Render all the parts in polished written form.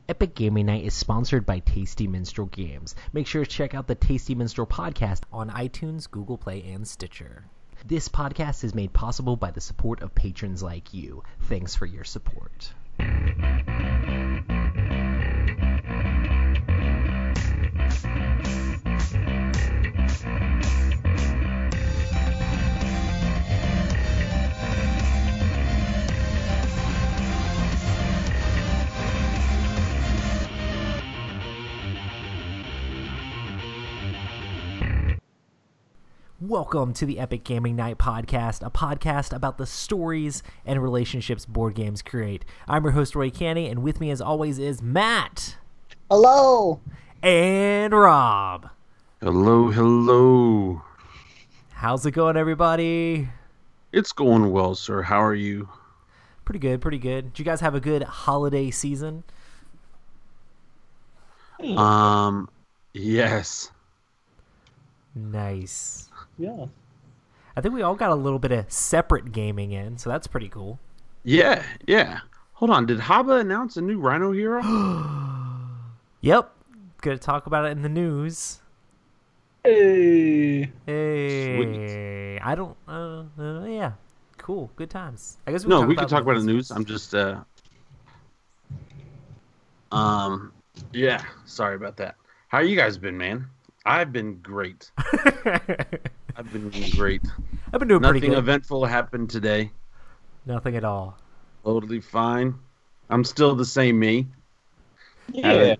Epic Gaming Night is sponsored by Tasty Minstrel Games. Make sure to check out the Tasty Minstrel podcast on iTunes, Google Play, and Stitcher. This podcast is made possible by the support of patrons like you. Thanks for your support. Welcome to the Epic Gaming Night podcast, a podcast about the stories and relationships board games create. I'm your host, Roy Canny, and with me as always is Matt. Hello. And Rob. Hello, hello. How's it going, everybody? It's going well, sir. How are you? Pretty good, pretty good. Did you guys have a good holiday season? Yes. Nice. Yeah. I think we all got a little bit of separate gaming in, so that's pretty cool. Yeah. Hold on. Did Haba announce a new Rhino hero? Yep. Gonna talk about it in the news. Hey. Hey. I don't, yeah. Cool. Good times. I guess We can talk about the news. I'm just, yeah. Sorry about that. How you guys been, man? I've been great. I've been doing pretty good. Nothing eventful happened today. Nothing at all. Totally fine. I'm still the same me. Yeah.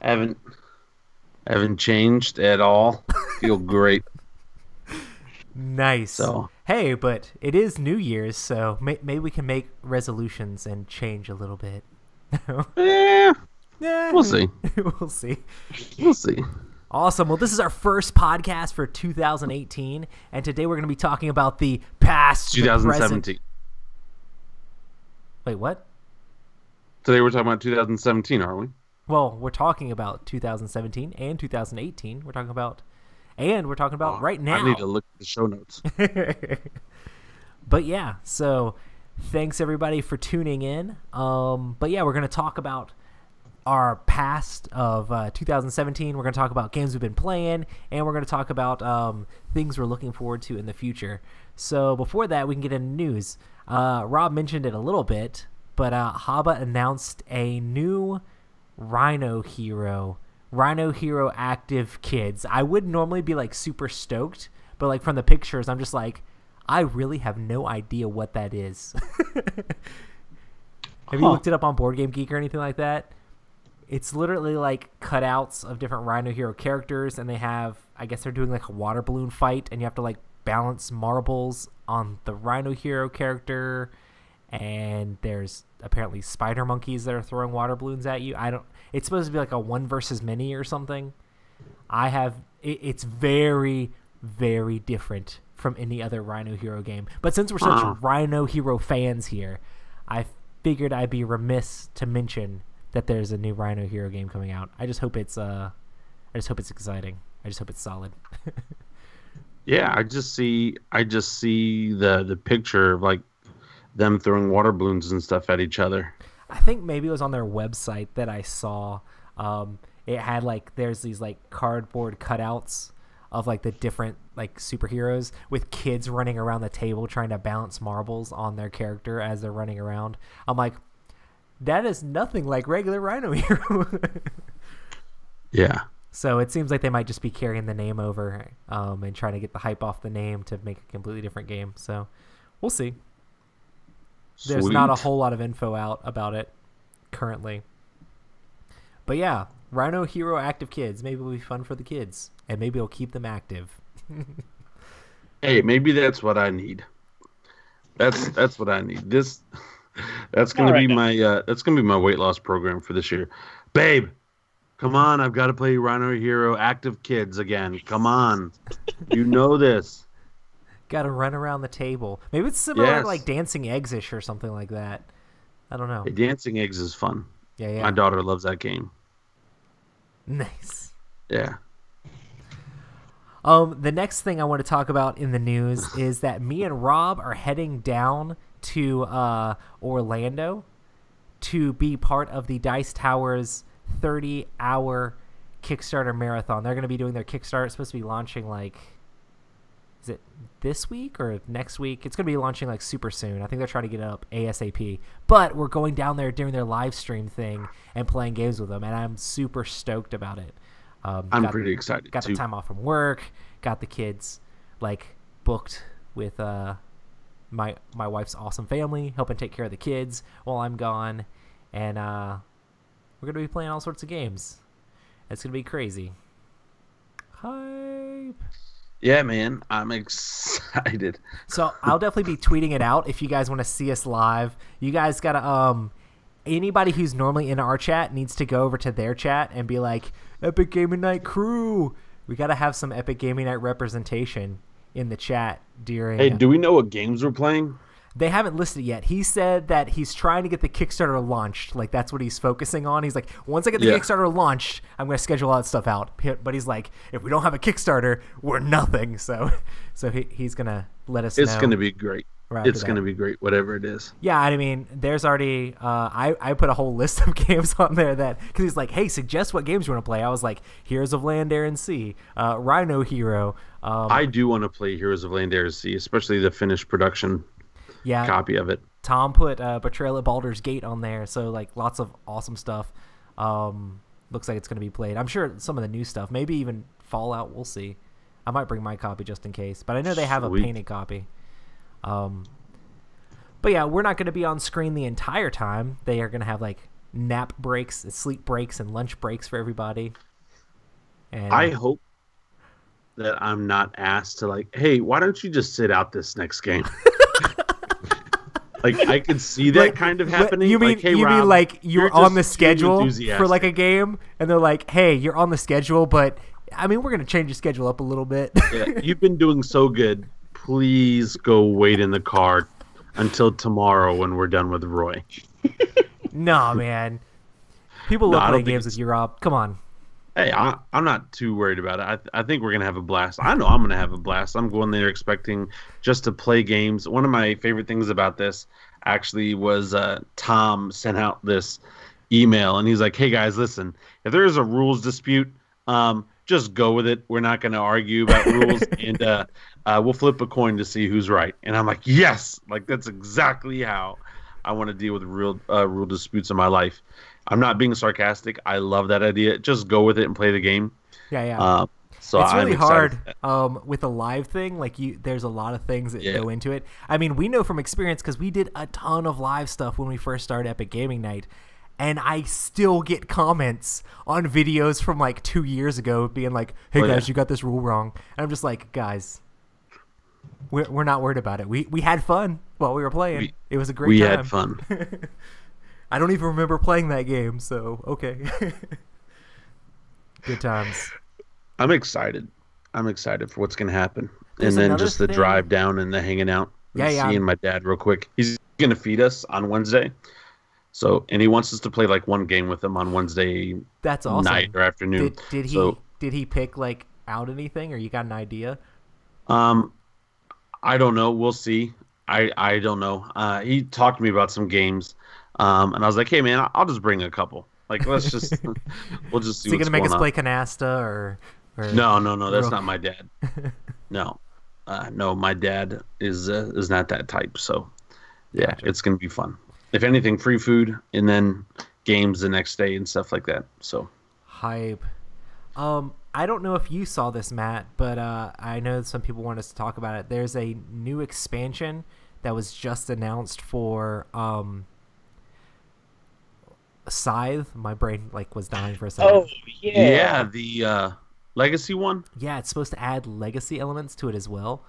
Haven't changed at all. Feel great. Nice. So hey, but it is New Year's, so maybe we can make resolutions and change a little bit. We'll see. We'll see. Awesome. Well, this is our first podcast for 2018, and today we're going to be talking about the past, 2017. Wait, what? Today we're talking about 2017, aren't we? Well, we're talking about 2017 and 2018. We're talking about right now. I need to look at the show notes. But yeah, so thanks everybody for tuning in. But yeah, we're going to talk about our past of 2017. We're going to talk about games we've been playing, and we're going to talk about things we're looking forward to in the future. So before that, we can get into news. Rob mentioned it a little bit, but Haba announced a new Rhino Hero Active Kids. I would normally be like super stoked, but like from the pictures, I'm just like, I really have no idea what that is. Have you looked it up on Board Game Geek or anything like that? It's literally like cutouts of different Rhino Hero characters, and they have, I guess they're doing like a water balloon fight, and you have to like balance marbles on the Rhino Hero character, and there's apparently spider monkeys that are throwing water balloons at you. It's supposed to be like a 1 versus many or something. It's very, very different from any other Rhino Hero game. But since we're such Rhino Hero fans here, I figured I'd be remiss to mention that there's a new Rhino Hero game coming out. I just hope it's exciting. I just hope it's solid. Yeah, I just see the picture of like them throwing water balloons and stuff at each other. I think maybe it was on their website that I saw. It had like, there's these like cardboard cutouts of like the different like superheroes with kids running around the table trying to balance marbles on their character as they're running around. I'm like, that is nothing like regular Rhino Hero. Yeah. So it seems like they might just be carrying the name over and trying to get the hype off the name to make a completely different game. So we'll see. Sweet. There's not a whole lot of info out about it currently. But yeah, Rhino Hero Active Kids. Maybe it'll be fun for the kids, and maybe it'll keep them active. Hey, maybe that's what I need. That's what I need. That's gonna be my weight loss program for this year. Babe, come on, I've got to play Rhino Hero Active Kids again. Come on. You know this. Got to run around the table. Maybe it's similar to Yes. like Dancing Eggs-ish or something like that. I don't know. Hey, Dancing Eggs is fun. Yeah. My daughter loves that game. Nice. Yeah. The next thing I want to talk about in the news is that me and Rob are heading down to Orlando to be part of the Dice Towers 30-hour Kickstarter marathon. They're going to be doing their Kickstarter. It's supposed to be launching like, is it this week or next week? It's going to be launching like super soon. I think they're trying to get it up ASAP. But we're going down there during their live stream thing and playing games with them, and I'm super stoked about it. I'm pretty excited. Got the time off from work. Got the kids like booked with my wife's awesome family, helping take care of the kids while I'm gone, and we're gonna be playing all sorts of games. It's gonna be crazy. Hype. Yeah, man, I'm excited. So I'll definitely be tweeting it out if you guys want to see us live. You guys gotta anybody who's normally in our chat needs to go over to their chat and be like, Epic Gaming Night crew. We gotta have some Epic Gaming Night representation in the chat during. Hey, do we know what games we're playing? They haven't listed it yet. He said that he's trying to get the Kickstarter launched. Like, that's what he's focusing on. He's like, once I get the Kickstarter launched, I'm going to schedule all that stuff out. But he's like, if we don't have a Kickstarter, we're nothing. So he's going to let us know. It's going to be great. It's going to be great, whatever it is. Yeah, I mean, there's already I put a whole list of games on there that, because he's like, hey, suggest what games you want to play. I was like, Heroes of Land, Air, and Sea, Rhino Hero. I do want to play Heroes of Land, Air, and Sea, especially the finished production copy of it. Tom put Betrayal at Baldur's Gate on there, so like lots of awesome stuff. Looks like it's going to be played. I'm sure some of the new stuff, maybe even Fallout, we'll see. I might bring my copy just in case, but I know they have a painted copy. But yeah, we're not going to be on screen the entire time. They are going to have like nap breaks, sleep breaks, and lunch breaks for everybody. And I hope that I'm not asked to like, hey, why don't you just sit out this next game? Like, I could see that kind of happening. You mean, like, hey, you Rob, mean like you're on the schedule for like enthusiastic. a game, and they're like, hey, you're on the schedule, but I mean, we're going to change your schedule up a little bit. Yeah, you've been doing so good. Please go wait in the car until tomorrow when we're done with Roy. Nah, man. People love playing games with you, Rob. Come on. Hey, I'm not too worried about it. I think we're going to have a blast. I know I'm going to have a blast. I'm going there expecting just to play games. One of my favorite things about this actually was Tom sent out this email, and he's like, hey, guys, listen, if there is a rules dispute, just go with it. We're not going to argue about rules, and we'll flip a coin to see who's right. And I'm like, yes, like that's exactly how I want to deal with real rule disputes in my life. I'm not being sarcastic. I love that idea. Just go with it and play the game. Yeah. So it's really hard for with a live thing. Like there's a lot of things that go into it. I mean, we know from experience because we did a ton of live stuff when we first started Epic Gaming Night. And I still get comments on videos from like 2 years ago being like, hey, guys, you got this rule wrong. And I'm just like, guys, we're not worried about it. We had fun while we were playing. It was a great time. We had fun. I don't even remember playing that game, so okay. Good times. I'm excited. I'm excited for what's going to happen. There's and then just the thing. drive down and the hanging out. And seeing my dad real quick. He's going to feed us on Wednesday. So, and he wants us to play like one game with him on Wednesday. That's awesome. Night or afternoon. Did he pick like out anything, or you got an idea? I don't know. We'll see. I don't know. He talked to me about some games, and I was like, hey man, I'll just bring a couple. Like, let's just we'll just see. Is he what's gonna make going us on. play Canasta or No, that's not my dad. No, my dad is not that type. So yeah, Gotcha. It's gonna be fun. If anything, free food and then games the next day and stuff like that. So hype. I don't know if you saw this, Matt, but I know some people want us to talk about it. There's a new expansion that was just announced for Scythe. My brain was dying for a second. Oh yeah. Yeah, the legacy one. Yeah, it's supposed to add legacy elements to it as well.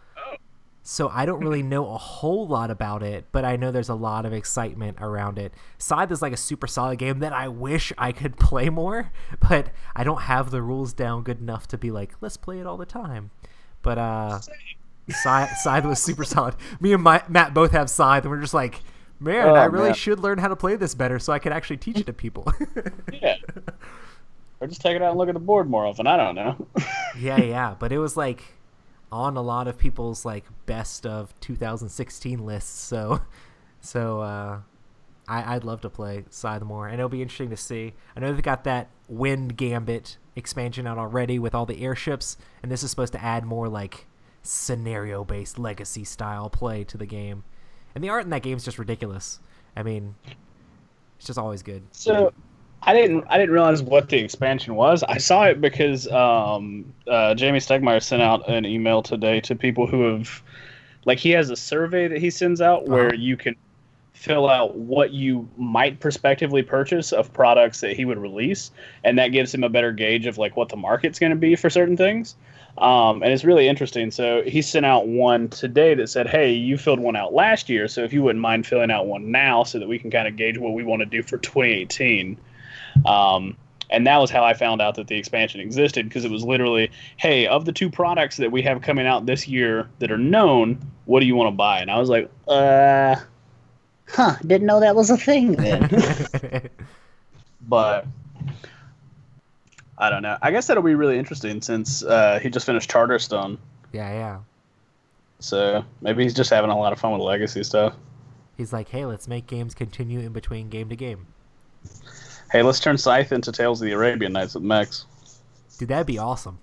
So I don't really know a whole lot about it, but I know there's a lot of excitement around it. Scythe is like a super solid game that I wish I could play more, but I don't have the rules down good enough to be like, let's play it all the time. But Scythe was super solid. Me and Matt both have Scythe, and we're just like, man, I really should learn how to play this better so I can actually teach it to people. Yeah. Or just take it out and look at the board more often. I don't know. Yeah, but it was like on a lot of people's best of 2016 lists, so I'd love to play Scythe more, and it'll be interesting to see. I know they've got that Wind Gambit expansion out already with all the airships, and this is supposed to add more like scenario-based legacy style play to the game. And the art in that game is just ridiculous. I mean, it's just always good. So I didn't realize what the expansion was. I saw it because Jamie Stegmaier sent out an email today to people who have, like, he has a survey that he sends out where you can fill out what you might prospectively purchase of products that he would release, and that gives him a better gauge of like what the market's going to be for certain things. And it's really interesting. So he sent out one today that said, hey, you filled one out last year, so if you wouldn't mind filling out one now so that we can kind of gauge what we want to do for 2018. And that was how I found out that the expansion existed, because it was literally, hey, of the 2 products that we have coming out this year that are known, what do you want to buy? And I was like, didn't know that was a thing then. But I don't know. I guess that'll be really interesting since he just finished Charterstone. Yeah. So maybe he's just having a lot of fun with legacy stuff. He's like, hey, let's make games continue in between game to game. Hey, let's turn Scythe into Tales of the Arabian Nights with mechs. Dude, that'd be awesome.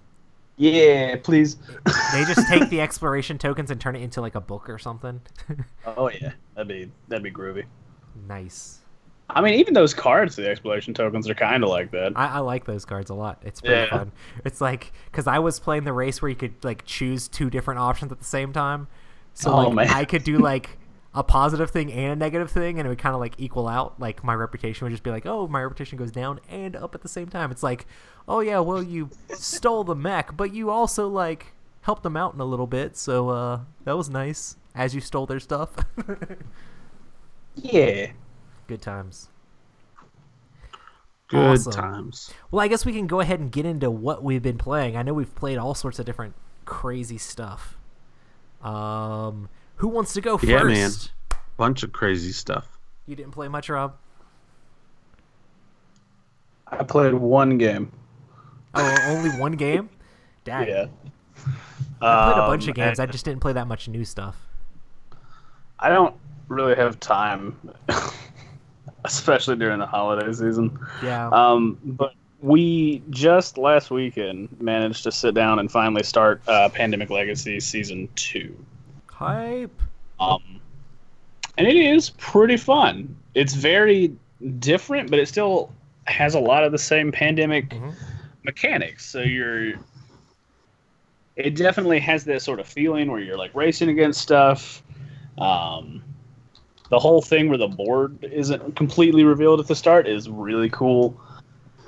Yeah, please. They just take the exploration tokens and turn it into like a book or something. Oh yeah, that'd be groovy. Nice. I mean, even those cards, the exploration tokens, are kind of like that. I like those cards a lot. It's pretty fun. It's like, because I was playing the race where you could like choose 2 different options at the same time. So man. I could do like a positive thing and a negative thing, and it would kind of like equal out. Like my reputation would just be like, oh, my reputation goes down and up at the same time. It's like, oh yeah, well, you stole the mech, but you also like helped them out in a little bit, so that was nice as you stole their stuff. Yeah. Good times. Good Awesome. times. Well, I guess we can go ahead and get into what we've been playing. I know we've played all sorts of different crazy stuff. Who wants to go first? Yeah, man. Bunch of crazy stuff. You didn't play much, Rob? I played 1 game. Oh, only 1 game? Dang. Yeah. I played a bunch of games. I just didn't play that much new stuff. I don't really have time, especially during the holiday season. Yeah. But we just last weekend managed to sit down and finally start Pandemic Legacy Season 2. Hype. And it is pretty fun. It's very different, but it still has a lot of the same Pandemic mechanics. So it definitely has that sort of feeling where you're like racing against stuff. The whole thing where the board isn't completely revealed at the start is really cool.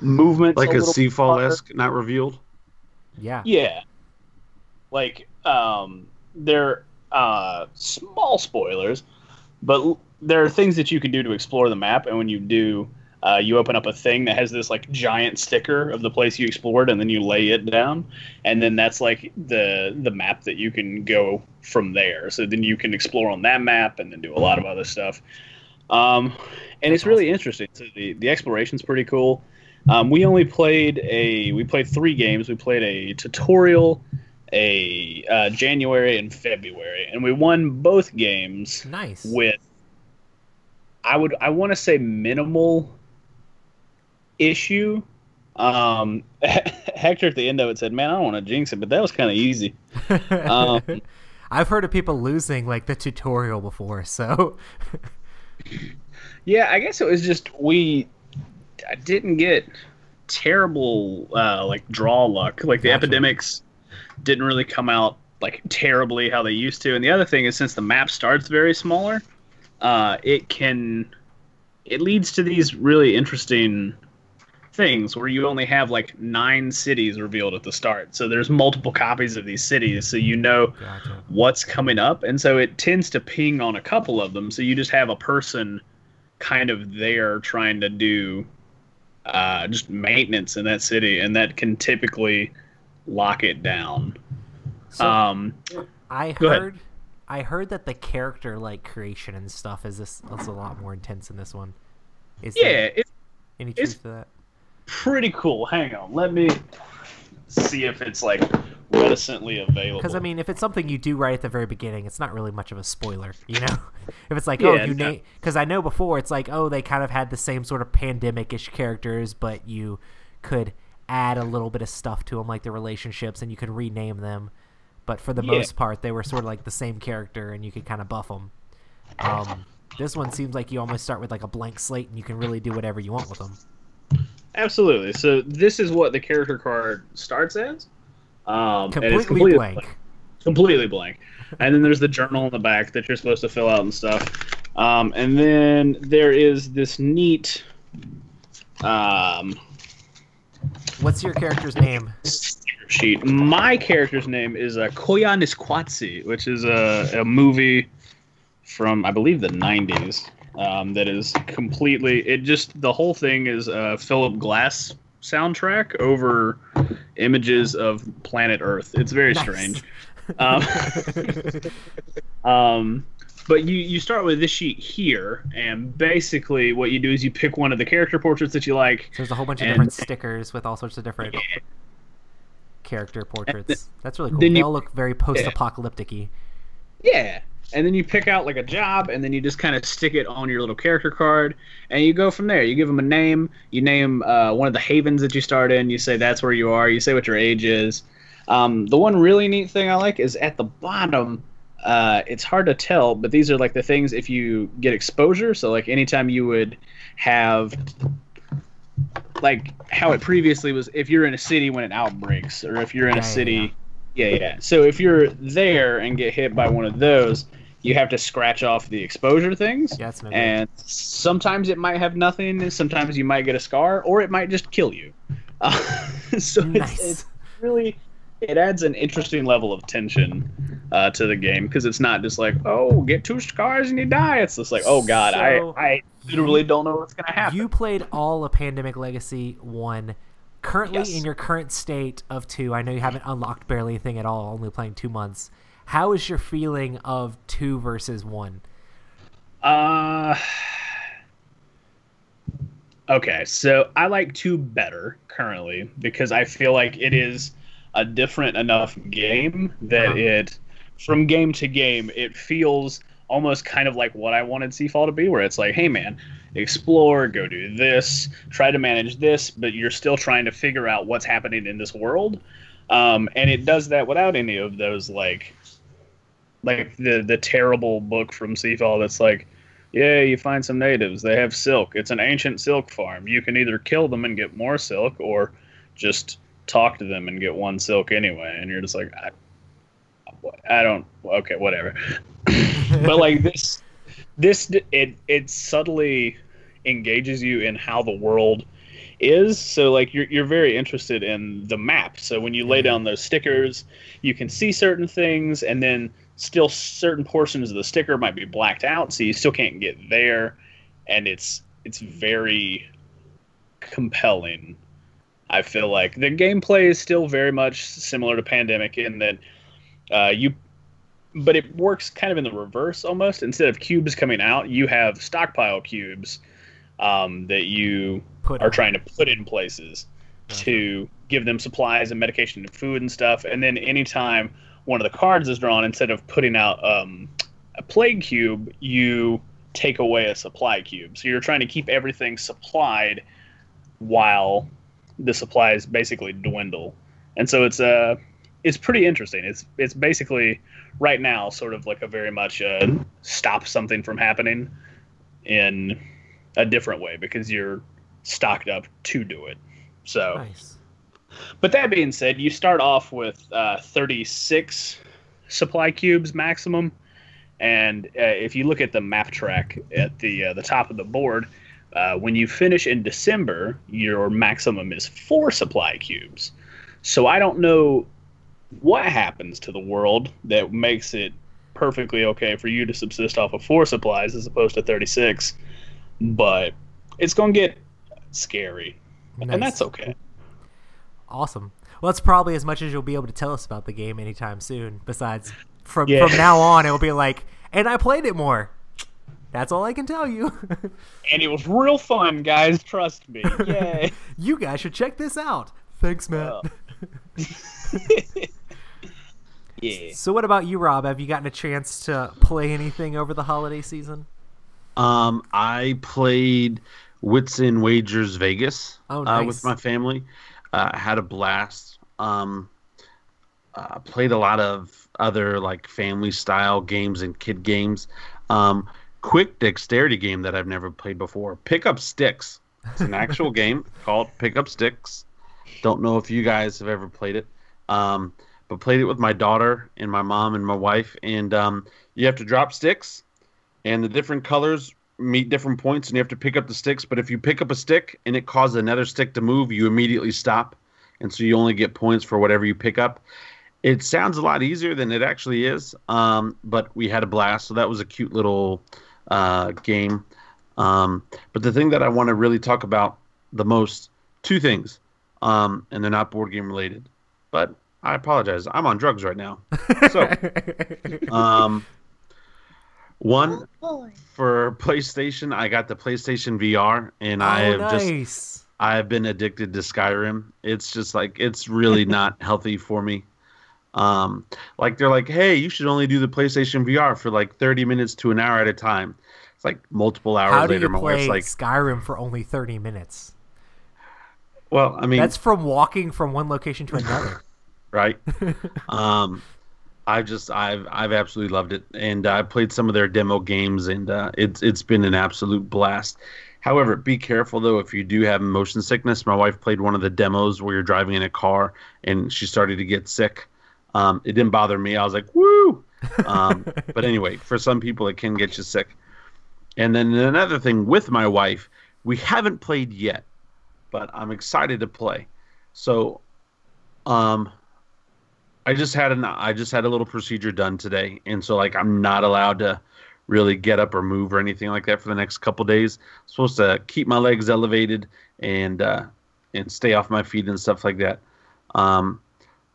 Movement like a Seafall-esque, not revealed. Yeah. Yeah. Like they're small spoilers, but there are things that you can do to explore the map, and when you do, you open up a thing that has this like giant sticker of the place you explored, and then you lay it down, and then that's like the map that you can go from there. So then you can explore on that map and then do a lot of other stuff. And it's really interesting. So the exploration's pretty cool. We played 3 games. We played a tutorial, a January and February, and we won both games. Nice. With I want to say minimal issue. Hector at the end of it said, "Man, I don't want to jinx it, but that was kind of easy." I've heard of people losing like the tutorial before, so yeah, I guess it was just I didn't get terrible like draw luck. Like the epidemics didn't really come out like terribly how they used to. And the other thing is, since the map starts very smaller, it leads to these really interesting things where you only have like 9 cities revealed at the start. So there's multiple copies of these cities, so you know what's coming up, and so it tends to ping on a couple of them. So you just have a person kind of there trying to do just maintenance in that city, and that can typically lock it down. So I heard that the character like creation and stuff is a lot more intense in this one. Is there any truth to that? Pretty cool. Hang on, let me see if it's like reticently available. Because I mean, if it's something you do right at the very beginning, it's not really much of a spoiler, you know. If it's like, because I know before it's like, they kind of had the same sort of pandemic-ish characters, but you could add a little bit of stuff to them, like the relationships, and you could rename them. But for the most part, they were sort of like the same character, and you could kind of buff them. This one seems like you almost start with like a blank slate, and you can really do whatever you want with them. Absolutely. So this is what the character card starts as. Completely and it's completely blank. Completely blank. And then there's the journal in the back that you're supposed to fill out and stuff. And then there is this neat... What's your character's name? Sheet. My character's name is Koya Nisquatsi, which is a movie from, I believe, the 90s. That is completely... the whole thing is a Philip Glass soundtrack over images of planet Earth. It's very strange. But you start with this sheet here, and basically what you do is you pick one of the character portraits that you like. So there's a whole bunch of different stickers with all sorts of different character portraits. That's really cool. They all look very post-apocalyptic-y. Yeah. And then you pick out like a job, and then you just kind of stick it on your little character card, and you go from there. You give them a name. You name one of the havens that you start in. You say that's where you are. You say what your age is. The one really neat thing I like is at the bottom. It's hard to tell, but these are like the things if you get exposure. So like anytime you would have, like how it previously was, if you're in a city when it outbreaks, or if you're in a city. Yeah. So if you're there and get hit by one of those, you have to scratch off the exposure things. Yeah, that's no good. And sometimes it might have nothing. Sometimes you might get a scar, or it might just kill you. So it's really, it adds an interesting level of tension to the game, because it's not just like, get 2 scars and you die. It's just like, oh god, I literally don't know what's gonna happen. You played all of Pandemic Legacy 1. Currently, in your current state of 2, I know you haven't unlocked barely anything at all, only playing 2 months. How is your feeling of 2 versus 1? Okay, so I like 2 better currently, because I feel like it is a different enough game that from game to game, it feels almost kind of like what I wanted Seafall to be, where it's like, hey man, explore, go do this, try to manage this, but you're still trying to figure out what's happening in this world. And it does that without any of those like the terrible book from Seafall that's like, yeah, you find some natives, they have silk, it's an ancient silk farm, you can either kill them and get more silk, or just talk to them and get 1 silk anyway. And you're just like, I don't, okay, whatever. But like this it subtly engages you in how the world is. So like you're very interested in the map. So when you lay down those stickers, you can see certain things, and then still certain portions of the sticker might be blacked out, so you still can't get there. And it's very compelling. I feel like the gameplay is still very much similar to Pandemic in that but it works kind of in the reverse almost. Instead of cubes coming out, you have stockpile cubes that you are trying to put in places to give them supplies and medication and food and stuff. And then anytime one of the cards is drawn, instead of putting out a plague cube, you take away a supply cube. So you're trying to keep everything supplied while the supplies basically dwindle. And so it's pretty interesting. It's basically right now sort of like a very much stop something from happening in a different way, because you're stocked up to do it. So nice. But that being said, you start off with 36 supply cubes maximum, and if you look at the map track at the top of the board, when you finish in December, your maximum is 4 supply cubes. So I don't know what happens to the world that makes it perfectly okay for you to subsist off of 4 supplies as opposed to 36, but it's going to get scary. Nice. And that's okay. Awesome. Well, that's probably as much as you'll be able to tell us about the game anytime soon. Besides, from now on, it'll be like, and I played it more. That's all I can tell you. And it was real fun, guys. Trust me. Yay. You guys should check this out. Thanks, Matt. Yeah. So what about you, Rob? Have you gotten a chance to play anything over the holiday season? I played Wits and Wagers Vegas Nice. with my family. Had a blast. Played a lot of other like family style games and kid games. Quick dexterity game that I've never played before. Pick Up Sticks. It's an actual game called Pick Up Sticks. Don't know if you guys have ever played it. But played it with my daughter and my mom and my wife. And you have to drop sticks, and the different colors meet different points, and you have to pick up the sticks. But if you pick up a stick and it causes another stick to move, you immediately stop. And so you only get points for whatever you pick up. It sounds a lot easier than it actually is, but we had a blast. So that was a cute little game. But the thing that I want to really talk about the most, two things, and they're not board game related, but I apologize. I'm on drugs right now. So, one, for PlayStation, I got the PlayStation VR, and I've been addicted to Skyrim. It's just like, it's really not healthy for me. Like they're like, hey, you should only do the PlayStation VR for like 30 minutes to an hour at a time. It's like multiple hours How do later. you My play wife's like, Skyrim for only 30 minutes? well, I mean, That's from walking from one location to another. right. I've absolutely loved it, and I played some of their demo games, and it's been an absolute blast. However, be careful though if you do have motion sickness. My wife played one of the demos where you're driving in a car, and she started to get sick. It didn't bother me. I was like, woo! But anyway, for some people, it can get you sick. And then another thing with my wife, we haven't played yet, but I'm excited to play. So, I just had a little procedure done today, and so like I'm not allowed to really get up or move or anything like that for the next couple days. I'm supposed to keep my legs elevated and stay off my feet and stuff like that.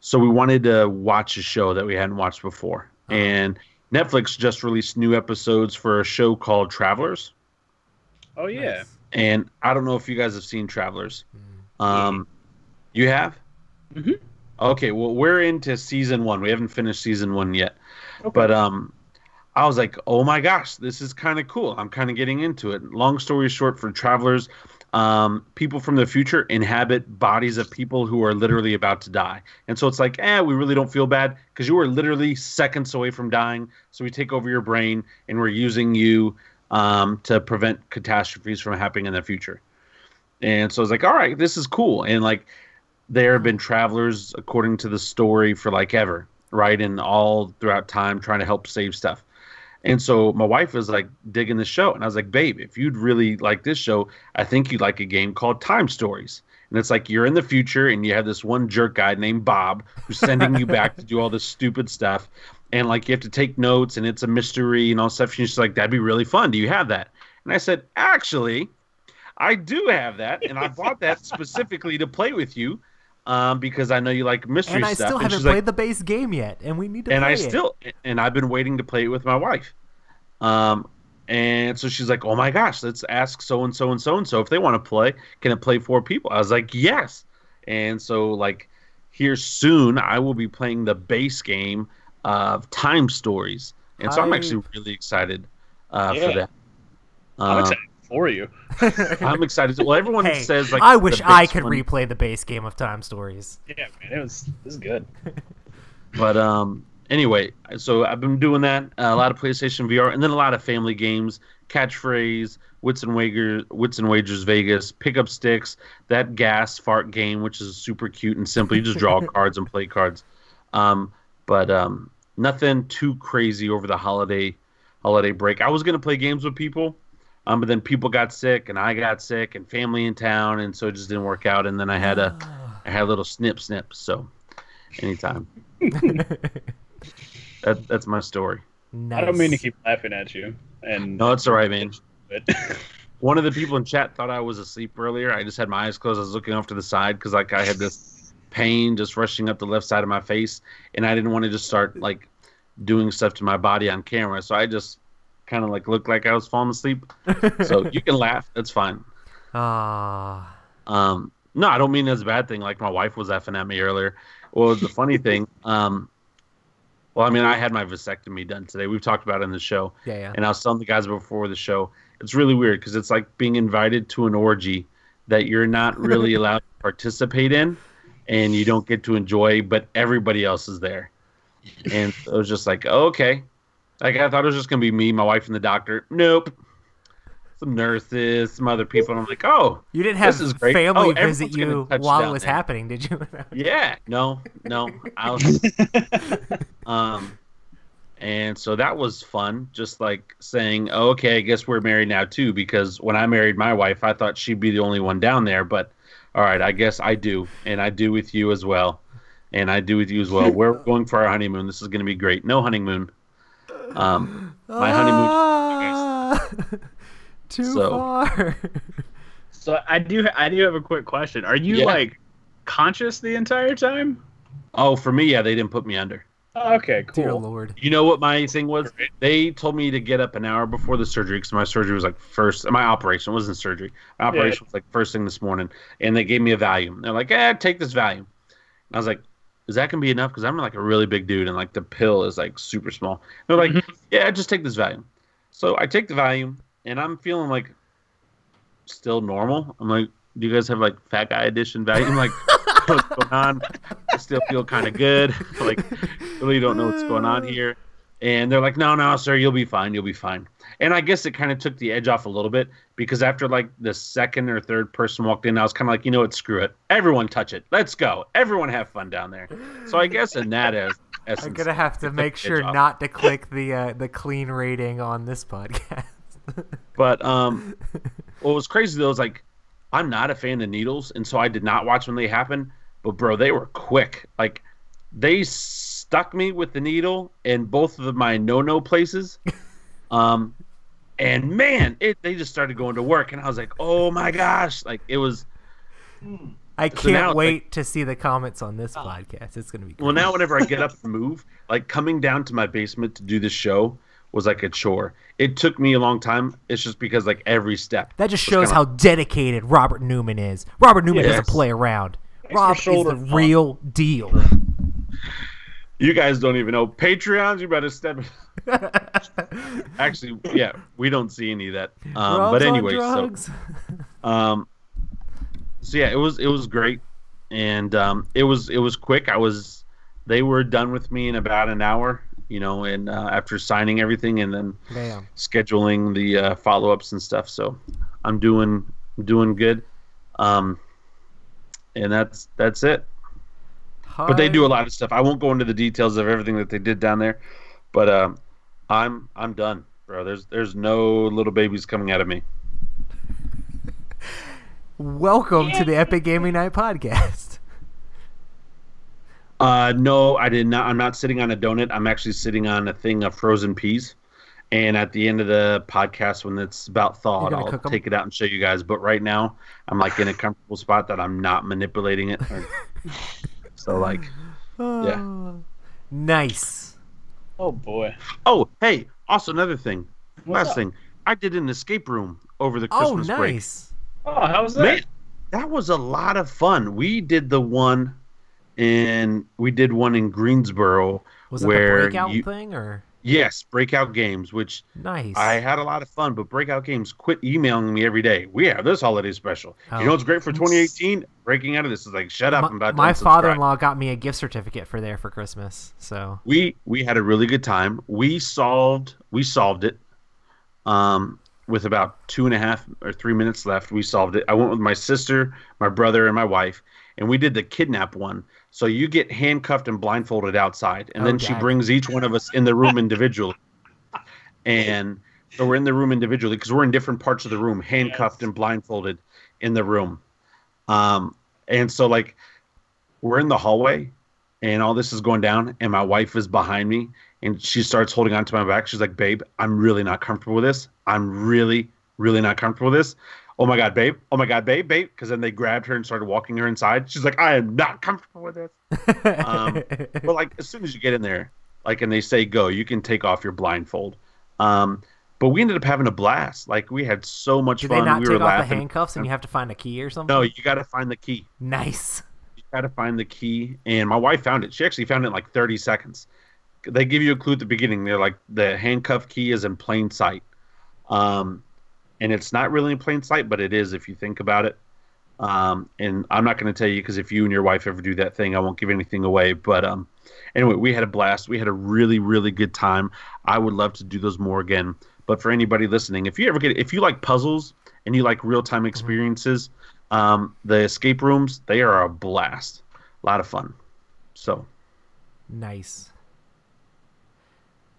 So we wanted to watch a show that we hadn't watched before, and Netflix just released new episodes for a show called Travelers. Oh yeah. Nice. And I don't know if you guys have seen Travelers. You have? Mm-hmm. Okay, well, we're into season 1. We haven't finished season 1 yet. Okay. But I was like, oh my gosh, this is kind of cool. I'm kind of getting into it. Long story short, for Travelers, people from the future inhabit bodies of people who are literally about to die. And so it's like, we really don't feel bad because you are literally seconds away from dying. So we take over your brain, and we're using you to prevent catastrophes from happening in the future. And so I was like, all right, this is cool. And like, there have been travelers, according to the story, for like ever, right? And all throughout time trying to help save stuff. And so my wife was like digging the show. And I was like, babe, if you'd really like this show, I think you'd like a game called Time Stories. And it's like you're in the future and you have this one jerk guy named Bob who's sending you back to do all this stupid stuff. And like you have to take notes and it's a mystery and all stuff. And she's like, that'd be really fun. Do you have that? And I said, actually, I do have that. And I bought that specifically to play with you. Because I know you like mystery and I stuff. still haven't played the base game yet, and we need to play it. And I've been waiting to play it with my wife. And so she's like, oh my gosh, let's ask so-and-so and so-and-so if they want to play. Can it play 4 people? I was like, yes. And so like here soon, I will be playing the base game of Time Stories. And so I'm actually really excited for that. I'm excited for you. I'm excited. Well, everyone says like I wish I could replay the base game of Time Stories. Yeah, man, it was good. But anyway, so I've been doing that, a lot of PlayStation VR, and then a lot of family games, Catchphrase, Wits and Wagers Vegas, Pick Up Sticks, that gas fart game, which is super cute and simple. You just draw cards and play cards. But nothing too crazy over the holiday break. I was gonna play games with people. But then people got sick, and I got sick, and family in town, and so it just didn't work out. And then I had a little snip. So, anytime. That's my story. Nice. I don't mean to keep laughing at you. And no, it's all right, man. One of the people in chat thought I was asleep earlier. I just had my eyes closed. I was looking off to the side because like I had this pain just rushing up the left side of my face, and I didn't want to just start like doing stuff to my body on camera. So I just kind of like looked like I was falling asleep. So you can laugh. That's fine. No, I don't mean that's a bad thing. Like my wife was effing at me earlier. Well, the funny thing, Well, I mean, I had my vasectomy done today. We've talked about it in the show. Yeah. And I was telling the guys before the show, it's really weird because it's like being invited to an orgy that you're not really allowed to participate in and you don't get to enjoy, but everybody else is there. And it was just like, oh, okay. Like, I thought it was just going to be me, my wife, and the doctor. Nope. Some nurses, some other people. And I'm like, oh, you didn't have family visit you while it was there. happening, did you? Yeah. No. I was, and so that was fun. Just like saying, oh, okay, I guess we're married now too. Because when I married my wife, I thought she'd be the only one down there. But all right, I guess I do. And I do with you as well. We're going for our honeymoon. This is going to be great. No honeymoon. My honeymoon. Too far. So I do have a quick question. Are you like conscious the entire time? Oh, for me, yeah, they didn't put me under. Oh, okay, cool. Dear Lord. You know what my thing was? They told me to get up an hour before the surgery because my surgery was like first. My operation wasn't surgery. My operation was like first thing this morning, and they gave me a Valium. They're like, take this Valium. And I was like, is that gonna be enough? Because I'm like a really big dude, and like the pill is like super small. They're like, yeah, just take this Valium. So I take the Valium, and I'm feeling like still normal. I'm like, do you guys have like fat guy edition Valium? Like, what's going on? I still feel kind of good. Like, really don't know what's going on here. And they're like, no, sir, you'll be fine. And I guess it kind of took the edge off a little bit because after like the second or third person walked in, I was kind of like, you know what, screw it. Everyone touch it. Let's go. Everyone have fun down there. So I guess in that essence, I'm gonna have to make sure not to click the clean rating on this podcast. But what was crazy though is like I'm not a fan of needles, and so I did not watch when they happened. But bro, they were quick. Like they stuck me with the needle in both of my no places. And man, they just started going to work, and I was like, oh my gosh, like it was. I can't wait to see the comments on this podcast. It's gonna be great. Well, now whenever I get up and move, like coming down to my basement to do the show was like a chore. It took me a long time. It's just because like every step. That just shows how dedicated Robert Newman is. Robert Newman doesn't play around. Rob is the real deal. You guys don't even know Patreons. You better step. Actually, yeah, we don't see any of that. But anyway, so yeah, it was great, and it was quick. They were done with me in about an hour, and after signing everything and then scheduling the follow-ups and stuff. So I'm doing good, and that's it. But they do a lot of stuff. I won't go into the details of everything that they did down there, but I'm done, bro. There's no little babies coming out of me. Welcome to the Epic Gaming Night podcast. No, I did not. I'm not sitting on a donut. I'm actually sitting on a thing of frozen peas. And at the end of the podcast, when it's about thawed, I'll take it out and show you guys. But right now, I'm like in a comfortable spot that I'm not manipulating it. So like, yeah. Nice. Oh boy. Oh, hey. Also another thing. Last thing. I did an escape room over the Christmas break. Nice. Oh, how was that? Man, that was a lot of fun. We did one in Greensboro. Was it where the breakout thing or? Yes, breakout games, which nice. I had a lot of fun, but breakout games quit emailing me every day. We have this holiday special. You know what's great for 2018? Breaking out of this is like, shut up. I'm about to my father-in-law got me a gift certificate for Christmas. So we had a really good time. We solved it. With about 2.5 or 3 minutes left, we solved it. I went with my sister, my brother, and my wife, and we did the kidnap one. So you get handcuffed and blindfolded outside, and then she brings each one of us in the room individually. And so we're in the room individually because we're in different parts of the room, handcuffed and blindfolded in the room. And so like we're in the hallway, and all this is going down, and my wife is behind me, and she starts holding on to my back. She's like, babe, I'm really not comfortable with this. I'm really, really not comfortable with this. Oh my God, babe. Oh my God, babe. Because then they grabbed her and started walking her inside. She's like, I am not comfortable with this. But like, as soon as you get in there, like, and they say go, you can take off your blindfold. But we ended up having a blast. Like, we had so much fun. Did they not we take were off laughing. the handcuffs and you have to find a key or something? No, you got to find the key. Nice. You got to find the key. And my wife found it. She actually found it in like 30 seconds. they give you a clue at the beginning. They're like, the handcuff key is in plain sight. And it's not really in plain sight, but it is if you think about it. And I'm not going to tell you, because if you and your wife ever do that thing, I won't give anything away. But anyway, we had a blast. We had a really, really good time. I would love to do those more again. But for anybody listening, if you like puzzles and you like real-time experiences, the escape rooms, they are a blast. A lot of fun. So nice.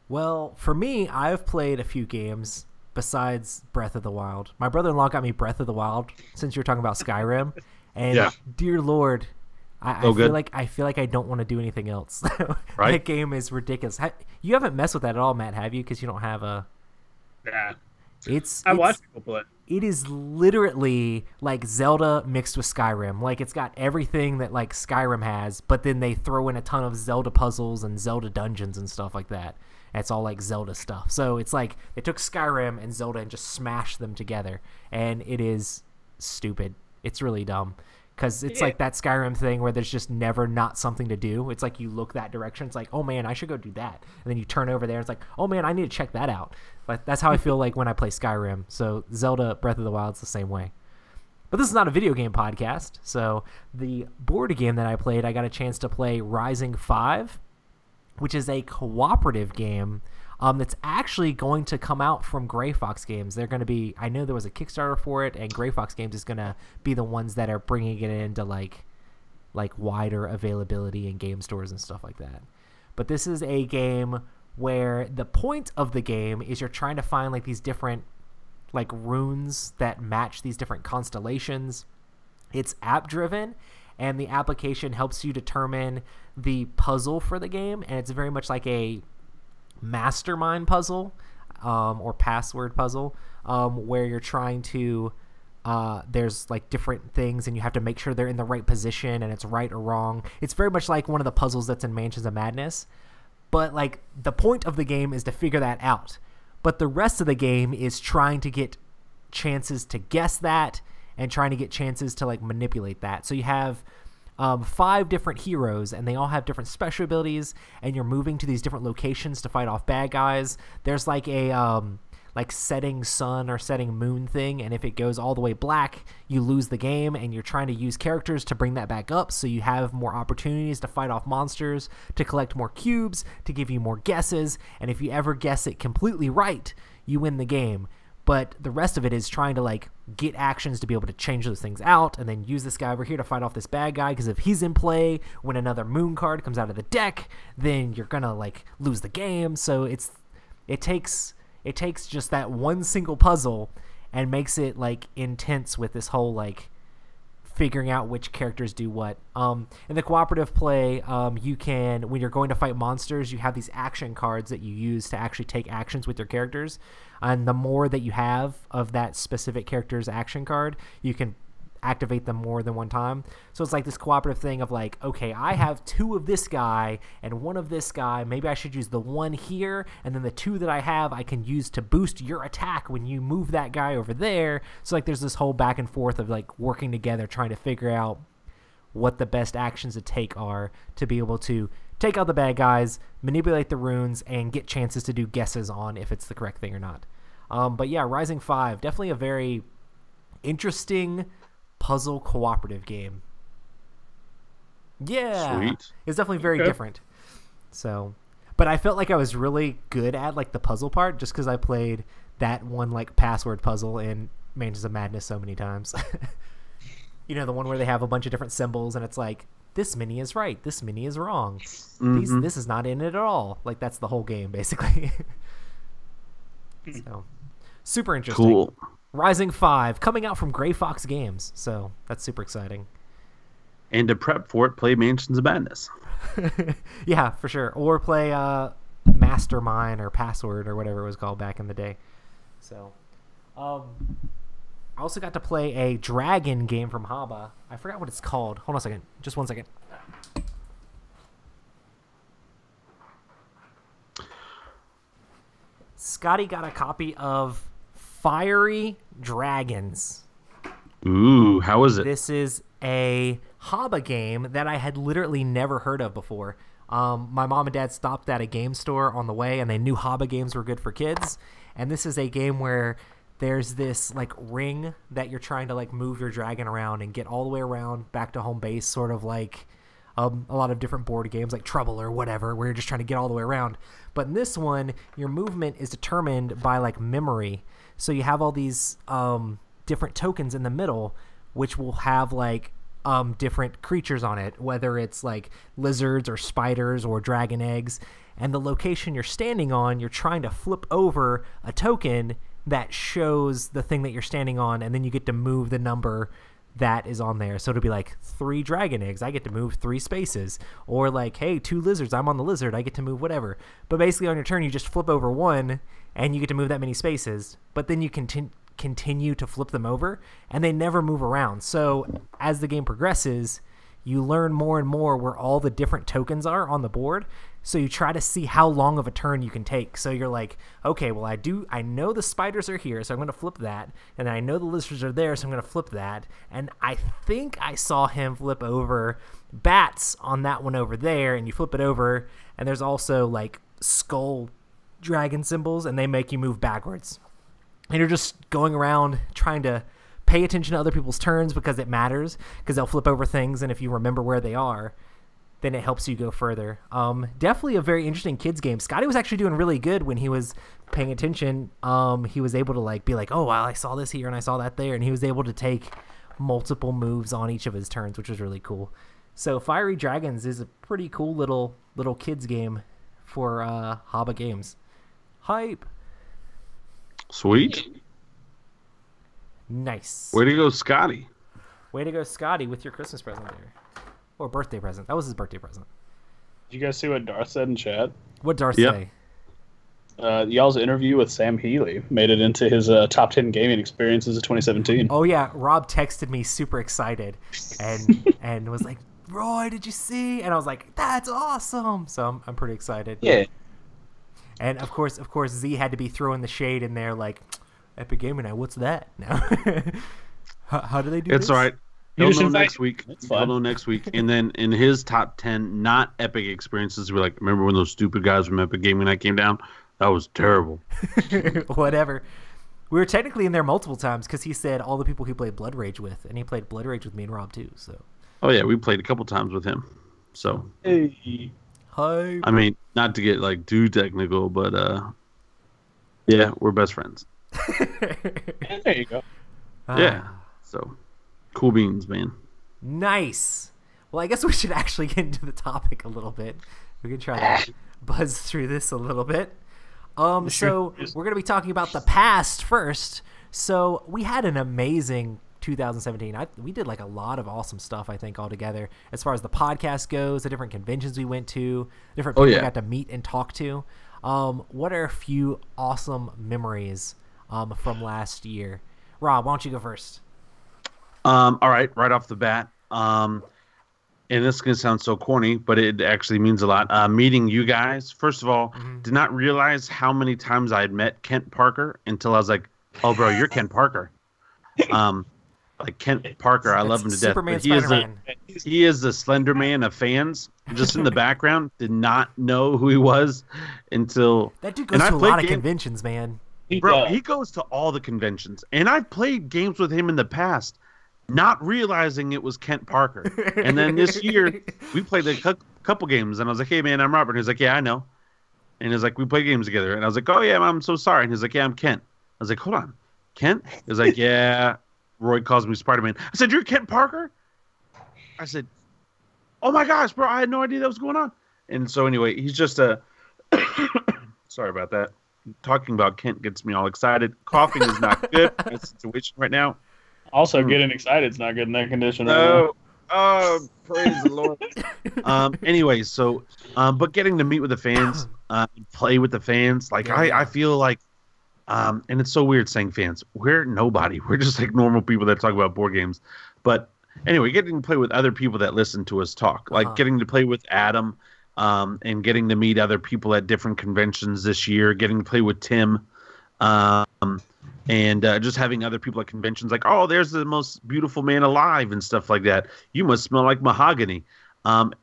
Well, for me, I've played a few games besides Breath of the Wild. My brother-in-law got me Breath of the Wild since you're talking about Skyrim, and dear Lord, I feel like I don't want to do anything else. Right? That game is ridiculous. You haven't messed with that at all, Matt, have you? Because you don't have a. Yeah. I watched people play. It is literally like Zelda mixed with Skyrim. Like, it's got everything that like Skyrim has, but then they throw in a ton of Zelda puzzles and Zelda dungeons and stuff like that. And it's all like Zelda stuff. So it's like they took Skyrim and Zelda and just smashed them together, and it is stupid. It's really dumb. Because it's like that Skyrim thing where there's just never not something to do. It's like you look that direction. It's like, oh, man, I should go do that. And then you turn over there. And it's like, oh, man, I need to check that out. But that's how I feel like when I play Skyrim. So Zelda Breath of the Wild is the same way. But this is not a video game podcast. So the board game that I played, I got a chance to play Rising 5, which is a cooperative game that's actually going to come out from Gray Fox Games. They're going to be, I know there was a Kickstarter for it, and Gray Fox Games is going to be the ones that are bringing it into like wider availability in game stores and stuff like that. But this is a game where the point of the game is you're trying to find like these different like runes that match these different constellations. It's app driven, and the application helps you determine the puzzle for the game, and it's very much like a mastermind puzzle or password puzzle where you're trying to there's like different things and you have to make sure they're in the right position and it's right or wrong. It's very much like one of the puzzles that's in Mansions of Madness, but like the point of the game is to figure that out, but the rest of the game is trying to get chances to guess that and trying to get chances to like manipulate that. So you have 5 different heroes, and they all have different special abilities, and you're moving to these different locations to fight off bad guys. There's like a like setting sun or setting moon thing, and if it goes all the way black, you lose the game, and you're trying to use characters to bring that back up so you have more opportunities to fight off monsters, to collect more cubes, to give you more guesses, and if you ever guess it completely right, you win the game. But the rest of it is trying to like get actions to be able to change those things out, and then use this guy over here to fight off this bad guy, because if he's in play when another moon card comes out of the deck, then you're gonna like lose the game. So it takes just that one single puzzle and makes it like intense with this whole like figuring out which characters do what. In the cooperative play, you can, when you're going to fight monsters, you have these action cards that you use to actually take actions with your characters. And the more that you have of that specific character's action card, you can activate them more than one time. So it's like this cooperative thing of like, okay, I have 2 of this guy and 1 of this guy. Maybe I should use the 1 here, and then the 2 that I have I can use to boost your attack when you move that guy over there. So like there's this whole back and forth of like working together, trying to figure out what the best actions to take are to be able to take out the bad guys, manipulate the runes, and get chances to do guesses on if it's the correct thing or not. But yeah, Rising 5, definitely a very interesting puzzle cooperative game. Yeah. Sweet. It's definitely very different. So, but I felt like I was really good at like the puzzle part just because I played that one like password puzzle in Mansions of Madness so many times. You know, the one where they have a bunch of different symbols and it's like, this mini is right, this mini is wrong. Mm-hmm. This is not in it at all. Like that's the whole game basically. So, super interesting. Cool. Rising 5 coming out from Gray Fox Games, so that's super exciting. And to prep for it, play Mansions of Madness. Yeah, for sure. Or play Mastermind or Password or whatever it was called back in the day. So, I also got to play a dragon game from Haba. I forgot what it's called. Hold on a second. Just 1 second. Scotty got a copy of Fiery Dragons. Ooh, how is it? This is a Haba game that I had literally never heard of before. My mom and dad stopped at a game store on the way, and they knew Haba games were good for kids. And this is a game where there's this like ring that you're trying to like move your dragon around and get all the way around back to home base, sort of like a lot of different board games like Trouble or whatever, where you're just trying to get all the way around. But in this one, your movement is determined by like memory. So you have all these different tokens in the middle, which will have like different creatures on it, whether it's like lizards or spiders or dragon eggs. And the location you're standing on, you're trying to flip over a token that shows the thing that you're standing on, and then you get to move the number that is on there. So it'll be like 3 dragon eggs, I get to move 3 spaces, or like, hey, 2 lizards, I'm on the lizard, I get to move whatever. But basically on your turn, you just flip over one and you get to move that many spaces, but then you continue to flip them over, and they never move around. So as the game progresses, you learn more and more where all the different tokens are on the board. So you try to see how long of a turn you can take. So you're like, okay, well, I know the spiders are here, so I'm going to flip that. And I know the lizards are there, so I'm going to flip that. And I think I saw him flip over bats on that one over there, and you flip it over, and there's also like skull dragon symbols, and they make you move backwards. And you're just going around trying to pay attention to other people's turns because it matters, because they'll flip over things, and if you remember where they are, then it helps you go further. Definitely a very interesting kids game. Scotty was actually doing really good when he was paying attention. He was able to like be like, oh, well, I saw this here and I saw that there, and he was able to take multiple moves on each of his turns, which was really cool. So Fiery Dragons is a pretty cool little kids game for Haba Games. Hype. Sweet. Nice. Way to go, Scotty. Way to go, Scotty, with your Christmas present there. Or birthday present. That was his birthday present. Did you guys see what Darth said in chat? What Darth Yep. say? Y'all's interview with Sam Healy made it into his top 10 gaming experiences of 2017. Oh yeah, Rob texted me super excited and was like, Roy, did you see? And I was like, that's awesome. So I'm pretty excited. Yeah. And of course Z had to be throwing the shade in there like, Epic Gaming Night, what's that now? how do they do It's this? all right. You He'll just know invite- next week. That's He'll fine. know next week. And then in his top 10 not epic experiences, we're like, remember when those stupid guys from Epic Gaming Night came down? That was terrible. Whatever. We were technically in there multiple times because he said all the people he played Blood Rage with, and he played Blood Rage with me and Rob too. So. Oh, yeah, we played a couple times with him. So, Hey. Hi. I mean, not to get like too technical, but yeah, we're best friends. There you go. Yeah. So, cool beans, man. Nice. Well, I guess we should actually get into the topic a little bit. We can try to buzz through this a little bit. So we're going to be talking about the past first. So we had an amazing 2017. We did like a lot of awesome stuff, I think, all together. As far as the podcast goes, the different conventions we went to, different people we got to meet and talk to. What are a few awesome memories from last year? Rob, why don't you go first? All right off the bat. And this is going to sound so corny, but it actually means a lot. Meeting you guys, first of all, did not realize how many times I had met Kent Parker until I was like, oh, bro, you're Kent Parker. Like Kent Parker, I love him to death. Superman, But Spider-Man. he is the Slender Man of fans. Just in the background, did not know who he was until... That dude goes to a lot of conventions, man. Bro, he goes to all the conventions. And I've played games with him in the past, not realizing it was Kent Parker. And then this year, we played a couple games, and I was like, hey, man, I'm Robert. And he's like, yeah, I know. And he's like, we played games together. And I was like, oh, yeah, I'm so sorry. And he's like, yeah, I'm Kent. I was like, hold on. Kent? He was like, yeah. Roy calls me Spider-Man. I said, you're Kent Parker? I said, oh, my gosh, bro, I had no idea that was going on. And so anyway, he's just a... Sorry about that. Talking about Kent gets me all excited. Coughing is not good in that situation right now. Also, getting excited is not good in that condition. No. Oh, praise the Lord. Anyway, so, but getting to meet with the fans, play with the fans, like I feel like, and it's so weird saying fans. We're nobody. We're just like normal people that talk about board games. But anyway, getting to play with other people that listen to us talk, like getting to play with Adam, and getting to meet other people at different conventions this year, getting to play with Tim, and just having other people at conventions like, oh, there's the most beautiful man alive and stuff like that. You must smell like mahogany. And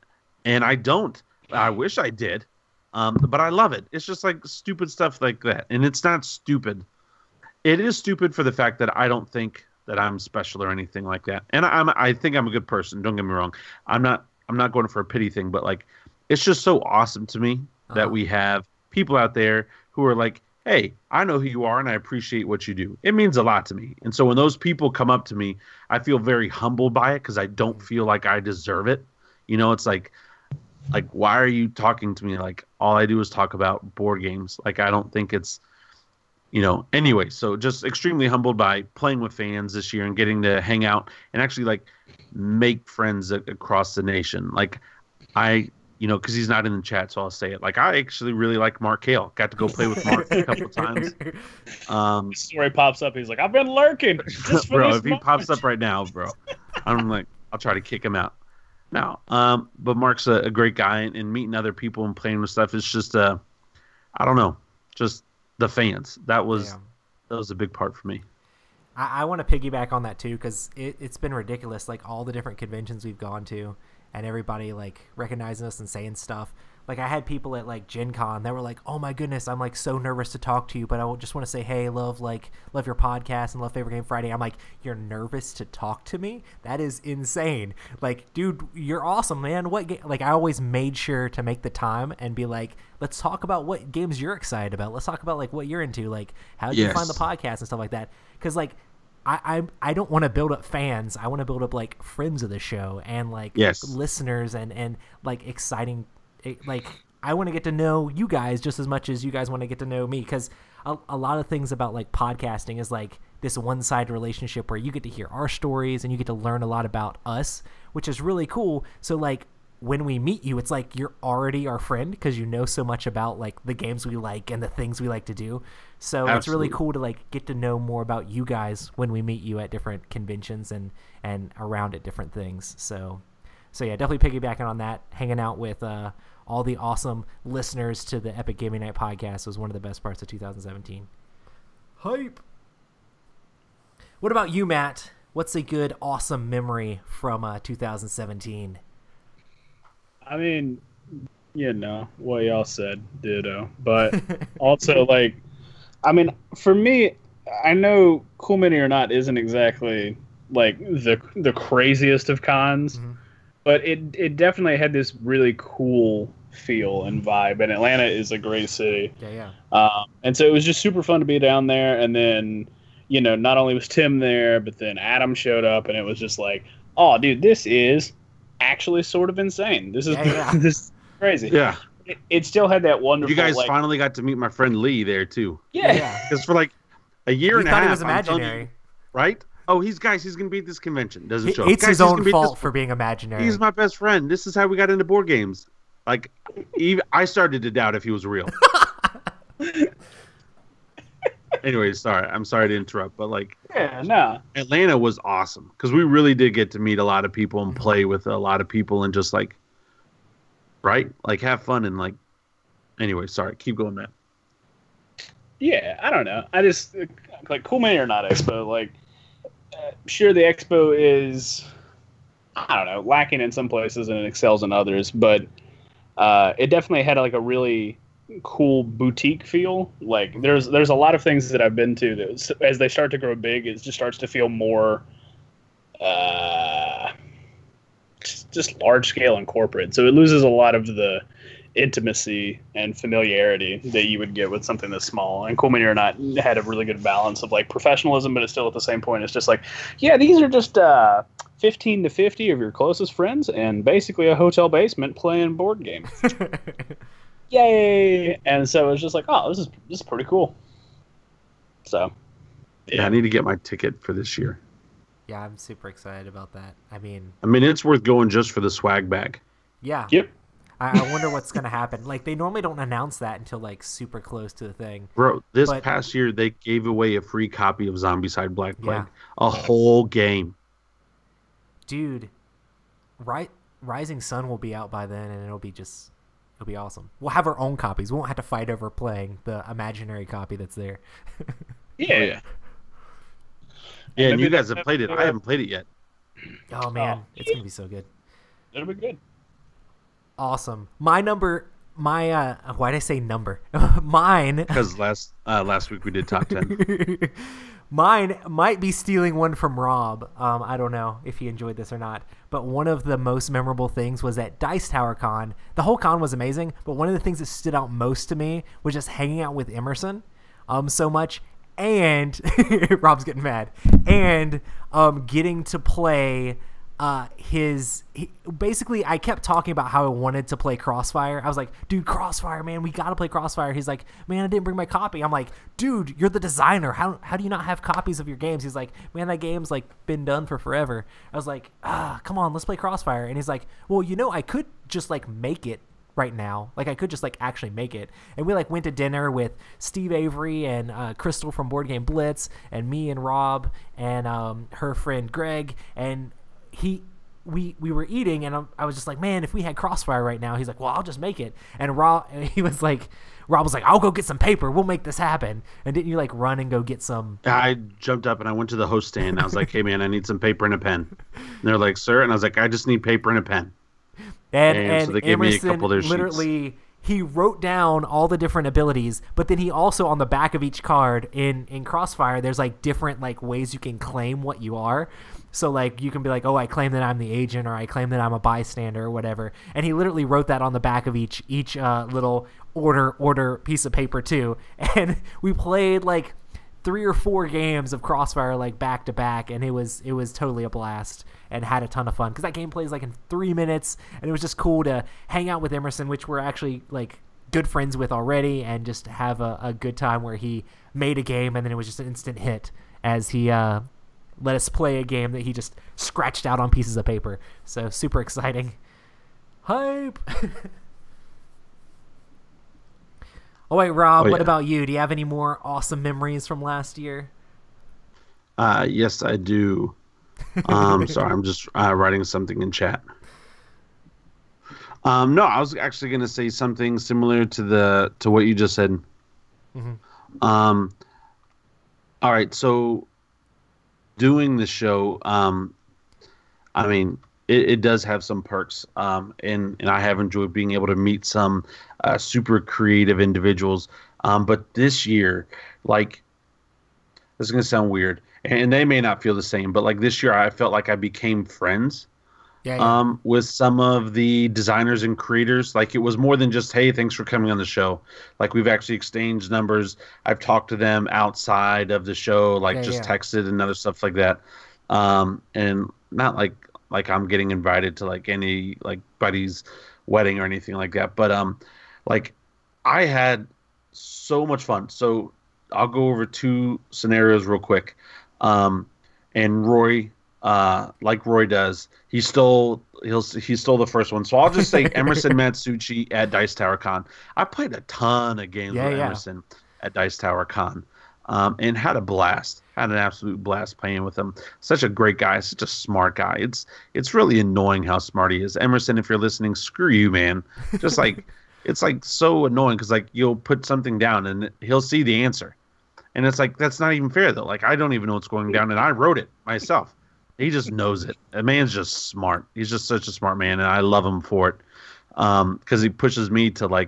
I don't. I wish I did. But I love it. It's just like stupid stuff like that. And it's not stupid. It is stupid for the fact that I don't think that I'm special or anything like that. And I think I'm a good person. Don't get me wrong. I'm not going for a pity thing, but like, it's just so awesome to me that we have people out there who are like, hey, I know who you are and I appreciate what you do. It means a lot to me. And so when those people come up to me, I feel very humbled by it because I don't feel like I deserve it. It's like, why are you talking to me? Like, all I do is talk about board games. Like, I don't think it's, anyway. So just extremely humbled by playing with fans this year and getting to hang out and actually like make friends across the nation. Like, because he's not in the chat, so I'll say it. Like, I actually really like Mark Hale. Got to go play with Mark a couple of times. Story pops up. He's like, I've been lurking. Just bro, if he pops up right now, bro, I'm like, I'll try to kick him out. No, but Mark's a great guy, and meeting other people and playing with stuff is just I don't know, just the fans. That was a big part for me. I want to piggyback on that too, because it's been ridiculous. Like, all the different conventions we've gone to, and everybody like recognizing us and saying stuff. Like, I had people at like Gen Con that were like, oh my goodness, I'm like so nervous to talk to you, but I just want to say, hey, love your podcast and love Favorite Game Friday. I'm like, you're nervous to talk to me? That is insane. Like, dude, you're awesome, man. What game? Like, I always made sure to make the time and be like, let's talk about what games you're excited about. Let's talk about like what you're into. Like, how did you find the podcast and stuff like that? Because like, I don't want to build up fans. I want to build up like friends of the show and like listeners and like exciting. Like, I want to get to know you guys just as much as you guys want to get to know me, because a lot of things about like podcasting is like this one-sided relationship where you get to hear our stories and you get to learn a lot about us, which is really cool. So like, when we meet you, it's like you're already our friend because you know so much about like the games we like and the things we like to do. So Absolutely. It's really cool to like get to know more about you guys when we meet you at different conventions and around at different things. So yeah, definitely piggybacking on that. Hanging out with all the awesome listeners to the Epic Gaming Night podcast was one of the best parts of 2017. Hype. What about you, Matt? What's a good, awesome memory from 2017? I mean, what y'all said, ditto. But also, like, I mean, for me, I know Cool Mini or Not isn't exactly like the craziest of cons, but it definitely had this really cool feel and vibe. And Atlanta is a great city. Yeah. And so it was just super fun to be down there. And then, not only was Tim there, but then Adam showed up, and it was just like, oh, dude, this is actually sort of insane. This is this is crazy. Yeah. It still had that wonderful. You guys finally got to meet my friend Lee there too. Yeah. Because for like a year and a half, he was imaginary, right? Oh, he's gonna be at this convention. Doesn't show up. It's his own fault for being imaginary. He's my best friend. This is how we got into board games. Like, I started to doubt if he was real. Anyways, I'm sorry to interrupt, but like, Atlanta was awesome because we really did get to meet a lot of people and play with a lot of people and just like, right, like have fun and like. Anyway, sorry, keep going, Matt. Yeah, I don't know. I just like Cool Mini or Not Expo. Like, sure, the expo is, I don't know, lacking in some places and it excels in others, but it definitely had like a really cool boutique feel. Like there's a lot of things that I've been to that as they start to grow big, it just starts to feel more just large scale and corporate. So it loses a lot of the intimacy and familiarity that you would get with something that's small. And Cool Mini or Not had a really good balance of like professionalism, but it's still at the same point. It's just like, yeah, these are just 15 to 50 of your closest friends and basically a hotel basement playing board games. Yay! And so it was just like, oh, this is pretty cool. So, yeah, I need to get my ticket for this year. Yeah, I'm super excited about that. I mean, it's worth going just for the swag bag. Yeah. Yep. I wonder what's going to happen. Like, they normally don't announce that until, like, super close to the thing. Bro, this past year, they gave away a free copy of Zombicide Black Plague. Yeah. A whole game. Dude, Rising Sun will be out by then, and it'll be awesome. We'll have our own copies. We won't have to fight over playing the imaginary copy that's there. Yeah. Yeah, and you guys have played it. I haven't played it yet. Oh, man. It's going to be so good. It'll be good. Awesome. My why'd I say number? Mine. Because last week we did top 10. Mine might be stealing one from Rob. I don't know if he enjoyed this or not. But one of the most memorable things was at Dice Tower Con. The whole con was amazing, but one of the things that stood out most to me was just hanging out with Emerson so much. And Rob's getting mad. And getting to play basically I kept talking about how I wanted to play Crossfire. I was like, dude, Crossfire, man, we gotta play Crossfire. He's like, man, I didn't bring my copy. I'm like, dude, you're the designer. How do you not have copies of your games? He's like, man, that game's like been done for forever. I was like, come on, let's play Crossfire. And he's like, well, I could just like make it right now. Like I could just like actually make it. And we like went to dinner with Steve Avery and Crystal from Board Game Blitz and me and Rob and her friend Greg, and we were eating, and I was just like, man, if we had Crossfire right now. He's like, well, I'll just make it. And Rob was like, I'll go get some paper. We'll make this happen. And didn't you like run and go get some? I jumped up and I went to the host stand. And I was like, hey man, I need some paper and a pen. And they're like, sir, and I was like, I just need paper and a pen. And so they gave me a couple of their literally sheets. He wrote down all the different abilities, but then he also on the back of each card in Crossfire, there's like different like ways you can claim what you are. So like you can be like, oh, I claim that I'm the agent, or I claim that I'm a bystander, or whatever. And he literally wrote that on the back of each little order piece of paper too. And we played like 3 or 4 games of Crossfire like back to back, and it was totally a blast and had a ton of fun because that game plays like in 3 minutes, and it was just cool to hang out with Emerson, which we're actually like good friends with already, and just have a good time where he made a game and then it was just an instant hit as he let us play a game that he just scratched out on pieces of paper. So super exciting. Hype. Oh wait, Rob, what about you? Do you have any more awesome memories from last year? Yes, I do. Sorry, I'm just writing something in chat. No, I was actually going to say something similar to what you just said. Mm-hmm. All right, so doing the show, I mean, it does have some perks, and I have enjoyed being able to meet some super creative individuals. But this year, like, this is going to sound weird, and they may not feel the same, but like this year, I felt like I became friends. Yeah. With some of the designers and creators. Like it was more than just, hey, thanks for coming on the show. Like we've actually exchanged numbers. I've talked to them outside of the show, like texted and other stuff like that. And not like I'm getting invited to like any like buddy's wedding or anything like that. But like I had so much fun. So I'll go over 2 scenarios real quick. And Roy, like Roy does, he stole the first one. So I'll just say Emerson Matsuuchi at Dice Tower Con. I played a ton of games with Emerson at Dice Tower Con, and had a blast. Had an absolute blast playing with him. Such a great guy, such a smart guy. It's really annoying how smart he is. Emerson, if you're listening, screw you, man. Just like it's like so annoying because like you'll put something down and he'll see the answer, and it's like that's not even fair though. Like I don't even know what's going down, and I wrote it myself. He just knows it. The man's just smart. He's just such a smart man, and I love him for it. Because he pushes me to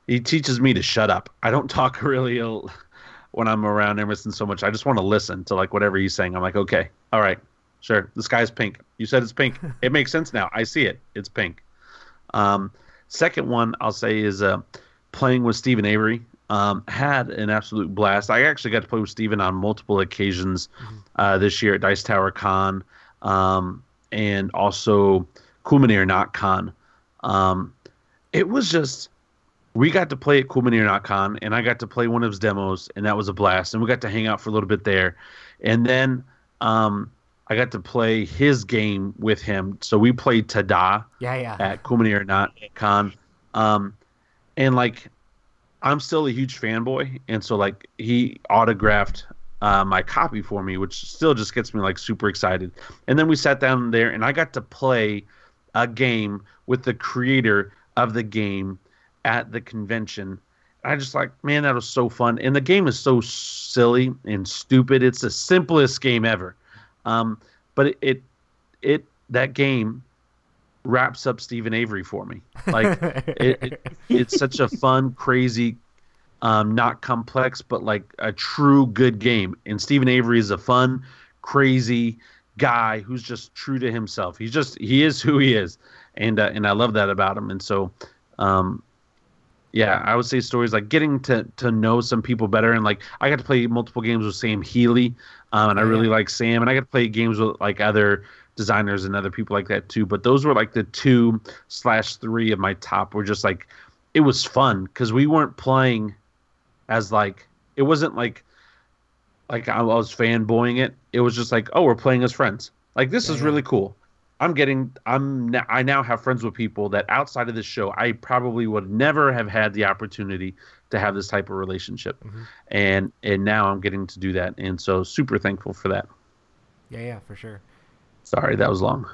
he teaches me to shut up. I don't talk really when I'm around Emerson so much. I just want to listen to like whatever he's saying. I'm like, okay, all right, sure. The sky's pink. You said it's pink. It makes sense now. I see it. It's pink. Second one I'll say is playing with Stephen Avery. Had an absolute blast. I actually got to play with Steven on multiple occasions this year at Dice Tower Con, and also Cool Not Con. It was just, we got to play at Cool Not Con, and I got to play one of his demos, and that was a blast. And we got to hang out for a little bit there. And then I got to play his game with him. So we played Tada at Cool Not Con. And like, I'm still a huge fanboy, and so like he autographed my copy for me, which still just gets me like super excited. And then we sat down there, and I got to play a game with the creator of the game at the convention. I just like, man, that was so fun. And the game is so silly and stupid. It's the simplest game ever. But that game wraps up Stephen Avery for me. Like it's such a fun, crazy, not complex, but like a true good game. And Stephen Avery is a fun, crazy guy who's just true to himself. He is who he is, and I love that about him. And so, yeah, I would say stories like getting to know some people better, and like I got to play multiple games with Sam Healy, and I really like Sam, and I got to play games with like other designers and other people like that too. But those were like the 2/3 of my top. Were just like it was fun because we weren't playing as like it wasn't like I was fanboying it. It was just like, oh, we're playing as friends. Like this is really cool. I now have friends with people that outside of this show I probably would never have had the opportunity to have this type of relationship, and now I'm getting to do that, and so super thankful for that. Yeah, for sure. Sorry, that was long.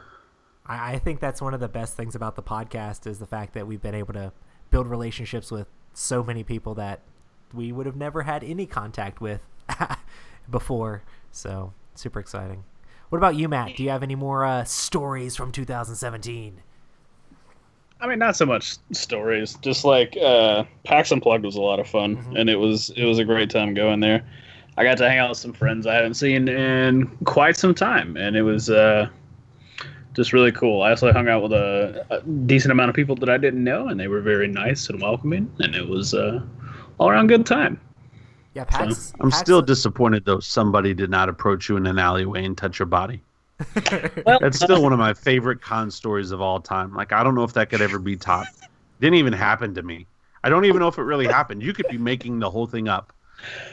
I think that's one of the best things about the podcast is the fact that we've been able to build relationships with so many people that we would have never had any contact with before. So super exciting. What about you, Matt? Do you have any more stories from 2017? I mean, not so much stories. Just like PAX Unplugged was a lot of fun, and it was a great time going there. I got to hang out with some friends I haven't seen in quite some time, and it was just really cool. I also hung out with a decent amount of people that I didn't know, and they were very nice and welcoming, and it was all around good time. Yeah, PAX. I'm still disappointed though somebody did not approach you in an alleyway and touch your body. Well, that's still one of my favorite con stories of all time. Like I don't know if that could ever be topped. Didn't even happen to me. I don't even know if it really happened. You could be making the whole thing up,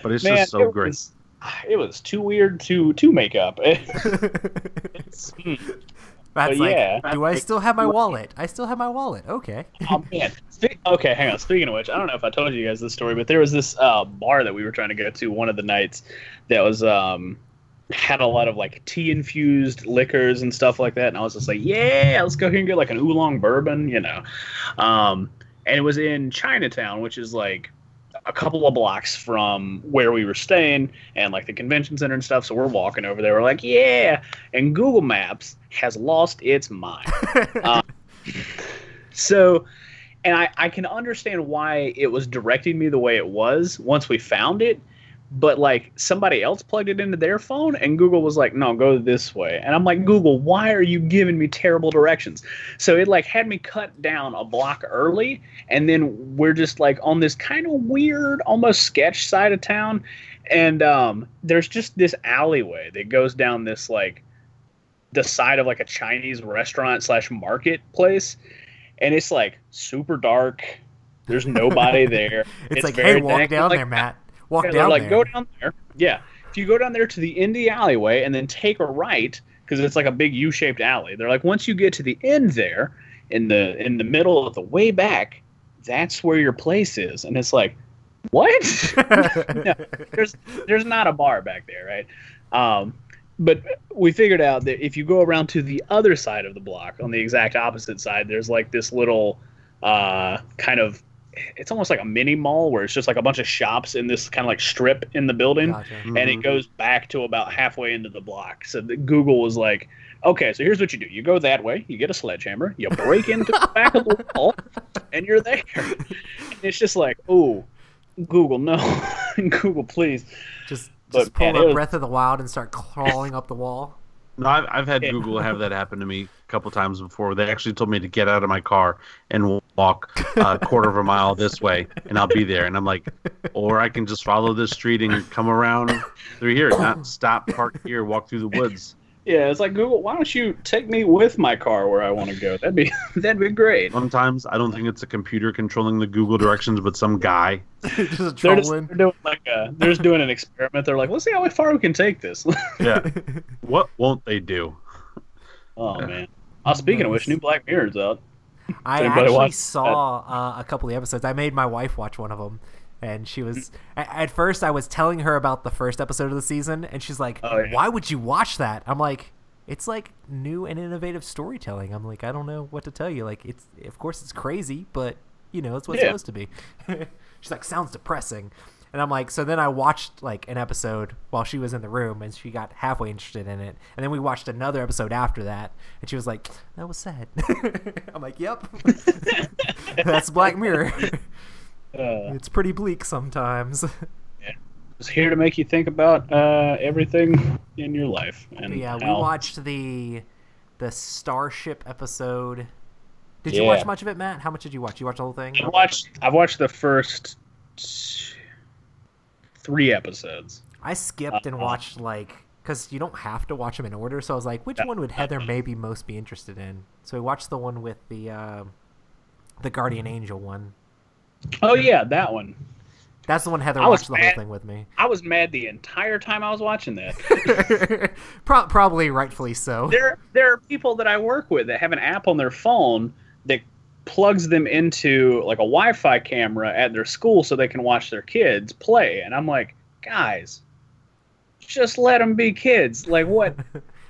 but it's just so great. It was too weird to make up. That's like, yeah. Do I still have my wallet? I still have my wallet. Okay. Oh, man. Okay, hang on. Speaking of which, I don't know if I told you guys this story, but there was this bar that we were trying to go to one of the nights that was had a lot of like tea-infused liquors and stuff like that, and I was just like, yeah, let's go here and get like an oolong bourbon, you know. And it was in Chinatown, which is like a couple of blocks from where we were staying and like the convention center and stuff. So we're walking over there. We're like, yeah. And Google Maps has lost its mind. And I can understand why it was directing me the way it was once we found it. But like somebody else plugged it into their phone and Google was like, no, go this way. And I'm like, Google, why are you giving me terrible directions? So it like had me cut down a block early. And then we're just like on this kind of weird, almost sketch side of town. And there's just this alleyway that goes down this like the side of like a Chinese restaurant / market place. And it's like super dark. There's nobody there. It's like, hey, walk down there, Matt. Walk down like, there. go down there. Yeah. If you go down there to the end of the alleyway and then take a right, because it's like a big U-shaped alley. They're like, once you get to the end there, in the middle of the way back, that's where your place is. And it's like, what? No, there's not a bar back there, right? But we figured out that if you go around to the other side of the block, on the exact opposite side, there's like this little kind of, it's almost like a mini mall where it's just like a bunch of shops in this kind of like strip in the building. Gotcha. And it goes back to about halfway into the block. So Google was like, okay, so here's what you do. You go that way, you get a sledgehammer, you break into the back of the wall, and you're there. And it's just like, oh, Google, no. Google, please. Just pull up Breath of the Wild and start crawling up the wall. No, I've had Google have that happen to me a couple times before. They actually told me to get out of my car and walk a quarter of a mile this way, and I'll be there. And I'm like, or I can just follow this street and come around through here, not stop, park here, walk through the woods. Yeah, it's like, Google, why don't you take me with my car where I want to go? That'd be great. Sometimes I don't think it's a computer controlling the Google directions, but some guy. Just trolling. They're just doing an experiment. They're like, let's see how far we can take this. Yeah. What won't they do? Oh, man. Speaking of which, new Black Mirror's out. I actually saw a couple of episodes. I made my wife watch one of them. And she was, at first I was telling her about the first episode of the season, and she's like, oh, yeah. Why would you watch that? I'm like, it's like new and innovative storytelling. I'm like, I don't know what to tell you. Like, of course it's crazy, but, you know, it's what it's supposed to be. She's like, sounds depressing. And I'm like, so then I watched like an episode while she was in the room, and she got halfway interested in it. And then we watched another episode after that, and she was like, that was sad. I'm like, yep. That's Black Mirror. It's pretty bleak sometimes. Yeah. It's here to make you think about everything in your life. And yeah, we watched the Starship episode. Did you watch much of it, Matt? How much did you watch? You watch the whole thing? I've watched the first 3 episodes. I skipped and watched because you don't have to watch them in order. So I was like, which one would Heather maybe most be interested in? So we watched the one with the Guardian Angel one. Oh yeah, that one. That's the one Heather watched the whole thing with me. I was mad the entire time I was watching that. Probably rightfully so. There are people that I work with that have an app on their phone that plugs them into like a Wi-Fi camera at their school so they can watch their kids play. And I'm like, guys, just let them be kids. Like, what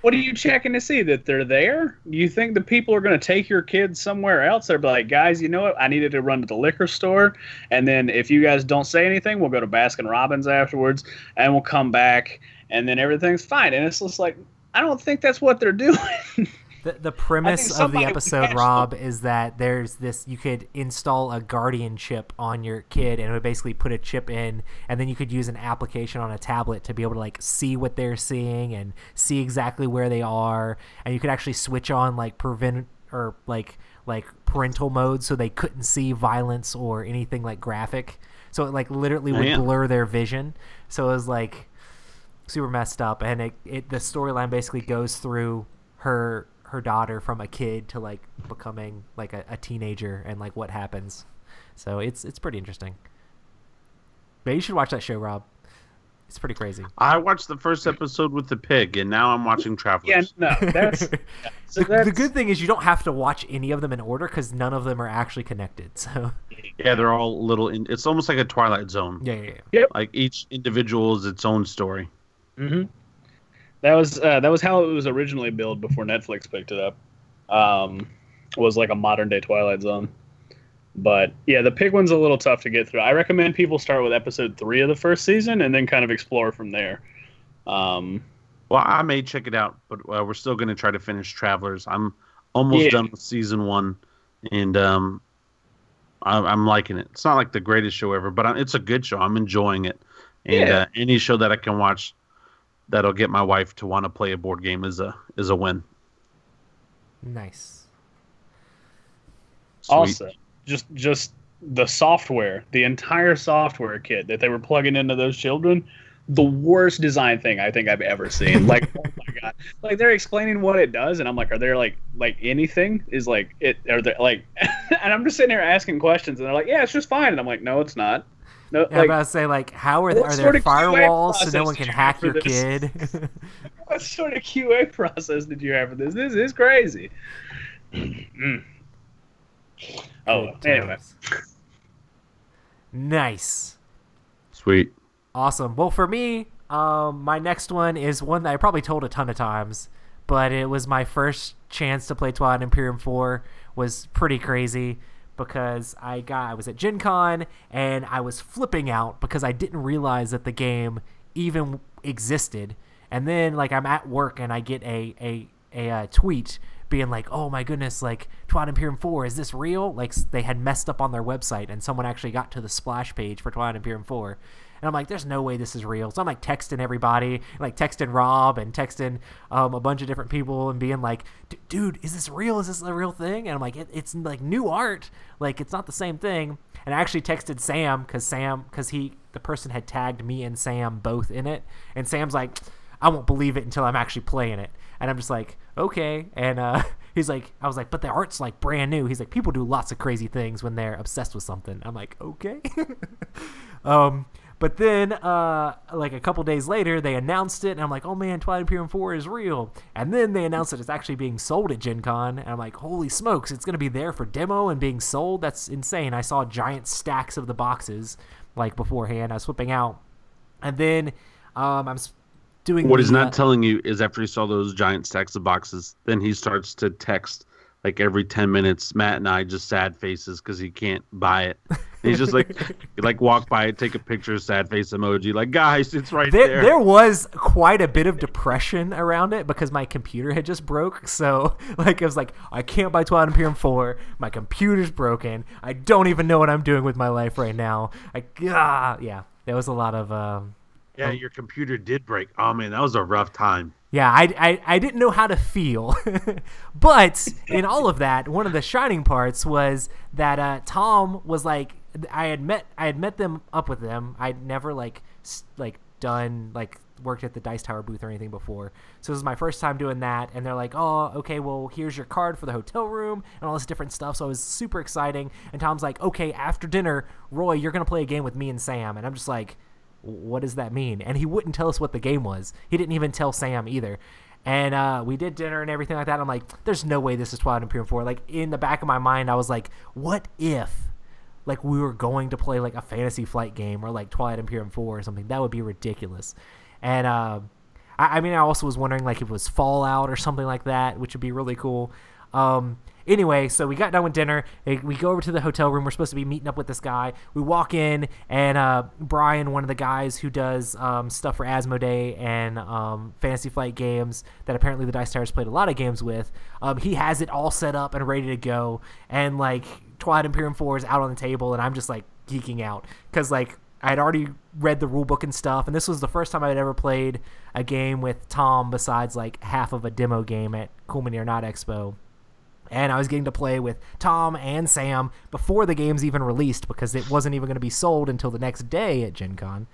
are you checking to see? That they're there? You think the people are going to take your kids somewhere else? They're like, guys, you know what? I needed to run to the liquor store. And then if you guys don't say anything, we'll go to Baskin Robbins afterwards and we'll come back and then everything's fine. And it's just like, I don't think that's what they're doing. The premise of the episode, Rob, is that there's this, you could install a Guardian chip on your kid, and it would basically put a chip in, and then you could use an application on a tablet to be able to like see what they're seeing and see exactly where they are, and you could actually switch on like parental mode so they couldn't see violence or anything like graphic. So it like literally would blur their vision. So it was like super messed up, and the storyline basically goes through her daughter from a kid to like becoming like a teenager and like what happens. So it's pretty interesting. But you should watch that show, Rob. It's pretty crazy. I watched the first episode with the pig, and now I'm watching Travelers. Yeah, no, that's the good thing is you don't have to watch any of them in order because none of them are actually connected. So yeah, they're all little. It's almost like a Twilight Zone. Yeah. Yep. Like each individual is its own story. Mm-hmm. That was how it was originally billed before Netflix picked it up. Was like a modern day Twilight Zone. But yeah, the pig one's a little tough to get through. I recommend people start with episode 3 of the first season and then kind of explore from there. Well, I may check it out, but we're still going to try to finish Travelers. I'm almost done with season 1, and I'm liking it. It's not like the greatest show ever, but it's a good show. I'm enjoying it. And any show that I can watch that'll get my wife to want to play a board game is a win. Nice. Sweet. Also, just the software, the entire software kit that they were plugging into those children, the worst design thing I think I've ever seen. Like, oh my god! Like they're explaining what it does, and I'm like, are there like anything? Is like it? Are there like? And I'm just sitting here asking questions, and they're like, yeah, it's just fine, and I'm like, no, it's not. No, I'm about to say, like, how are there firewalls so no one can hack your kid? What sort of QA process did you have for this? This is crazy. Anyway. Nice. Sweet. Awesome. Well, for me, my next one is one that I probably told a ton of times, but it was my first chance to play Twilight Imperium 4. Was pretty crazy. Because I was at Gen Con and I was flipping out because I didn't realize that the game even existed. And then like I'm at work and I get a tweet being like, oh my goodness, like Twilight Imperium 4, is this real? Like they had messed up on their website and someone actually got to the splash page for Twilight Imperium 4. And I'm like, there's no way this is real. So I'm like texting everybody, like texting Rob and texting a bunch of different people and being like, dude, is this real? Is this a real thing? And I'm like, it's like new art. Like it's not the same thing. And I actually texted Sam because the person had tagged me and Sam both in it. And Sam's like, I won't believe it until I'm actually playing it. And I'm just like, okay. And he's like, I was like, but the art's like brand new. He's like, people do lots of crazy things when they're obsessed with something. I'm like, okay. But then, like a couple days later, they announced it, and I'm like, oh man, Twilight Imperium 4 is real. And then they announced that it's actually being sold at Gen Con, and I'm like, holy smokes, it's going to be there for demo and being sold? That's insane. I saw giant stacks of the boxes, like, beforehand. I was flipping out. And then I'm doing... What he's not telling you is after he saw those giant stacks of boxes, then he starts to text, like, every 10 minutes, Matt and I, just sad faces because he can't buy it. He's just like, you like walk by, take a picture, sad face emoji. Like, guys, it's right there. There was quite a bit of depression around it because my computer had just broke. So, like, I was like, I can't buy Twilight Imperium 4. My computer's broken. I don't even know what I'm doing with my life right now. Yeah, there was a lot of. Yeah, your computer did break. Oh man, that was a rough time. Yeah, I didn't know how to feel. But in all of that, one of the shining parts was that Tom was like, I had met them up with them. I'd never done worked at the Dice Tower booth or anything before. So this was my first time doing that, and they're like, "Oh, okay, well, here's your card for the hotel room and all this different stuff." So it was super exciting. And Tom's like, "Okay, after dinner, Roy, you're going to play a game with me and Sam." And I'm just like, what does that mean? And he wouldn't tell us what the game was. He didn't even tell Sam either. And we did dinner and everything like that. I'm like, there's no way this is Twilight Imperium 4. Like, in the back of my mind, I was like, what if we were going to play like a Fantasy Flight game or like Twilight Imperium 4 or something? That would be ridiculous. And I mean, I also was wondering like if it was Fallout or something like that, which would be really cool. Anyway, so we got done with dinner. We go over to the hotel room. We're supposed to be meeting up with this guy. We walk in, and Brian, one of the guys who does stuff for Asmodee and Fantasy Flight games that apparently the Dice Towers played a lot of games with, he has it all set up and ready to go. And like Twilight Imperium 4 is out on the table, and I'm just like geeking out because like I'd already read the rule book and stuff, and this was the first time I'd ever played a game with Tom besides like half of a demo game at Cool Mini or Not Expo. And I was getting to play with Tom and Sam before the game's even released because it wasn't even going to be sold until the next day at Gen Con.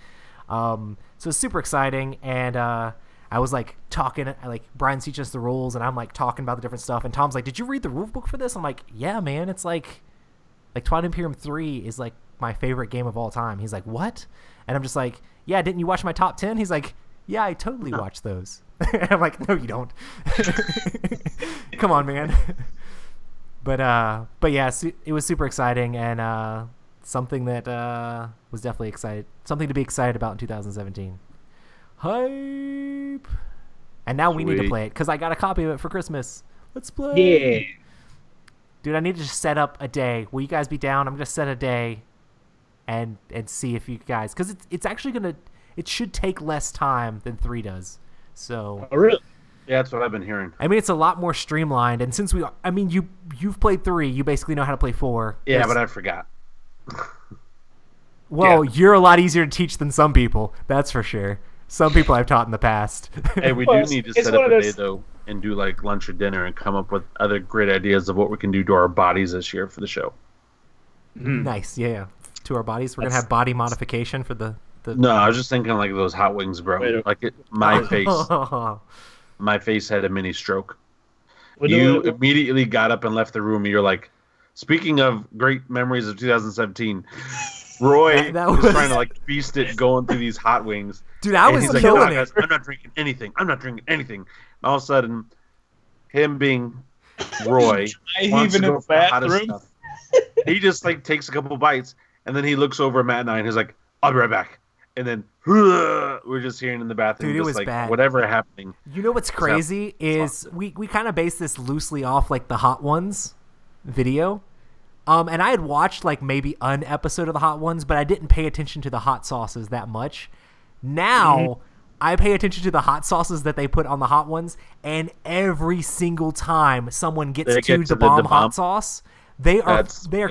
So it's super exciting. And I was like talking, like Brian's teaching us the rules, and I'm like talking about the different stuff. And Tom's like, "Did you read the rule book for this?" I'm like, "Yeah, man. It's like Twilight Imperium 3 is like my favorite game of all time." He's like, "What?" And I'm just like, "Yeah, didn't you watch my top 10?" He's like, "Yeah, I totally watched those." And I'm like, "No, you don't." Come on, man. But yeah, it was super exciting and something that was definitely something to be excited about in 2017. Hype! And now we need to play it because I got a copy of it for Christmas. Let's play. Yeah. Dude, I need to just set up a day. Will you guys be down? I'm gonna set a day and see if you guys, because it's actually it should take less time than 3 does. So. Oh, really? Yeah, that's what I've been hearing. I mean, it's a lot more streamlined, and since you've played 3, you basically know how to play 4. Yeah, but I forgot. Well, Yeah. You're a lot easier to teach than some people. That's for sure. Some people I've taught in the past. Hey, we do need to set up a day though and do like lunch or dinner and come up with other great ideas of what we can do to our bodies this year for the show. Nice, yeah. To our bodies, we're gonna have body modification for the. No, I was just thinking like those hot wings, bro. My face. My face had a mini stroke. You immediately got up and left the room. And you're like, speaking of great memories of 2017, Roy was trying to like feast it going through these hot wings. Dude, I was killing it. I'm not drinking anything. I'm not drinking anything. And all of a sudden, him being Roy, wants to go for the hottest stuff. He just like takes a couple bites and then he looks over at Matt and I and he's like, "I'll be right back." And then we're just hearing in the bathroom, dude, just it was like bad. Whatever happening. You know what's crazy is we kind of base this loosely off like the Hot Ones video. And I had watched like maybe an episode of the Hot Ones, but I didn't pay attention to the hot sauces that much. Now I pay attention to the hot sauces that they put on the Hot Ones, and every single time someone gets to the bomb hot sauce, they are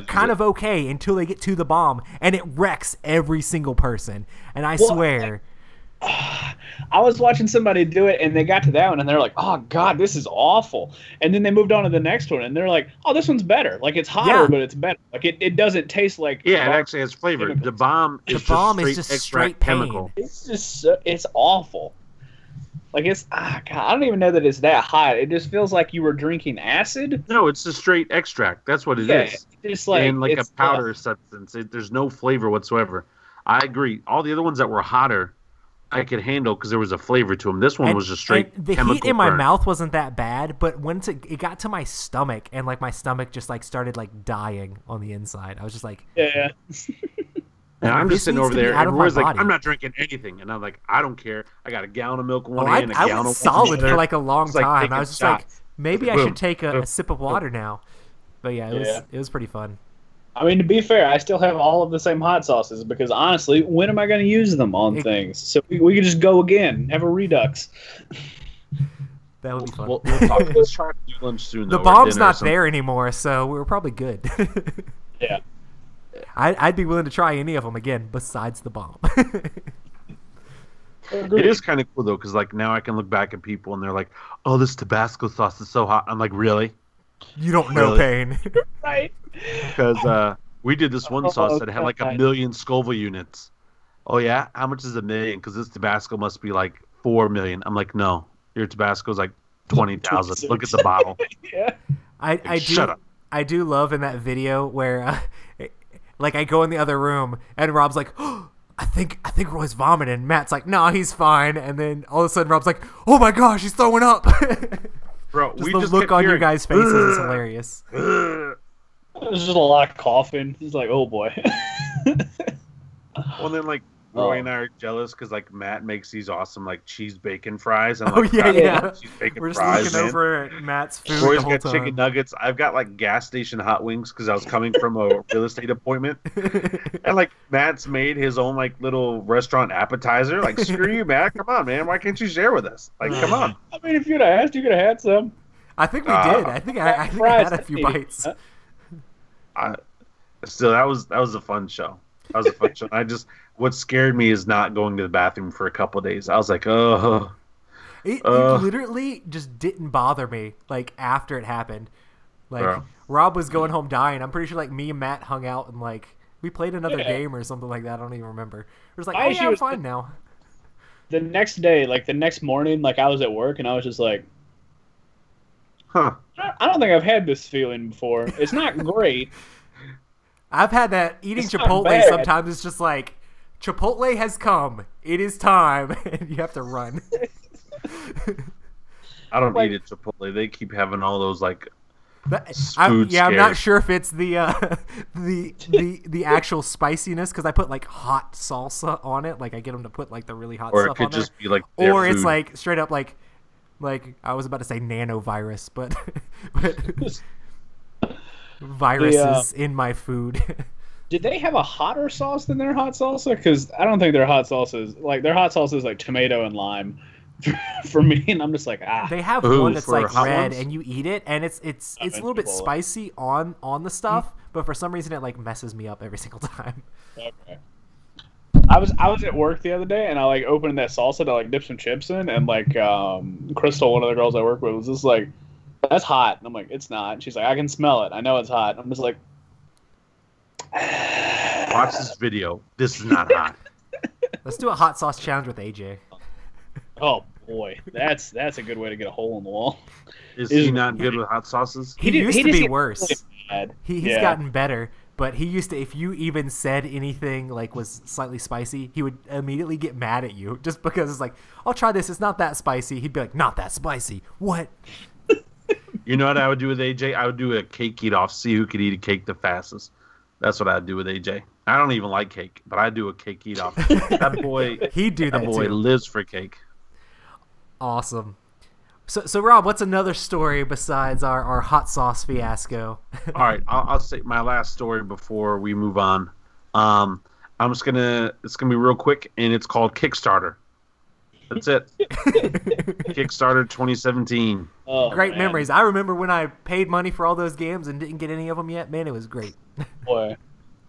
kind of okay until they get to the bomb, and it wrecks every single person. And I swear, I was watching somebody do it, and they got to that one, and they're like, "Oh God, this is awful." And then they moved on to the next one, and they're like, "Oh, this one's better. Like it's hotter, but it's better. Like it doesn't taste like." Yeah, it actually has flavor. The bomb is just straight chemical. It's just it's awful. Like it's God, I don't even know that it's that hot. It just feels like you were drinking acid. No, it's a straight extract. That's what it is. It's like and like a powder substance. There's no flavor whatsoever. I agree. All the other ones that were hotter, I could handle because there was a flavor to them. This one was just straight. The heat in my mouth wasn't that bad, but once it got to my stomach, and like my stomach just like started like dying on the inside. I was just like, yeah. And I'm just sitting over there, and Roy's like, "I'm not drinking anything," and I'm like, "I don't care. I got a gallon of milk in one hand, a gallon of water." I was solid for like a long time. I was just like, maybe I should take a sip of water now. But yeah, it was pretty fun. I mean, to be fair, I still have all of the same hot sauces because honestly, when am I going to use them on things? So we can just go again, have a redux. That would be fun. We'll talk. Let's try to do lunch soon. The though, or bomb's dinner or not something. there anymore, so we were probably good. Yeah. I'd be willing to try any of them again besides the bomb. It is kind of cool though, because like now I can look back at people and they're like, "Oh, this Tabasco sauce is so hot." I'm like, "Really?" You don't know pain. Right. Because we did this one sauce that had like God. 1 million Scoville units. Oh yeah, how much is 1 million? Because this Tabasco must be like 4 million. I'm like, no, your Tabasco's like 20,000. Look at the bottle. Yeah. Shut up. I do love in that video where, like, I go in the other room and Rob's like, oh, I think Roy's vomiting. Matt's like, no, he's fine. And then all of a sudden Rob's like, oh my gosh, he's throwing up. Bro, just we the just look kept on your hearing, guys' faces is hilarious. There's just a lot of coughing. He's like, oh boy. Well, then like Roy and I are jealous because like Matt makes these awesome like cheese bacon fries. And, Oh, like, yeah, crap, yeah. cheese bacon We're just fries, looking man. over at Matt's food Roy's the whole got time. chicken nuggets. I've got like gas station hot wings because I was coming from a real estate appointment. And like Matt's made his own like little restaurant appetizer. Like screw you, Matt. Come on, man. Why can't you share with us? Like, come on. I mean, if you'd have asked, you could have had some. I think we did. I think I had a few bites. Still, that was a fun show. That was a fun show. What scared me is not going to the bathroom for a couple of days. I was like, oh. It literally just didn't bother me, like, after it happened. Like, Bro. Rob was going home dying. I'm pretty sure, like, me and Matt hung out and, like, we played another game or something like that. I don't even remember. It was like, My oh, issue yeah, I'm is fine now. The next day, like the next morning, like I was at work and I was just like, Huh. I don't think I've had this feeling before. It's not great. I've had that eating It's not Chipotle bad. sometimes. It's just like, Chipotle has come. It is time. And you have to run. I don't Like- eat at Chipotle. They keep having all those like I'm food not scares. sure if it's the actual spiciness because I put like hot salsa on it. Like I get them to put like the really hot or it stuff could on there. just be like their Or it's food. like straight up like I was about to say nanovirus, but viruses in my food. Did they have a hotter sauce than their hot salsa? Because I don't think their hot salsa is like their hot salsa is like tomato and lime for me, and I'm just like They have Ooh, one that's for like hot red, ones? and you eat it, and it's a little bit Chipotle. spicy on the stuff, but for some reason it like messes me up every single time. Okay. I was at work the other day and I like opened that salsa to like dip some chips in and like Crystal, one of the girls I work with, was just like, "That's hot." And I'm like, "It's not." And she's like, "I can smell it. I know it's hot." I'm just like, Watch this video. This is not hot. Let's do a hot sauce challenge with AJ. "Oh boy, that's a good way to get a hole in the wall." Is he not good with hot sauces? He did- used he to just be gets worse. really bad. He's Yeah. gotten better, but he used to, if you even said anything like was slightly spicy, he would immediately get mad at you just because it's like, I'll try this. It's not that spicy. He'd be like, not that spicy. What? You know what I would do with AJ? I would do a cake eat off. See who could eat a cake the fastest. That's what I'd do with AJ. I don't even like cake, but I do a cake eat off. That boy, He'd do that that boy too. lives for cake. Awesome. So Rob, what's another story besides our hot sauce fiasco? All right, I'll say my last story before we move on. It's gonna be real quick, and it's called Kickstarter. That's it. Kickstarter 2017. Oh, Great man. memories. I remember when I paid money for all those games and didn't get any of them yet. Man, it was great. Boy.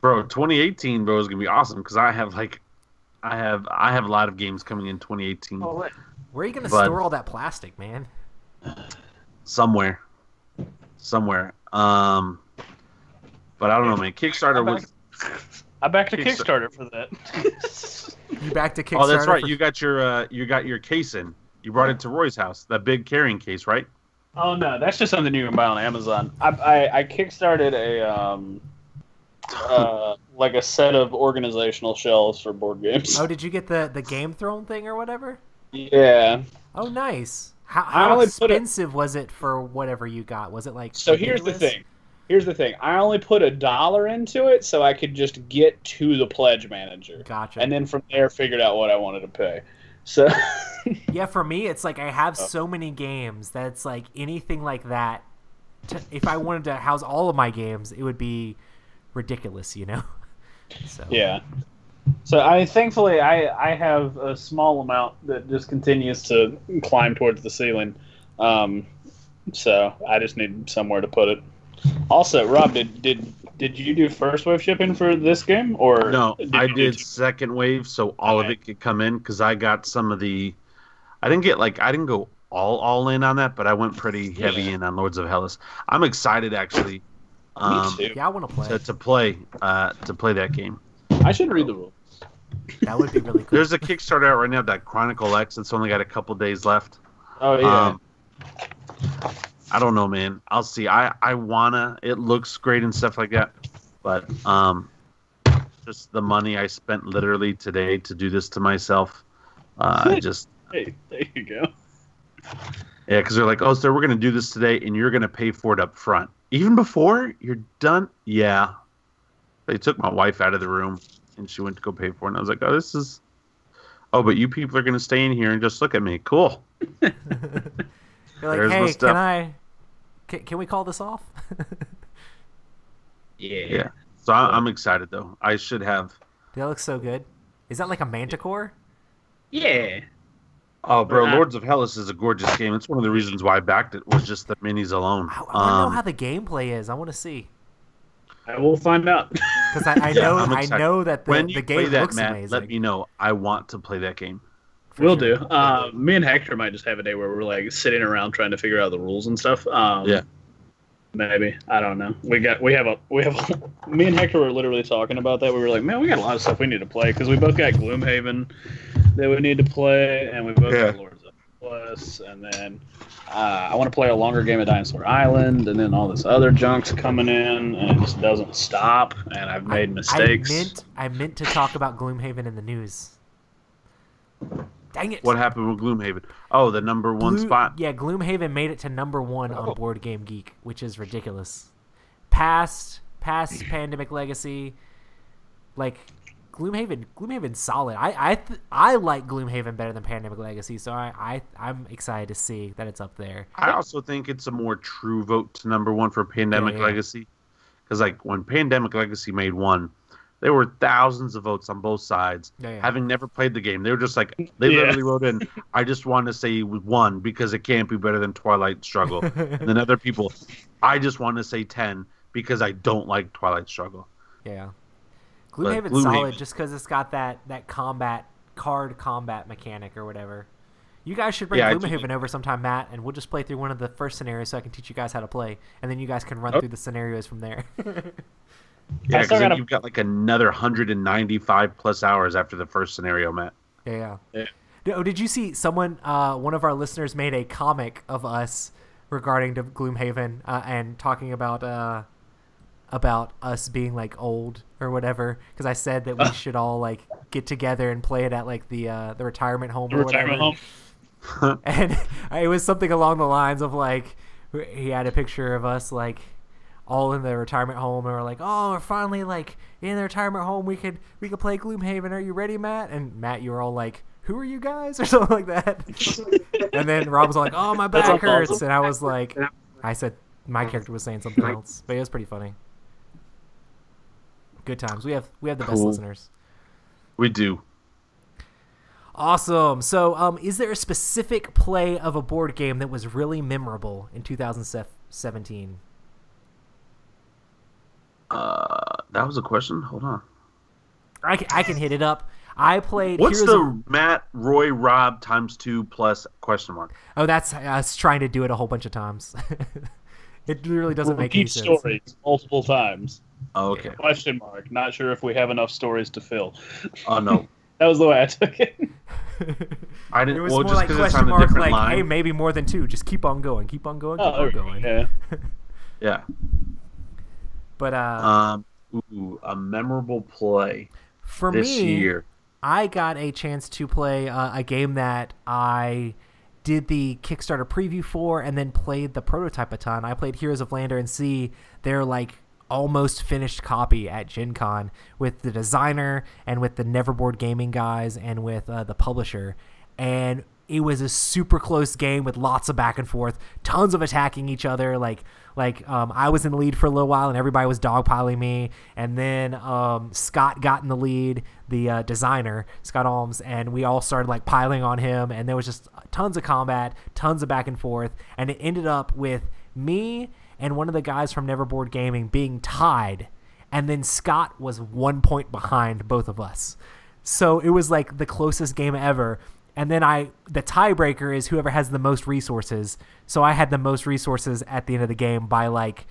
Bro, 2018, bro, is gonna be awesome because I have a lot of games coming in 2018 Where are you going to But- store all that plastic, man? somewhere. But I don't know, man. Kickstarter was. I backed a Kickstarter. Kickstarter for that. You back to Kickstarter? Oh, that's right. for- You got your case in. You brought it to Roy's house. That big carrying case, right? Oh no, that's just something you can buy on Amazon. I kickstarted a like a set of organizational shelves for board games. Oh, did you get the Game Throne thing or whatever? Yeah. Oh, nice. How, I how only put it- expensive was it for whatever you got? Was it like So here's the ridiculous? thing. Here's the thing. I only put $1 into it so I could just get to the pledge manager, Gotcha. and then from there figured out what I wanted to pay. So Yeah, for me, it's like I have so many games that it's like anything like that. If I wanted to house all of my games, it would be ridiculous, you know. So Yeah. So thankfully I have a small amount that just continues to climb towards the ceiling. So I just need somewhere to put it. Also, Rob, did you do first wave shipping for this game, or No, I you did do- second wave, so all of Okay. it could come in because I got some of the. I didn't go all in on that, but I went pretty heavy Yeah. in on Lords of Hellas. I'm excited actually. Me too. yeah, I want to play. To play that game. I should read the rules. That would be really cool. There's a Kickstarter out right now that Chronicle X. It's only got a couple days left. Oh yeah. I don't know, man. I'll see. I wanna. It looks great and stuff like that, but just the money I spent literally today to do this to myself. I just Hey, there you go. yeah, because they're like, oh, so we're gonna do this today, and you're gonna pay for it up front, even before you're done. Yeah, they took my wife out of the room, and she went to go pay for it, and I was like, oh, this is. Oh, but you people are gonna stay in here and just look at me. Cool. You're like, There's my hey, stuff. can we call this off? Yeah. So I'm excited though. I should have. That looks so good. Is that like a Manticore? Yeah. Oh, bro, Uh-huh. Lords of Hellas is a gorgeous game. It's one of the reasons why I backed it was just the minis alone. I want to know how the gameplay is. I want to see I will find out. because I Yeah, know I'm I excited. know that when the you play game that, looks Matt, amazing. let me know. I want to play that game. For Will sure. do. Me and Hector might just have a day where we're like sitting around trying to figure out the rules and stuff. Yeah. Maybe. I don't know. We have me and Hector were literally talking about that. We were like, man, we got a lot of stuff we need to play because we both got Gloomhaven that we need to play, and we both got Lords of Plus, and then I want to play a longer game of Dinosaur Island, and then all this other junk's coming in, and it just doesn't stop, and I've made mistakes. I meant to talk about Gloomhaven in the news. Dang it! What happened with Gloomhaven? Oh, the number one spot. Yeah, Gloomhaven made it to #1 Oh. on Board Game Geek, which is ridiculous. Past Pandemic Legacy, like Gloomhaven's solid. I like Gloomhaven better than Pandemic Legacy, so I'm excited to see that it's up there. I also think it's a more true vote to number one for Pandemic Yeah. Legacy. Because, like, when Pandemic Legacy made one, there were thousands of votes on both sides. Yeah. Having never played the game, they were just like, they literally wrote in, I just want to say one because it can't be better than Twilight Struggle. And then other people, I just want to say 10 because I don't like Twilight Struggle. Yeah. But Gloomhaven's solid Gloomhaven- just because it's got that card combat mechanic or whatever. You guys should bring Yeah, I Gloomhaven over sometime, Matt, and we'll just play through one of the first scenarios so I can teach you guys how to play, and then you guys can run through the scenarios from there. Yeah, I still because then gotta- you've got like another 195 plus hours after the first scenario, Matt. Yeah. Oh, did you see someone? One of our listeners made a comic of us regarding to Gloomhaven and talking about us being like old or whatever. Because I said that we should all like get together and play it at like the retirement home or whatever. Retirement home. And it was something along the lines of like he had a picture of us like all in the retirement home, and we're like, oh, we're finally like in the retirement home. We could play Gloomhaven. Are you ready, Matt? And Matt, you were all like, who are you guys, or something like that. And then Rob was like, oh, my back That's hurts, awesome. and I was like, I said my character was saying something else, but it was pretty funny. Good times. We have the best Cool. listeners. We do. Awesome. So, is there a specific play of a board game that was really memorable in 2017? That was a question? Hold on. I can hit it up. I played. What's Heroes the of- Matt, Roy, Rob times 2 plus question mark? Oh, that's us trying to do it a whole bunch of times. It really doesn't make any Repeat sense. stories multiple times. Oh, okay. Question mark. Not sure if we have enough stories to fill. Oh, no. That was the way I took it. I It didn't. was Well, more just like because it's question on a mark, different like, hey, line. maybe more than 2. Just keep on going, keep on going, keep on going. yeah. Yeah. But A memorable play for this me, year. I got a chance to play a game that I did the Kickstarter preview for and then played the prototype a ton. I played Heroes of Lander and Sea. They're like almost finished copy at Gen Con with the designer and with the Neverboard Gaming guys and with the publisher. And it was a super close game with lots of back and forth, tons of attacking each other. I was in the lead for a little while, and everybody was dogpiling me. And then Scott got in the lead, the designer, Scott Alms, and we all started like piling on him. And there was just tons of combat, tons of back and forth. And it ended up with me and one of the guys from Neverboard Gaming being tied. And then Scott was 1 point behind both of us. So it was like the closest game ever. And then the tiebreaker is whoever has the most resources. So I had the most resources at the end of the game by like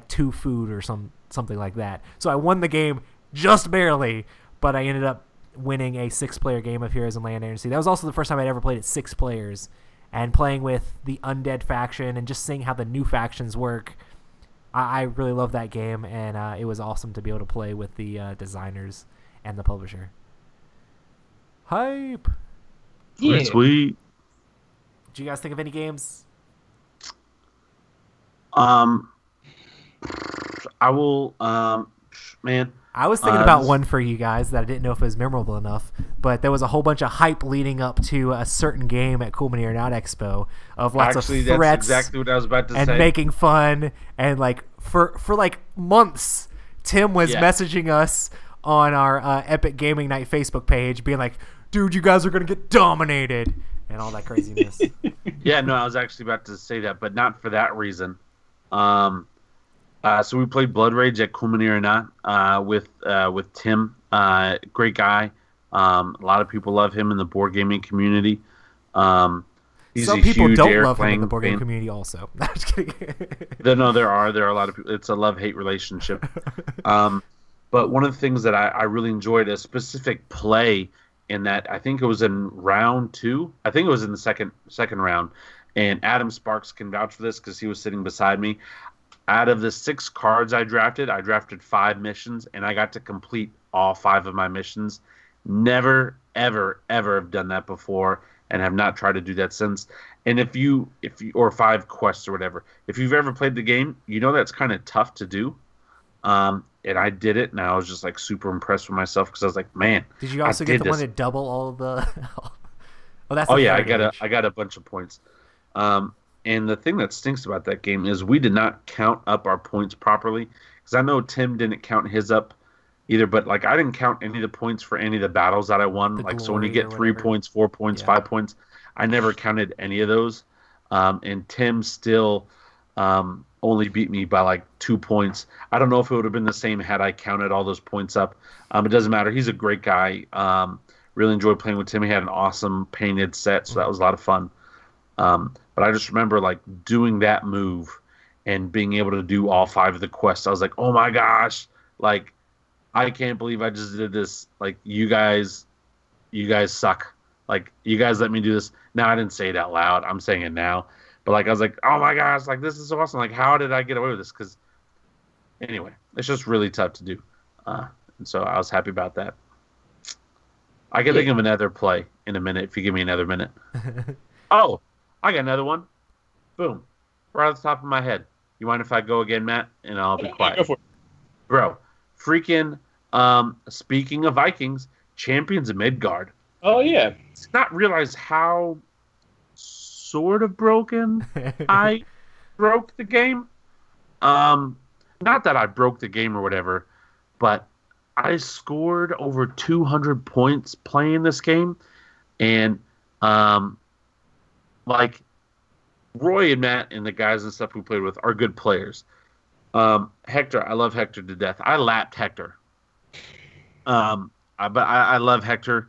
2 food or something like that. So I won the game just barely, but I ended up winning a 6-player game of Heroes and Land Agency. That was also the first time I'd ever played at 6 players, and playing with the Undead faction and just seeing how the new factions work. I really love that game, and it was awesome to be able to play with the designers and the publisher. Hype! Yeah. Sweet. Did you guys think of any games? I will. Man. I was thinking about one for you guys that I didn't know if it was memorable enough, but there was a whole bunch of hype leading up to a certain game at Cool Mini or Not Expo of lots of threats. That's exactly what I was about to say. And making fun, and like for like months, Tim was messaging us on our Epic Gaming Night Facebook page, being like, dude, you guys are going to get dominated, and all that craziness. Yeah, no, I was actually about to say that, but not for that reason. So we played Blood Rage at Cool Mini or Not with Tim. Great guy. A lot of people love him in the board gaming community. He's Some people don't love him in the board gaming community also. No, I'm just kidding. No, there are a lot of people. It's a love-hate relationship. But one of the things that I really enjoyed, a specific play in that, I think it was in round 2. I think it was in the second round. And Adam Sparks can vouch for this because he was sitting beside me. Out of the 6 cards I drafted 5 missions, and I got to complete all 5 of my missions. Never, ever, ever have done that before, and have not tried to do that since. And if you or 5 quests or whatever, if you've ever played the game, you know that's kind of tough to do. And I did it, and I was just like super impressed with myself because I was like, man, did you also get the one to double all of the? I got a bunch of points. And the thing that stinks about that game is we did not count up our points properly, because I know Tim didn't count his up either, but like I didn't count any of the points for any of the battles that I won. Like, so when you get 3 points, 4 points, 5 points, I never counted any of those. And Tim still only beat me by like 2 points. I don't know if it would have been the same had I counted all those points up. It doesn't matter. He's a great guy. Really enjoyed playing with Tim. He had an awesome painted set, so that was a lot of fun. But I just remember like doing that move and being able to do all 5 of the quests. I was like, oh my gosh, like I can't believe I just did this. Like you guys suck. Like you guys let me do this. Now I didn't say it out loud. I'm saying it now. But like I was like, oh my gosh, like this is so awesome. Like how did I get away with this? Because anyway, it's just really tough to do. And so I was happy about that. I can think of another play in a minute if you give me another minute. Oh, I got another one. Boom. Right off the top of my head. You mind if I go again, Matt? And I'll be quiet. Go for it. Bro, freaking, speaking of Vikings, Champions of Midgard. Oh, yeah. It's not realize how sort of broken I broke the game. Not that I broke the game or whatever, but I scored over 200 points playing this game. And, like, Roy and Matt and the guys and stuff we played with are good players. Hector, I love Hector to death. I lapped Hector. But I love Hector.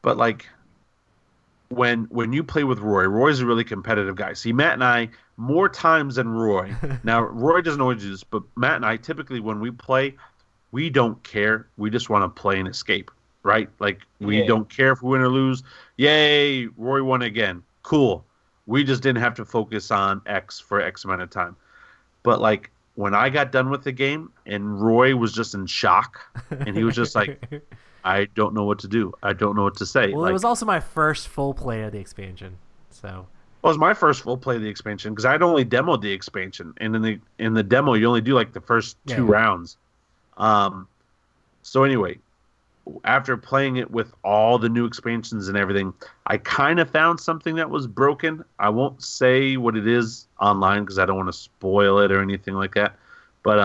But, like, when you play with Roy's a really competitive guy. See, Matt and I, more times than Roy. Now, Roy doesn't always do this, but Matt and I, typically when we play, we don't care. We just want to play and escape, right? Like, we don't care if we win or lose. Yay, Roy won again. Cool. We just didn't have to focus on X for X amount of time. But, like, when I got done with the game and Roy was just in shock, and he was just like, I don't know what to do. I don't know what to say. Well, like, it was also my first full play of the expansion. So well, it was my first full play of the expansion because I'd only demoed the expansion. And in the demo, you only do, like, the first 2 rounds. So, anyway, after playing it with all the new expansions and everything, I kind of found something that was broken. I won't say what it is online because I don't want to spoil it or anything like that. But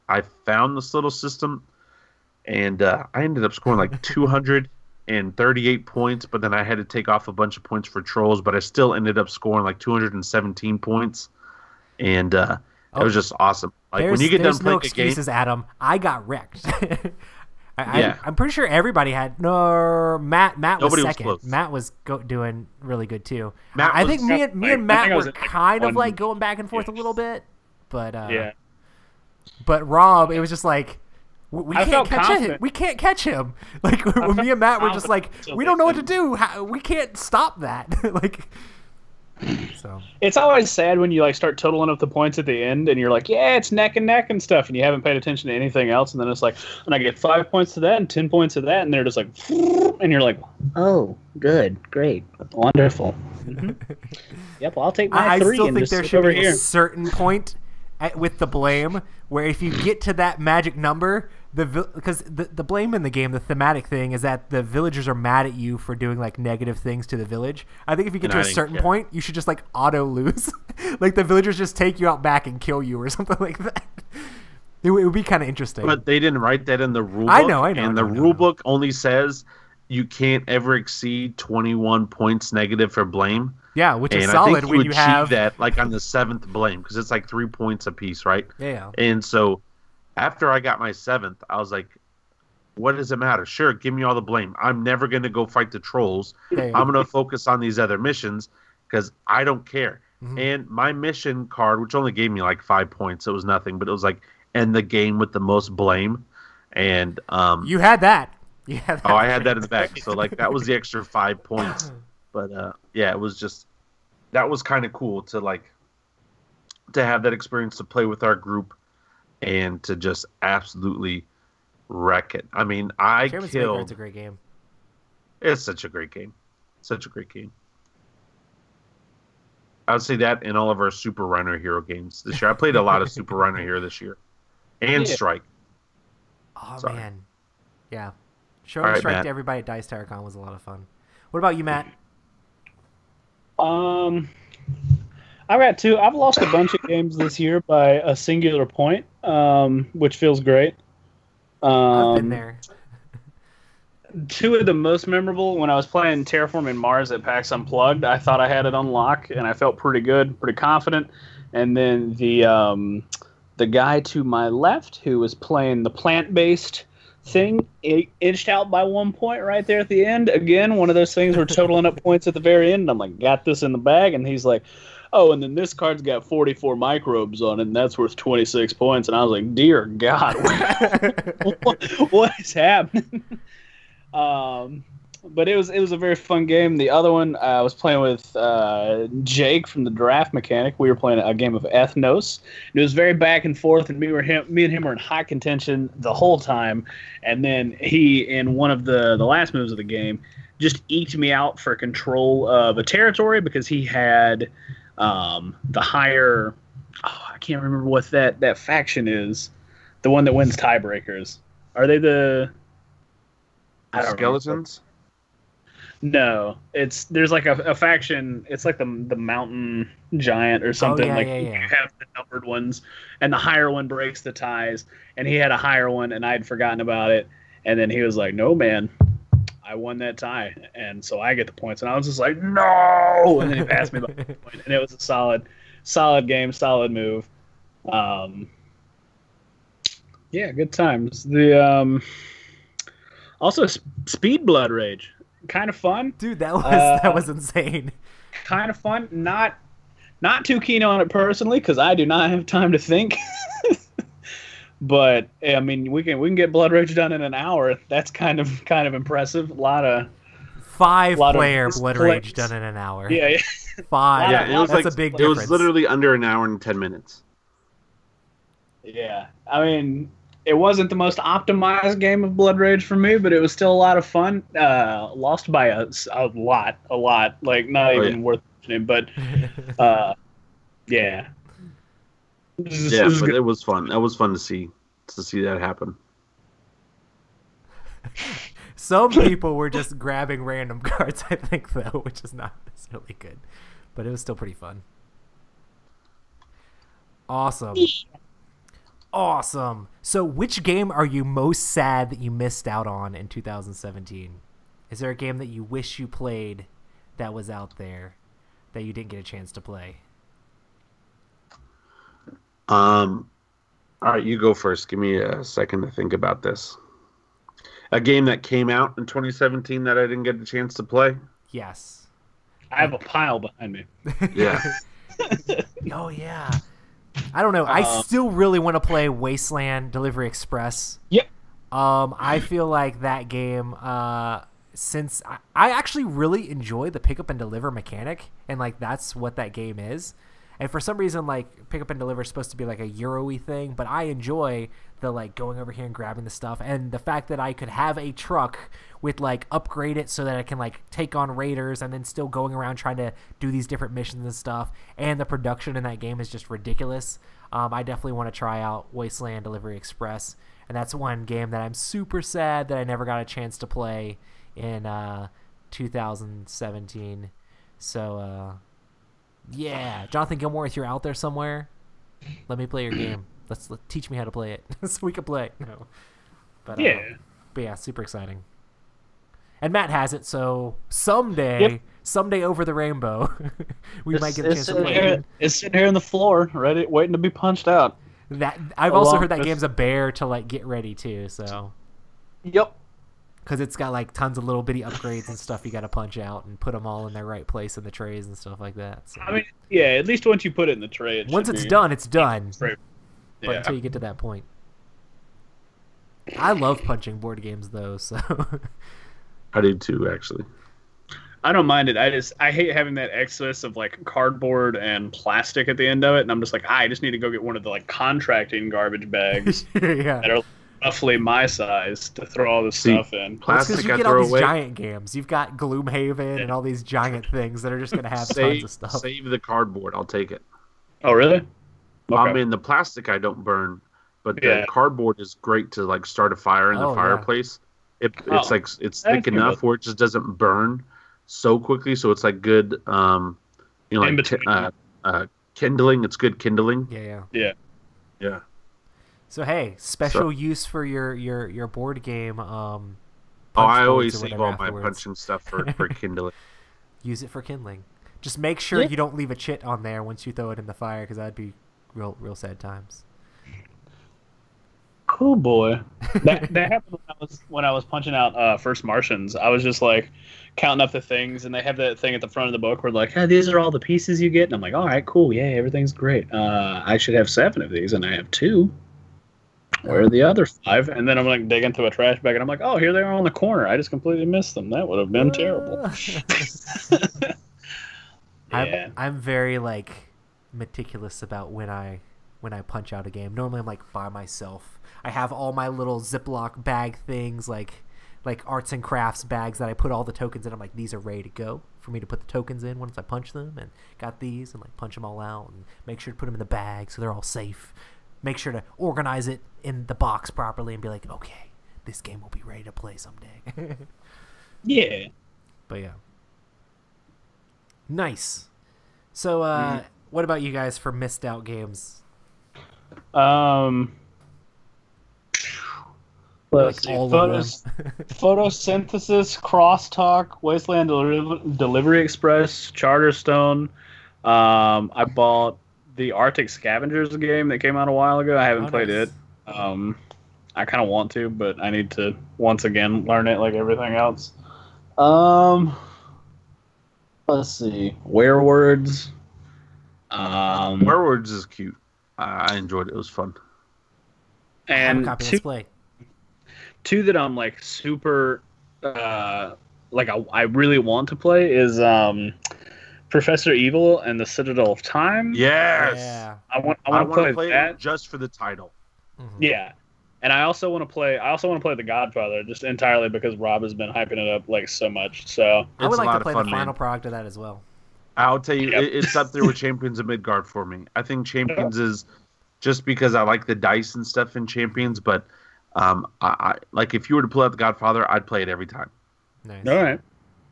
I found this little system, and I ended up scoring like 238 points, but then I had to take off a bunch of points for trolls, but I still ended up scoring like 217 points, and it was just awesome. Like when you get done playing no excuses, a game, Adam. I got wrecked. Yeah. I'm pretty sure everybody had no. Matt was Nobody was second. close. Matt was doing really good too. Matt I was- think me and Matt I was were at, like, kind of one- like going back and forth a little bit, but Yeah. But Rob, it was just like we I can't felt catch him. confident. We can't catch him. Like when me and Matt were just like, confident we don't know what to until do. We can't stop that. Like, so It's always sad when you like start totaling up the points at the end, and you're like, yeah, it's neck and neck and stuff, and you haven't paid attention to anything else, and then it's like, and I get 5 points to that and 10 points to that, and they're just like, and you're like, oh, good, great, wonderful. Yep, well, I'll take my I 3 still and think just there sit should over be here. a certain point with the blame where if you get to that magic number, because the blame in the game, the thematic thing is that the villagers are mad at you for doing like negative things to the village. I think if you get And to I a didn't certain care. point, you should just like auto lose. Like the villagers just take you out back and kill you or something like that. It would be kind of interesting. but they didn't write that in the rule book. I know, And the rule book only says you can't ever exceed 21 points negative for blame. Yeah, which is And I solid think when you you achieve have that like on the 7th blame because it's like 3 points apiece, right? Yeah. And so after I got my 7th, I was like, what does it matter? Sure, give me all the blame. I'm never going to go fight the trolls. Yeah. I'm going to focus on these other missions because I don't care. Mhm. And my mission card, which only gave me like 5 points, it was nothing, but it was like end the game with the most blame. And You had that. You had that. oh, I had that in the back. So like that was the extra 5 points. But yeah, it was just that was kind of cool to like to have that experience to play with our group and to just absolutely wreck it. I mean, I Chairman's killed. Maker, it's a great game. It's such a great game. Such a great game. I would say that in all of our Super Rhino Hero games this year. I played a lot of Super Rhino Hero this year. And Yeah. Strike. Oh Sorry. man, yeah. Showing All right, Strike Matt. to everybody at Dice Terracon was a lot of fun. What about you, Matt? I've got 2. I've lost a bunch of games this year by a singular point, which feels great. I've been there. 2 of the most memorable when I was playing Terraforming Mars at PAX Unplugged. I thought I had it on lock, and I felt pretty good, pretty confident. And then the guy to my left who was playing the plant-based thing inched out by 1 point right there at the end. Again, one of those things where totaling up points at the very end. I'm like, got this in the bag, and he's like, oh, and then this card's got 44 microbes on it, and that's worth 26 points. And I was like, dear God, what is happening? But it was a very fun game. The other one I was playing with Jake from the Draft Mechanic. We were playing a game of Ethnos. It was very back and forth, and me and him were in high contention the whole time. And then he, in one of the last moves of the game, just eked me out for control of a territory because he had the higher. Oh, I can't remember what that faction is. The one that wins tiebreakers. Are they the? I don't remember. Skeletons? No, there's like a faction. It's like the mountain giant or something. yeah, like yeah, you yeah. have the numbered ones, and the higher one breaks the ties. And he had a higher one, and I'd forgotten about it. And then he was like, "No, man, I won that tie, and so I get the points." And I was just like, "No!" And then he passed me by 1 point, and it was a solid game, solid move. Yeah, good times. The also Speed Blood Rage. Kind of fun. Dude, that was insane. Kind of fun. Not too keen on it personally because I do not have time to think. But I mean, we can get Blood Rage done in an hour. That's kind of impressive. A lot of 5-player Blood misplays. Rage done in an hour. yeah. 5. Yeah, it was That's like a big it difference. was literally under an hour and 10 minutes. Yeah. I mean, it wasn't the most optimized game of Blood Rage for me, but it was still a lot of fun. Lost by a lot. Like, not even worth mentioning, but yeah. Yeah, but it was fun. That was fun to see that happen. Some people were just grabbing random cards, I think, though, which is not necessarily good. But it was still pretty fun. Awesome. Awesome. So which game are you most sad that you missed out on in 2017? Is there a game that you wish you played that was out there that you didn't get a chance to play? All right, you go first. Give me a second to think about this. A game that came out in 2017 that I didn't get a chance to play? Yes. I have a pile behind me. Yeah. Oh, yeah. I don't know. I still really want to play Wasteland Delivery Express. Yep. I feel like that game, since I actually really enjoy the pick up and deliver mechanic, and like that's what that game is. And for some reason, like pick up and deliver is supposed to be like a Euro-y thing, but I enjoy the like going over here and grabbing the stuff, and the fact that I could have a truck with like upgrade it so that I can like take on raiders and then still going around trying to do these different missions and stuff. And the production in that game is just ridiculous. I definitely want to try out Wasteland Delivery Express, and that's one game that I'm super sad that I never got a chance to play in 2017. So yeah, Jonathan Gilmore, if you're out there somewhere, let me play your game. Let teach me how to play it so we can play. No, but yeah, super exciting. And Matt has it, so someday over the rainbow, we might get a chance to play it. It's sitting here on the floor, ready, waiting to be punched out. That I've also heard that game's a bear to like get ready too. So. Yep. Because it's got like tons of little bitty upgrades and stuff you got to punch out and put them all in their right place in the trays and stuff like that. So. I mean, yeah, at least once you put it in the tray. Once it's done, it's done. Right. But until you get to that point. I love punching board games though, so. I do too, actually. I don't mind it. I hate having that excess of like cardboard and plastic at the end of it, and I'm just like, I just need to go get one of the like contracting garbage bags yeah. that are roughly my size to throw all this stuff in. Plastic because you get all these giant games. You've got Gloomhaven and all these giant things that are just going to have tons of stuff. Save the cardboard. I'll take it. Oh, really? Okay. I mean, the plastic I don't burn, but the cardboard is great to like start a fire in the fireplace. It's like it's thick enough where it just doesn't burn so quickly, so it's like good, kindling. It's good kindling. Yeah. So hey, special use for your board game. I always save all my punching stuff for kindling. Use it for kindling. Just make sure you don't leave a chit on there once you throw it in the fire, because that'd be real sad times. Cool boy. That happened when I was punching out First Martians. I was just like counting up the things, and they have that thing at the front of the book where like, hey, these are all the pieces you get, and I'm like, all right, cool, yeah, everything's great. I should have 7 of these, and I have 2. Where are the other 5? And then I'm like digging through a trash bag, and I'm like, oh, here they are on the corner. I just completely missed them. That would have been terrible. Yeah. I'm very like meticulous about when I punch out a game. Normally I'm like by myself. I have all my little Ziploc bag things, like arts and crafts bags that I put all the tokens in. I'm like, these are ready to go for me to put the tokens in once I punch them, and got these, and like punch them all out and make sure to put them in the bag so they're all safe. Make sure to organize it in the box properly and be like, okay, this game will be ready to play someday. Yeah. But yeah. Nice. So, what about you guys for missed out games? Let's see. Photosynthesis, Crosstalk, Wasteland Delivery Express, Charterstone. I bought the Arctic Scavengers game that came out a while ago. I haven't played it. I kind of want to, but I need to once again learn it like everything else. Let's see. Werewords. Werewords is cute. I enjoyed it. It was fun. And let's play. 2 that I'm like super I really want to play is Professor Evil and the Citadel of Time. Yes. Yeah. I want to play that just for the title. Mm-hmm. Yeah. And I also want to play The Godfather, just entirely because Rob has been hyping it up like so much. So I would like to play the final product of that as well. I'll tell you, it's up there with Champions of Midgard for me. I think Champions is just because I like the dice and stuff in Champions, but I like if you were to pull out The Godfather, I'd play it every time. Nice. All right.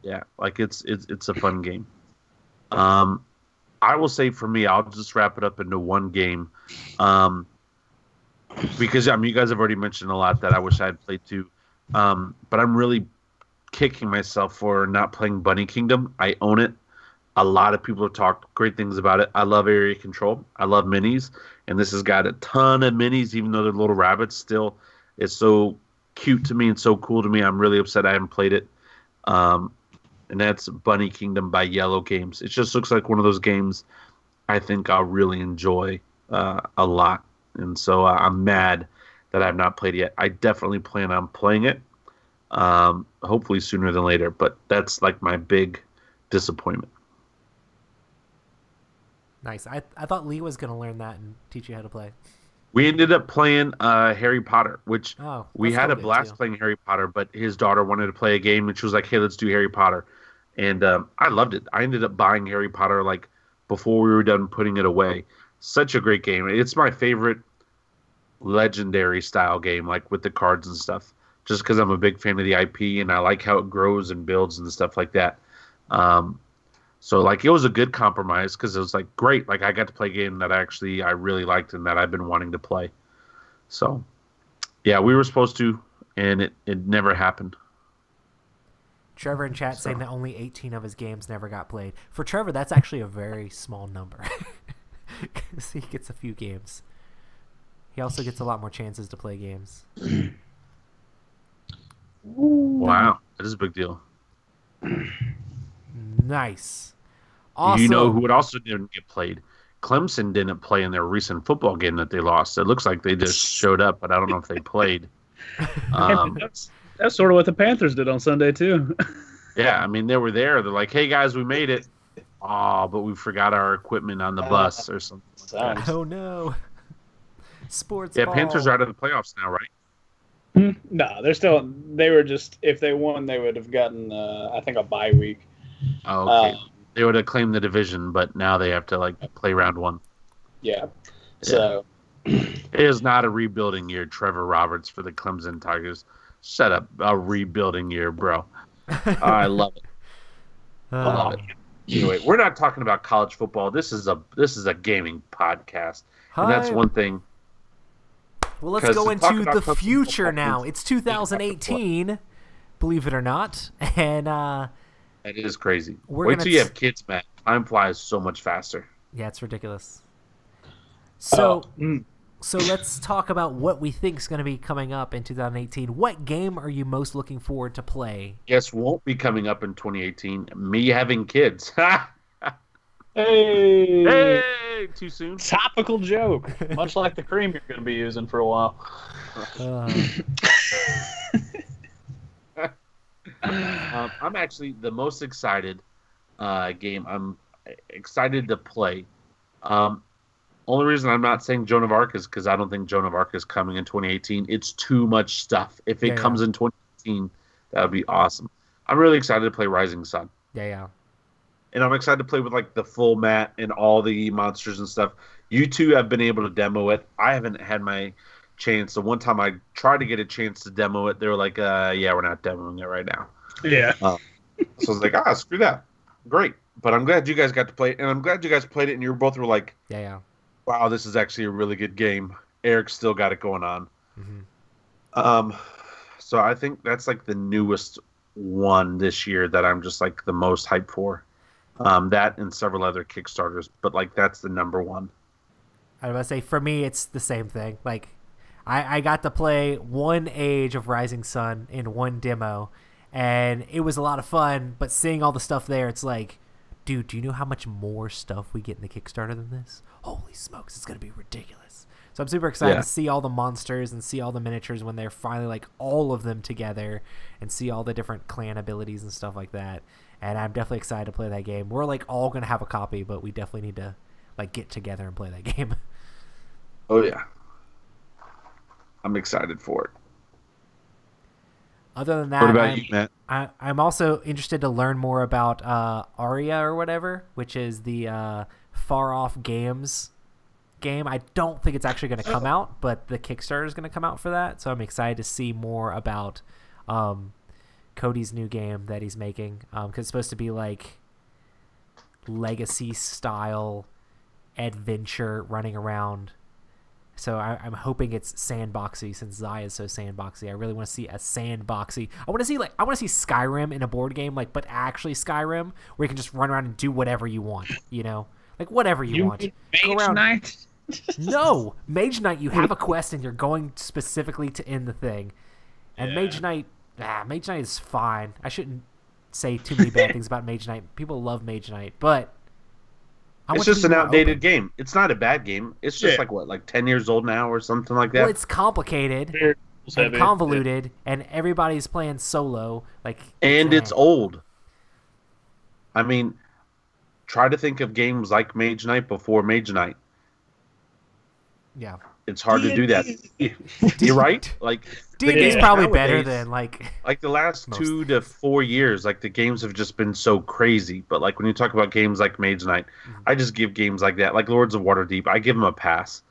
Yeah, like it's a fun game. I will say for me, I'll just wrap it up into one game. Because you guys have already mentioned a lot that I wish I had played too. But I'm really kicking myself for not playing Bunny Kingdom. I own it. A lot of people have talked great things about it. I love Area Control. I love minis, and this has got a ton of minis, even though they're little rabbits. Still, it's so cute to me and so cool to me. I'm really upset I haven't played it. And that's Bunny Kingdom by Yellow Games. It just looks like one of those games I think I'll really enjoy a lot. And so I'm mad that I've not played it yet. I definitely plan on playing it, hopefully sooner than later. But that's like my big disappointment. Nice. I thought Lee was going to learn that and teach you how to play. We ended up playing Harry Potter, which we had a blast too. playing Harry Potter, but his daughter wanted to play a game, and she was like, hey, let's do Harry Potter. And I loved it. I ended up buying Harry Potter like before we were done putting it away. Such a great game. It's my favorite legendary style game, like with the cards and stuff, just because I'm a big fan of the IP and I like how it grows and builds and stuff like that. So like it was a good compromise because it was like great. Like I got to play a game that I really liked and that I've been wanting to play. So yeah, we were supposed to, and it never happened. Trevor in chat saying that only 18 of his games never got played. For Trevor, that's actually a very small number. Because he gets a few games. He also gets a lot more chances to play games. Wow, that is a big deal. Nice. Awesome. You know who also didn't get played? Clemson didn't play in their recent football game that they lost. It looks like they just showed up, but I don't know if they played. That's sort of what the Panthers did on Sunday too. Yeah, I mean they were there. They're like, "Hey guys, we made it." Oh, but we forgot our equipment on the bus or something. Like that. Oh no. Sports. Yeah, ball. Panthers are out of the playoffs now, right? No, they're still. They were just. If they won, they would have gotten. I think a bye week. Oh, okay. They would have claimed the division, but now they have to like play round one. Yeah. So. It is not a rebuilding year, Trevor Roberts, for the Clemson Tigers. Shut up. A rebuilding year, bro. I love it. I love it. Anyway, we're not talking about college football. This is a gaming podcast. And that's one thing. Well, let's go into the future football now. It's 2018, believe it or not. And it is crazy. Wait till you have kids, man. Time flies so much faster. Yeah, it's ridiculous. So let's talk about what we think is going to be coming up in 2018. What game are you most looking forward to play? Guess won't be coming up in 2018. Me having kids. Hey, too soon. Topical joke. Much like the cream you're going to be using for a while. I'm actually the most excited game. I'm excited to play. Only reason I'm not saying Joan of Arc is because I don't think Joan of Arc is coming in 2018. It's too much stuff. If it comes in 2018, that would be awesome. I'm really excited to play Rising Sun. Yeah. And I'm excited to play with like the full map and all the monsters and stuff. You two have been able to demo it. I haven't had my chance. The one time I tried to get a chance to demo it, they were like, yeah, we're not demoing it right now. Yeah. So I was like, screw that. Great. But I'm glad you guys got to play it. And I'm glad you guys played it and you both were like, yeah. Wow, this is actually a really good game. Eric's still got it going on. Mm-hmm. So I think that's like the newest one this year that I'm just like the most hyped for. That and several other Kickstarters, but like that's the number one. I was about to say, for me, it's the same thing. Like, I got to play one age of Rising Sun in one demo, and it was a lot of fun, but seeing all the stuff there, it's like, dude, do you know how much more stuff we get in the Kickstarter than this? Holy smokes, it's going to be ridiculous. So I'm super excited to see all the monsters and see all the miniatures when they're finally like all of them together and see all the different clan abilities and stuff like that. And I'm definitely excited to play that game. We're like all going to have a copy, but we definitely need to like get together and play that game. Oh yeah. I'm excited for it. Other than that, what about you, Matt? I'm also interested to learn more about Aria or whatever, which is the Far Off Games game. I don't think it's actually going to come out, but the Kickstarter is going to come out for that. So I'm excited to see more about Cody's new game that he's making, because it's supposed to be like legacy style adventure running around. So I'm hoping it's sandboxy, since Zaya is so sandboxy. I really want to see a sandboxy. I want to see Skyrim in a board game, but actually Skyrim, where you can just run around and do whatever you want. Like whatever you want. Mage Knight? No, Mage Knight. You have a quest and you're going specifically to end the thing. And Mage Knight is fine. I shouldn't say too many bad things about Mage Knight. People love Mage Knight, but it's just an outdated game. It's not a bad game. It's just like 10 years old now or something like that. Well, it's complicated and convoluted, and everybody's playing solo. And it's old. I mean, try to think of games like Mage Knight before Mage Knight. Yeah. It's hard to do that. You're right. D&D is probably better than the last 2 to 4 years. The games have just been so crazy. But when you talk about games like Mage Knight, I just give games like that, like Lords of Waterdeep. I give them a pass.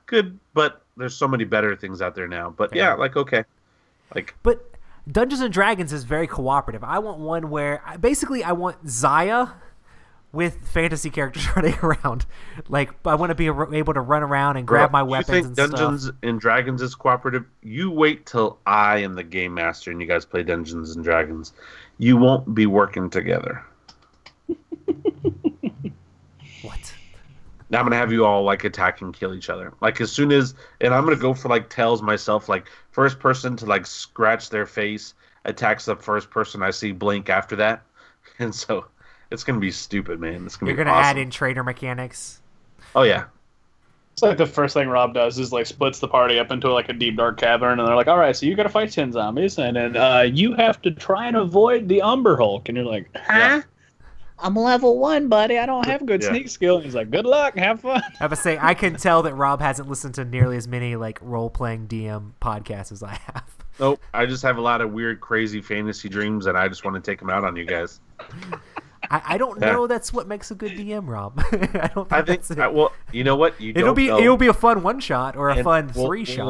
Good, but there's so many better things out there now. But okay. But Dungeons and Dragons is very cooperative. I want one where I want Zaya with fantasy characters running around. I want to be able to run around and grab my weapons and stuff. Dungeons and Dragons is cooperative? You wait till I am the game master and you guys play Dungeons and Dragons. You won't be working together. What? Now I'm going to have you all attack and kill each other. As soon as, and I'm going to go for tails myself, first person to scratch their face attacks the first person I see blink after that. And so it's going to be stupid, man. You're going to add in trader mechanics? Oh, yeah. It's the first thing Rob does is splits the party up into a deep dark cavern, and they're all right, so you got to fight 10 zombies, and then you have to try and avoid the Umber Hulk. And you're like, huh? Yeah. I'm level 1, buddy. I don't have good sneak skill. And he's like, good luck, have fun. I have to say, I can tell that Rob hasn't listened to nearly as many role-playing DM podcasts as I have. Nope. I just have a lot of weird, crazy fantasy dreams, and I just want to take them out on you guys. I don't know that's what makes a good DM, Rob. I think that's it. Well, you know what? It'll be a fun one shot or a fun 3 shot.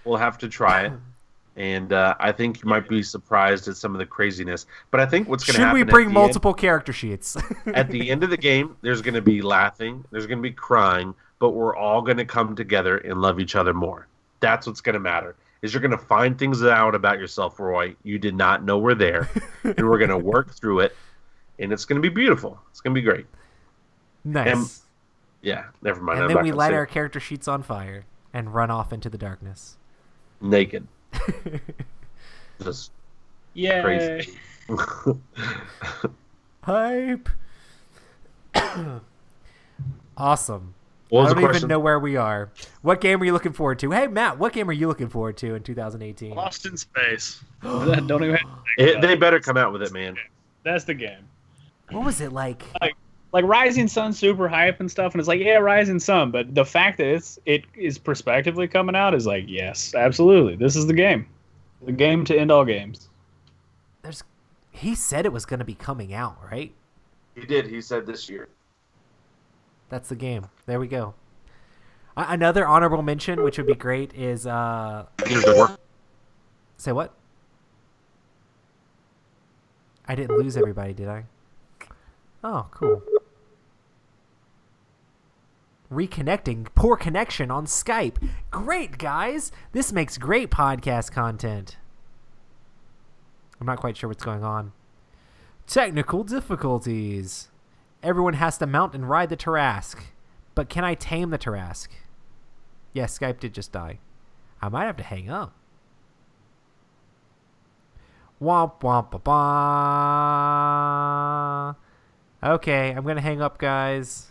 We'll have to try it, and I think you might be surprised at some of the craziness. But I think what's going to happen? Should we bring multiple character sheets? At the end of the game, there's going to be laughing, there's going to be crying, but we're all going to come together and love each other more. That's what's going to matter. Is you're going to find things out about yourself, Roy, you did not know were there, and we're going to work through it. And it's going to be beautiful. It's going to be great. Nice. And, never mind. And then we light our character sheets on fire and run off into the darkness. Naked. Just crazy. Hype. Awesome. What was I the don't question? even know where we are. What game are you looking forward to? Hey, Matt, what game are you looking forward to in 2018? Lost in Space. Don't even have to think They better come out with it, man. That's the game. What was it like? Like Rising Sun's super hype and stuff, and it's Rising Sun, but the fact that it is prospectively coming out is yes, absolutely. This is the game. The game to end all games. He said it was going to be coming out, right? He did. He said this year. That's the game. There we go. Another honorable mention, which would be great, is say what? I didn't lose everybody, did I? Oh, cool. Reconnecting. Poor connection on Skype. Great, guys. This makes great podcast content. I'm not quite sure what's going on. Technical difficulties. Everyone has to mount and ride the Tarrasque. But can I tame the Tarrasque? Yes, Skype did just die. I might have to hang up. Womp womp ba ba. Okay, I'm gonna hang up, guys.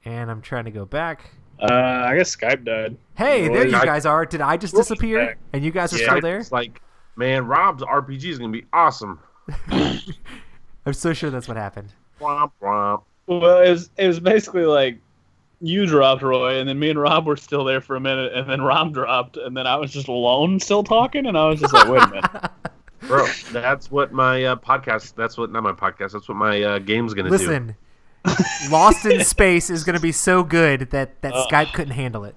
And I'm trying to go back. I guess Skype died. Hey, there you guys are. Did I just disappear? And you guys are still there? It's man, Rob's RPG is gonna be awesome. I'm so sure that's what happened. Womp womp. Well, it was basically you dropped, Roy, and then me and Rob were still there for a minute, and then Rob dropped, and then I was just alone still talking, and I was just wait a minute. Bro, that's what my podcast, not my podcast, that's what my game's going to do. Listen, Lost in Space is going to be so good that Skype couldn't handle it.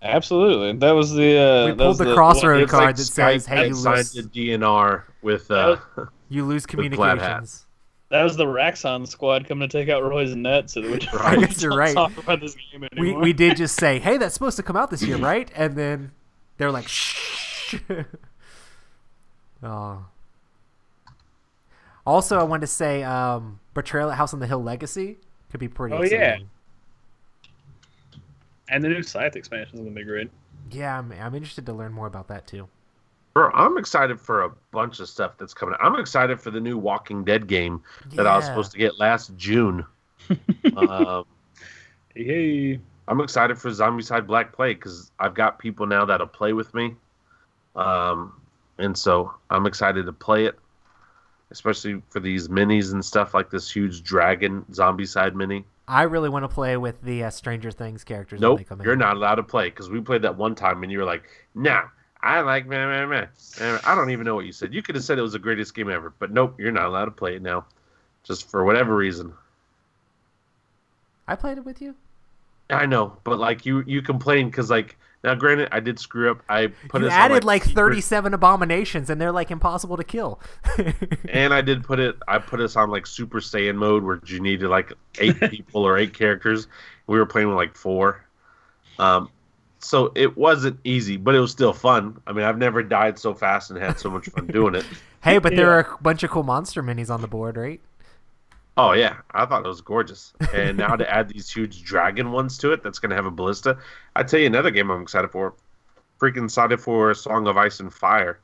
Absolutely, that was the. We pulled the crossroad card that says, "Hey, you lose the DNR with you lose communications." That was the Raxon squad coming to take out Roy's net, so that we I guess you're right. Talk about this game anymore. We did just say, "Hey, that's supposed to come out this year, right?" And then they're like, "Shh." Oh. Also, I wanted to say, Betrayal at House on the Hill Legacy could be pretty exciting. Yeah. And the new Scythe expansion is going to be great. Yeah, I'm interested to learn more about that, too. Bro, I'm excited for a bunch of stuff that's coming. I'm excited for the new Walking Dead game that I was supposed to get last June. Hey. I'm excited for Zombicide Black Plague because I've got people now that'll play with me. And so I'm excited to play it, especially for these minis and stuff like this huge dragon Zombicide mini. I really want to play with the Stranger Things characters. Nope, when they come you're in. not allowed to play because we played that one time and you were like, nah, I like meh. I don't even know what you said. You could have said it was the greatest game ever, but nope, you're not allowed to play it now, just for whatever reason. I played it with you. I know, but like you complained because like now, granted, I did screw up. I put you added like 37 abominations, and they're like impossible to kill. And I did put it. I put us on like Super Saiyan mode, where you needed like 8 people or 8 characters. We were playing with like 4. So it wasn't easy, but it was still fun. I mean, I've never died so fast and had so much fun doing it. Hey, but there are a bunch of cool monster minis on the board, right? Oh yeah, I thought it was gorgeous. And now to add these huge dragon ones to it, that's going to have a ballista. I tell you another game I'm excited for. Freaking excited for Song of Ice and Fire.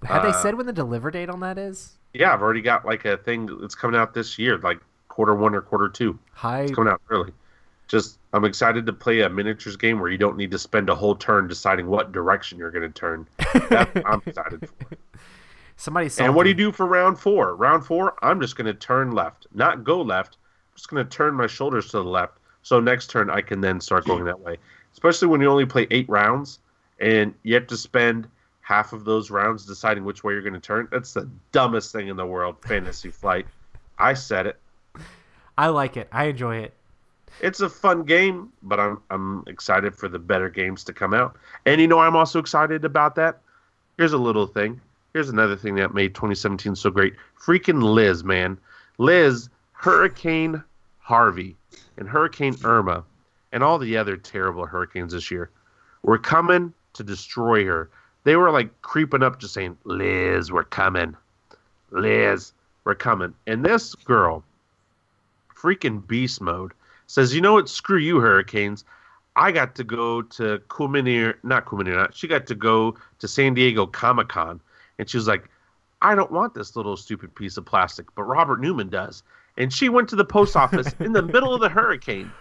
Have they said when the deliver date on that is? Yeah, I've already got like a thing that's coming out this year, like Q1 or Q2. It's coming out early. I'm excited to play a miniatures game where you don't need to spend a whole turn deciding what direction you're going to turn. That's what I'm excited for. And what do you do for round 4? Round 4, I'm just going to turn left. Not go left. I'm just going to turn my shoulders to the left. So next turn, I can then start going that way. Especially when you only play 8 rounds, and you have to spend half of those rounds deciding which way you're going to turn. That's the dumbest thing in the world, Fantasy Flight. I said it. I like it. I enjoy it. It's a fun game, but I'm excited for the better games to come out. And you know I'm also excited about that? Here's a little thing. Here's another thing that made 2017 so great. Freaking Liz, man. Liz, Hurricane Harvey, and Hurricane Irma, and all the other terrible hurricanes this year were coming to destroy her. They were like creeping up just saying, Liz, we're coming. Liz, we're coming. And this girl, freaking beast mode, says, you know what? Screw you, hurricanes. I got to go to she got to go to San Diego Comic-Con. And she was like, I don't want this little stupid piece of plastic, but Robert Newman does. And she went to the post office in the middle of the hurricane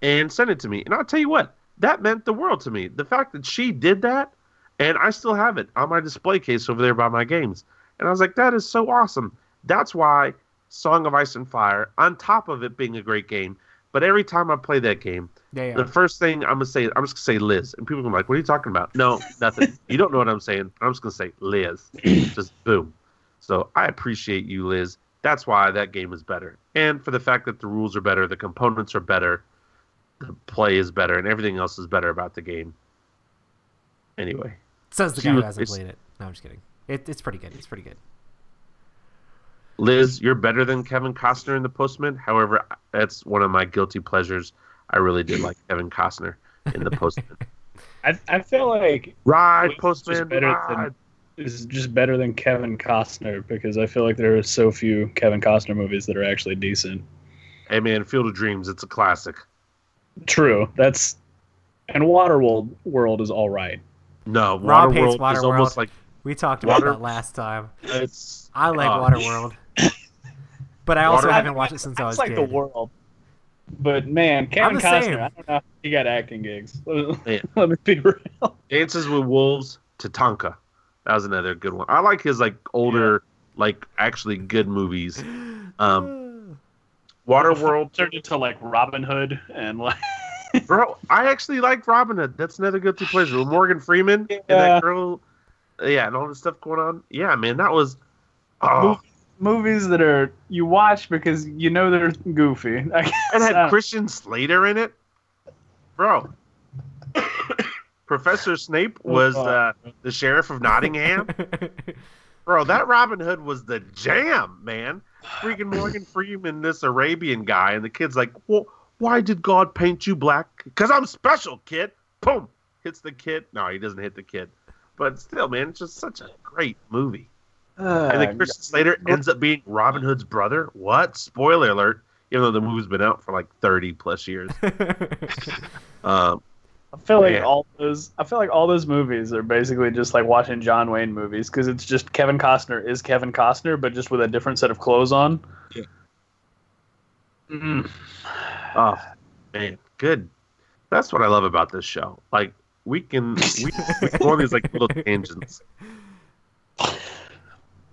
and sent it to me. And I'll tell you what, that meant the world to me. The fact that she did that, and I still have it on my display case over there by my games. And I was like, that is so awesome. That's why Song of Ice and Fire, on top of it being a great game, but every time I play that game, the first thing I'm just going to say Liz. And people are going to be like, what are you talking about? No, nothing. You don't know what I'm saying. I'm just going to say Liz. Just boom. So I appreciate you, Liz. That's why that game is better. And for the fact that the rules are better, the components are better, the play is better, and everything else is better about the game. Anyway. Says the guy who hasn't played it. No, I'm just kidding. It's pretty good. It's pretty good. Liz, you're better than Kevin Costner in The Postman. However, that's one of my guilty pleasures. I really did like Kevin Costner in The Postman. I feel like Postman, is just better than Kevin Costner because I feel like there are so few Kevin Costner movies that are actually decent. Hey man, Field of Dreams, it's a classic. True. And Waterworld is all right. No, Rob hates Waterworld is almost like we talked about that last time. I like Waterworld. But I also haven't watched it since I was like kid. The world. But man, Kevin Costner, I don't know if he got acting gigs. Let me be real. Dances with Wolves, Tatanka. That was another good one. I like his like older, like actually good movies. Waterworld turned into like Robin Hood and like bro, I actually like Robin Hood. That's another guilty pleasure. With Morgan Freeman and that girl, and all this stuff going on. Yeah, man, that was movies that are you watch because you know they're goofy. And had Christian Slater in it, bro. Professor Snape was the sheriff of Nottingham. Bro, that Robin Hood was the jam, man. Freaking Morgan Freeman, this Arabian guy, and the kid's like, well, why did God paint you black? Because I'm special, kid. Boom. Hits the kid. No, he doesn't hit the kid. But still, man, it's just such a great movie. And then Christian Slater ends up being Robin Hood's brother. What? Spoiler alert. Even though the movie's been out for like 30 plus years. I feel like all those movies are basically just like watching John Wayne movies because it's just Kevin Costner is Kevin Costner, but just with a different set of clothes on. Yeah. Oh man, good. That's what I love about this show. Like we can go on these like little tangents.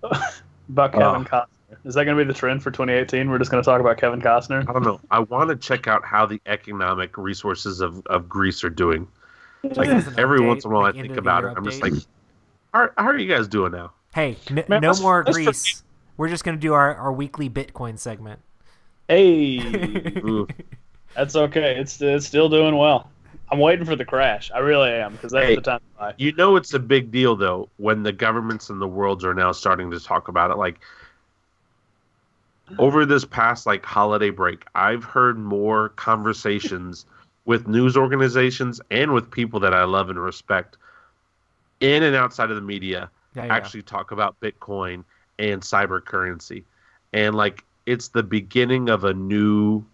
About Kevin Costner. Is that going to be the trend for 2018? We're just going to talk about Kevin Costner? I don't know. I want to check out how the economic resources of Greece are doing. Like every once in a while I think about it. I'm just like, how are you guys doing now? Hey, no more Greece. We're just going to do our weekly Bitcoin segment. Hey. That's okay. It's still doing well. I'm waiting for the crash. I really am, because that's the time to buy. You know it's a big deal, though, when the governments in the world are now starting to talk about it. Like, over this past, like, holiday break, I've heard more conversations with news organizations and with people that I love and respect in and outside of the media actually talk about Bitcoin and cyber currency. And, like, it's the beginning of a new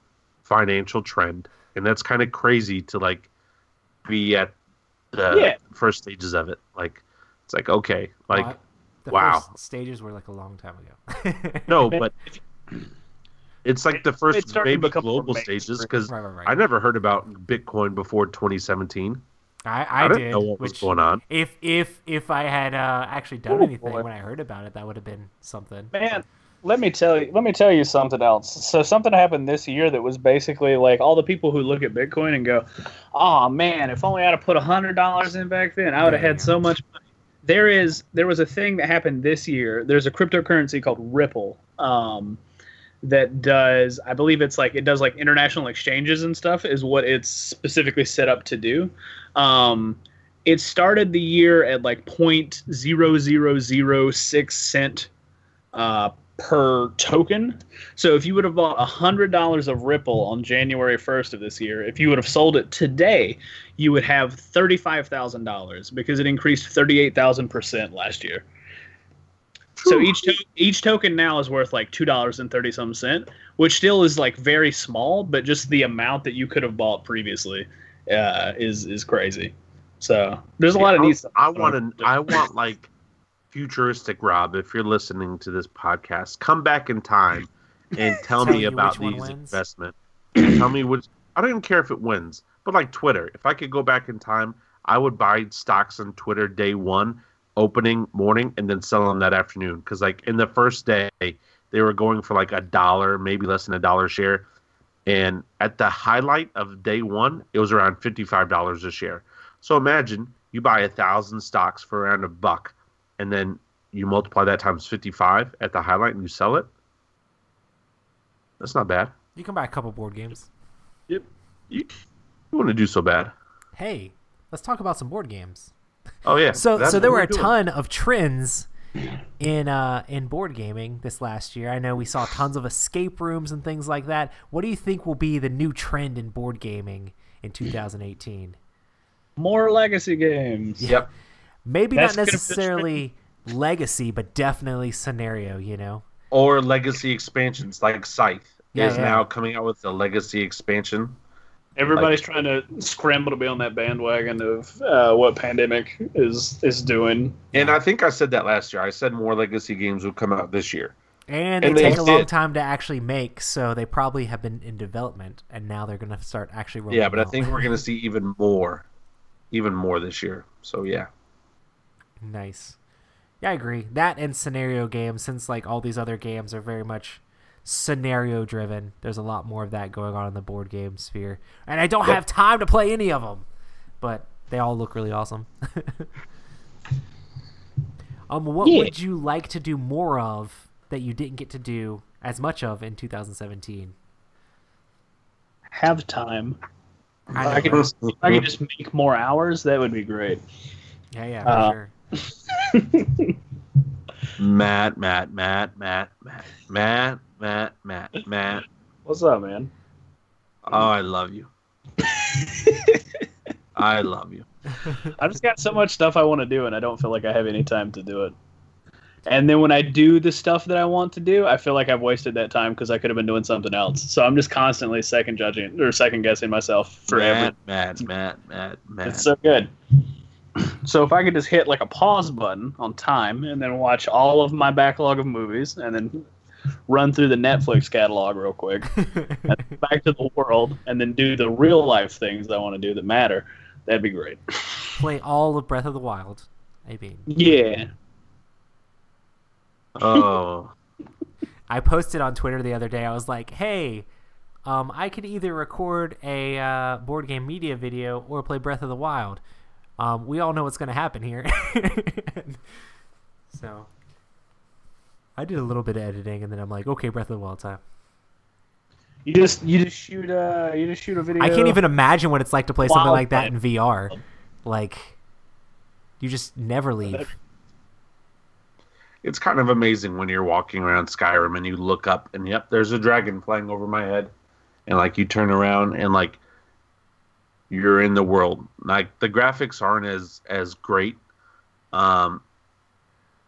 financial trend. And that's kind of crazy to, like, be at the first stages of it. Like, it's like, okay, like, the wow. First stages were like a long time ago. No, but it's like the first maybe global stages, because I never heard about Bitcoin before 2017. I didn't did know what was going on. If I had actually done anything when I heard about it, that would have been something. Man, let me tell you something else. So something happened this year that was basically like all the people who look at Bitcoin and go, "Oh man, if only I'd have put $100 in back then, I would have had so much money." There was a thing that happened this year. There's a cryptocurrency called Ripple that does, I believe it does like international exchanges and stuff is what it's specifically set up to do. It started the year at like 0.0006 cent per token. So if you would have bought $100 of Ripple on January 1st of this year, if you would have sold it today, you would have $35,000 because it increased 38,000% last year. So each token now is worth like $2.30, which still is like very small, but just the amount that you could have bought previously is crazy. So there's a lot of neat stuff. I want like futuristic Rob, if you're listening to this podcast, come back in time and tell me about these investments. Tell me which. I don't even care if it wins, but like Twitter, if I could go back in time, I would buy stocks on Twitter day one, opening morning, and then sell them that afternoon. Because like in the first day, they were going for like $1, maybe less than $1 a share, and at the highlight of day one, it was around $55 a share. So imagine you buy 1,000 stocks for around $1. And then you multiply that times 55 at the highlight and you sell it. That's not bad. You can buy a couple board games. Yep. You wouldn't do so bad. Hey, let's talk about some board games. Oh yeah. So there were a ton of trends in board gaming this last year. I know we saw tons of escape rooms and things like that. What do you think will be the new trend in board gaming in 2018? More legacy games. Yep. Maybe not necessarily legacy, but definitely scenario, you know? Or legacy expansions, like Scythe is now coming out with a legacy expansion. Everybody's trying to scramble to be on that bandwagon of what Pandemic is doing. And I think I said that last year. I said more legacy games will come out this year. And they take a long time to actually make, so they probably have been in development, and now they're going to start actually rolling out. I think we're going to see even more this year. So, yeah. Nice. Yeah, I agree. That and scenario games, since like all these other games are very much scenario driven, there's a lot more of that going on in the board game sphere. And I don't have time to play any of them, but they all look really awesome. What would you like to do more of that you didn't get to do as much of in 2017? Have time. I If I could just make more hours, that would be great. Yeah, for sure. Matt. What's up, man? Oh, I love you. I love you. I just got so much stuff I want to do, and I don't feel like I have any time to do it. And then when I do the stuff that I want to do, I feel like I've wasted that time because I could have been doing something else. So I'm just constantly second guessing myself forever. Matt. It's so good. So if I could just hit like a pause button on time and then watch all of my backlog of movies and then run through the Netflix catalog real quick, and back to the world, and then do the real life things I want to do that matter, that'd be great. Play all of Breath of the Wild. I mean, Yeah. Oh. I posted on Twitter the other day. I was like, "Hey, I could either record a board game media video or play Breath of the Wild. We all know what's going to happen here." So I did a little bit of editing, and then I'm like, "Okay, Breath of the Wild time." You just shoot a video. I can't even imagine what it's like to play something Wild like that time. in VR. Like, you just never leave. It's kind of amazing when you're walking around Skyrim and you look up and yep, there's a dragon flying over my head, and like you turn around and like you're in the world. Like the graphics aren't as great, but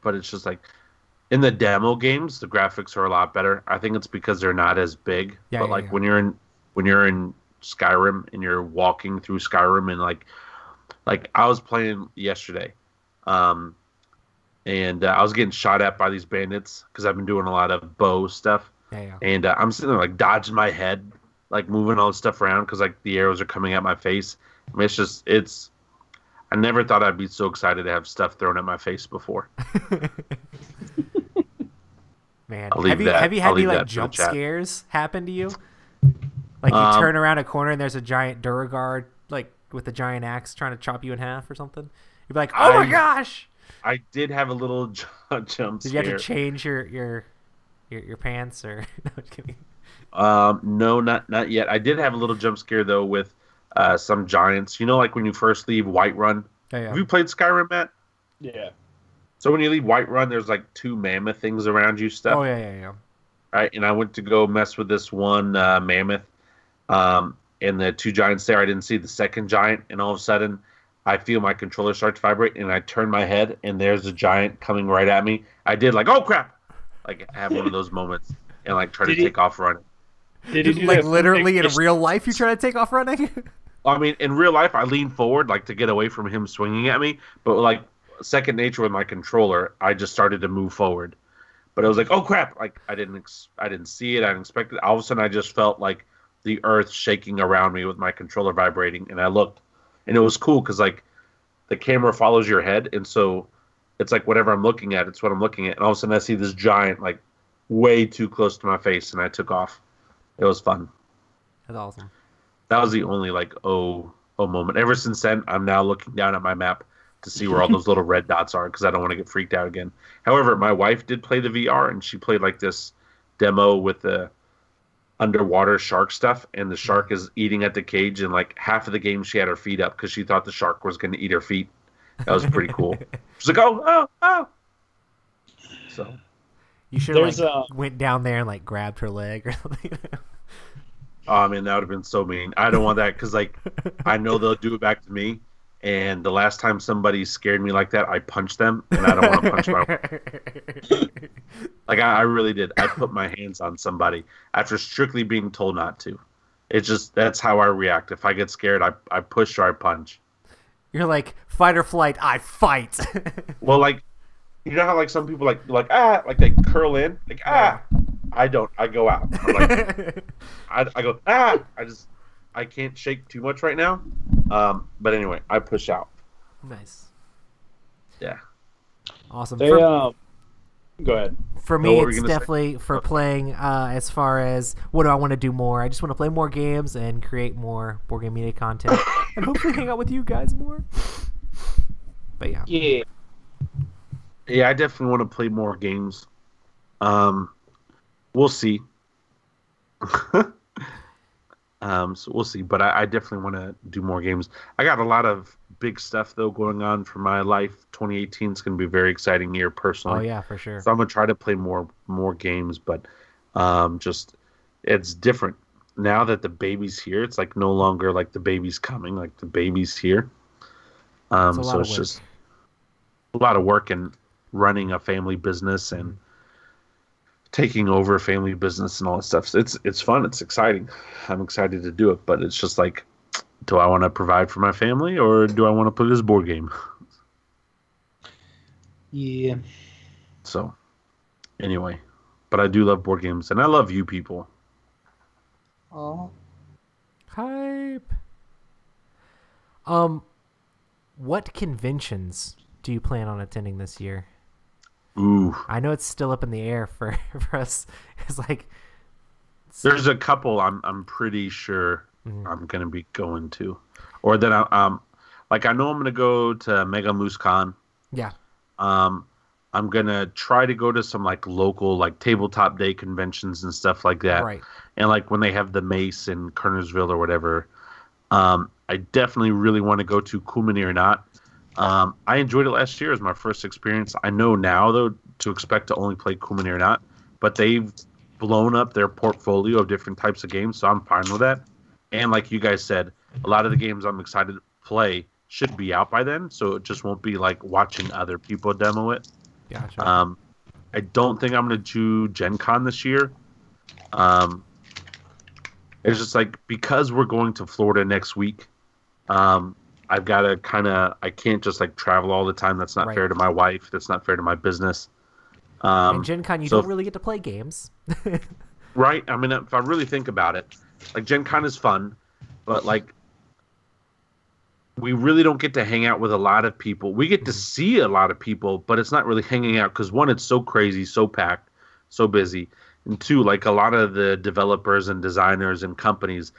it's just like in the demo games the graphics are a lot better. I think it's because they're not as big. Yeah, but yeah, like yeah. when you're in Skyrim and you're walking through Skyrim and like I was playing yesterday. And I was getting shot at by these bandits because I've been doing a lot of bow stuff. Yeah. And I'm sitting there like dodging my head, like moving all this stuff around because like the arrows are coming at my face. I mean, I never thought I'd be so excited to have stuff thrown at my face before. Man, I'll leave have you that- had I'll any leave like that for the jump chat. scares happen to you? Like you turn around a corner and there's a giant Duragard like with a giant axe trying to chop you in half or something. You'd be like, "Oh my gosh!" I did have a little jump scare. Did you have to change your pants or? No, I'm kidding. No, not yet. I did have a little jump scare though with some giants. You know, like when you first leave Whiterun. Yeah. Have you played Skyrim, Matt? Yeah. So when you leave Whiterun, there's like 2 mammoth things around you. Stuff. Oh yeah. Right, and I went to go mess with this one mammoth, and the 2 giants there. I didn't see the second giant, and all of a sudden, I feel my controller start to vibrate, and I turn my head, and there's a giant coming right at me. I did like, oh crap! Like have one of those moments, and like try to take off running. Did you do Like that literally in thing- real life, you try to take off running? I mean, in real life, I lean forward like to get away from him swinging at me, but like second nature with my controller, I just started to move forward. But it was like, oh crap! Like I didn't see it. I didn't expect it. All of a sudden, I just felt like the earth shaking around me with my controller vibrating, and I looked, and it was cool because like the camera follows your head, and so it's like whatever I'm looking at, it's what I'm looking at. And all of a sudden, I see this giant like way too close to my face, and I took off. It was fun. That's awesome. That was the only like oh moment. Ever since then, I'm now looking down at my map to see where all those little red dots are because I don't want to get freaked out again. However, my wife did play the VR, and she played like this demo with the underwater shark stuff, and the shark is eating at the cage, and like half of the game she had her feet up because she thought the shark was going to eat her feet. That was pretty cool. She's like, oh. So You should have There's like, went down there and like grabbed her leg or something. I mean, that would have been so mean. I don't want that because like I know they'll do it back to me. And the last time somebody scared me like that, I punched them, and I don't want to punch my. Like I really did. I put my hands on somebody after strictly being told not to. It's just that's how I react. If I get scared, I push or I punch. You're like fight or flight. I fight. Well, like you know how like some people like they curl in like I don't. I go out. I'm like I go I can't shake too much right now. But anyway, I push out. Nice. Yeah. Awesome. They, For, go ahead. for No, me, what were it's you gonna say? definitely for playing. As far as what do I want to do more? I just want to play more games and create more board game media content, and hopefully hang out with you guys more. But yeah. Yeah. Yeah, I definitely want to play more games. We'll see. So we'll see. But I definitely want to do more games. I got a lot of big stuff though going on for my life. 2018 is going to be a very exciting year personally. Oh yeah, for sure. So I'm gonna try to play more games, but just it's different now that the baby's here. It's like no longer like the baby's coming, like the baby's here. So it's just a lot of work and running a family business and taking over a family business and all that stuff. So it's fun. It's exciting. I'm excited to do it, but it's just like, do I want to provide for my family or do I want to play this board game? Yeah. So, anyway, but I do love board games, and I love you people. Oh. Hype. What conventions do you plan on attending this year? Ooh. I know it's still up in the air for us. It's like there's a couple I'm pretty sure I'm gonna be going to, or that like I know I'm gonna go to Mega Moose Con. Yeah. I'm gonna try to go to some like local like tabletop day conventions and stuff like that. Right. And like when they have the Mace in Kernersville or whatever. I definitely really want to go to Cool Mini or Not. I enjoyed it last year as my first experience. I know now though to expect to only play Cool Mini or Not, but they've blown up their portfolio of different types of games, so I'm fine with that. And like you guys said, a lot of the games I'm excited to play should be out by then, so it just won't be like watching other people demo it. Gotcha. I don't think I'm going to do Gen Con this year. It's just like, because we're going to Florida next week, I've got to I can't just like travel all the time. That's not fair to my wife. That's not fair to my business. And Gen Con, you don't really get to play games. Right? I mean, if I really think about it, like Gen Con is fun, but like we really don't get to hang out with a lot of people. We get to see a lot of people, but it's not really hanging out because one, it's so crazy, so packed, so busy. And two, like a lot of the developers and designers and companies,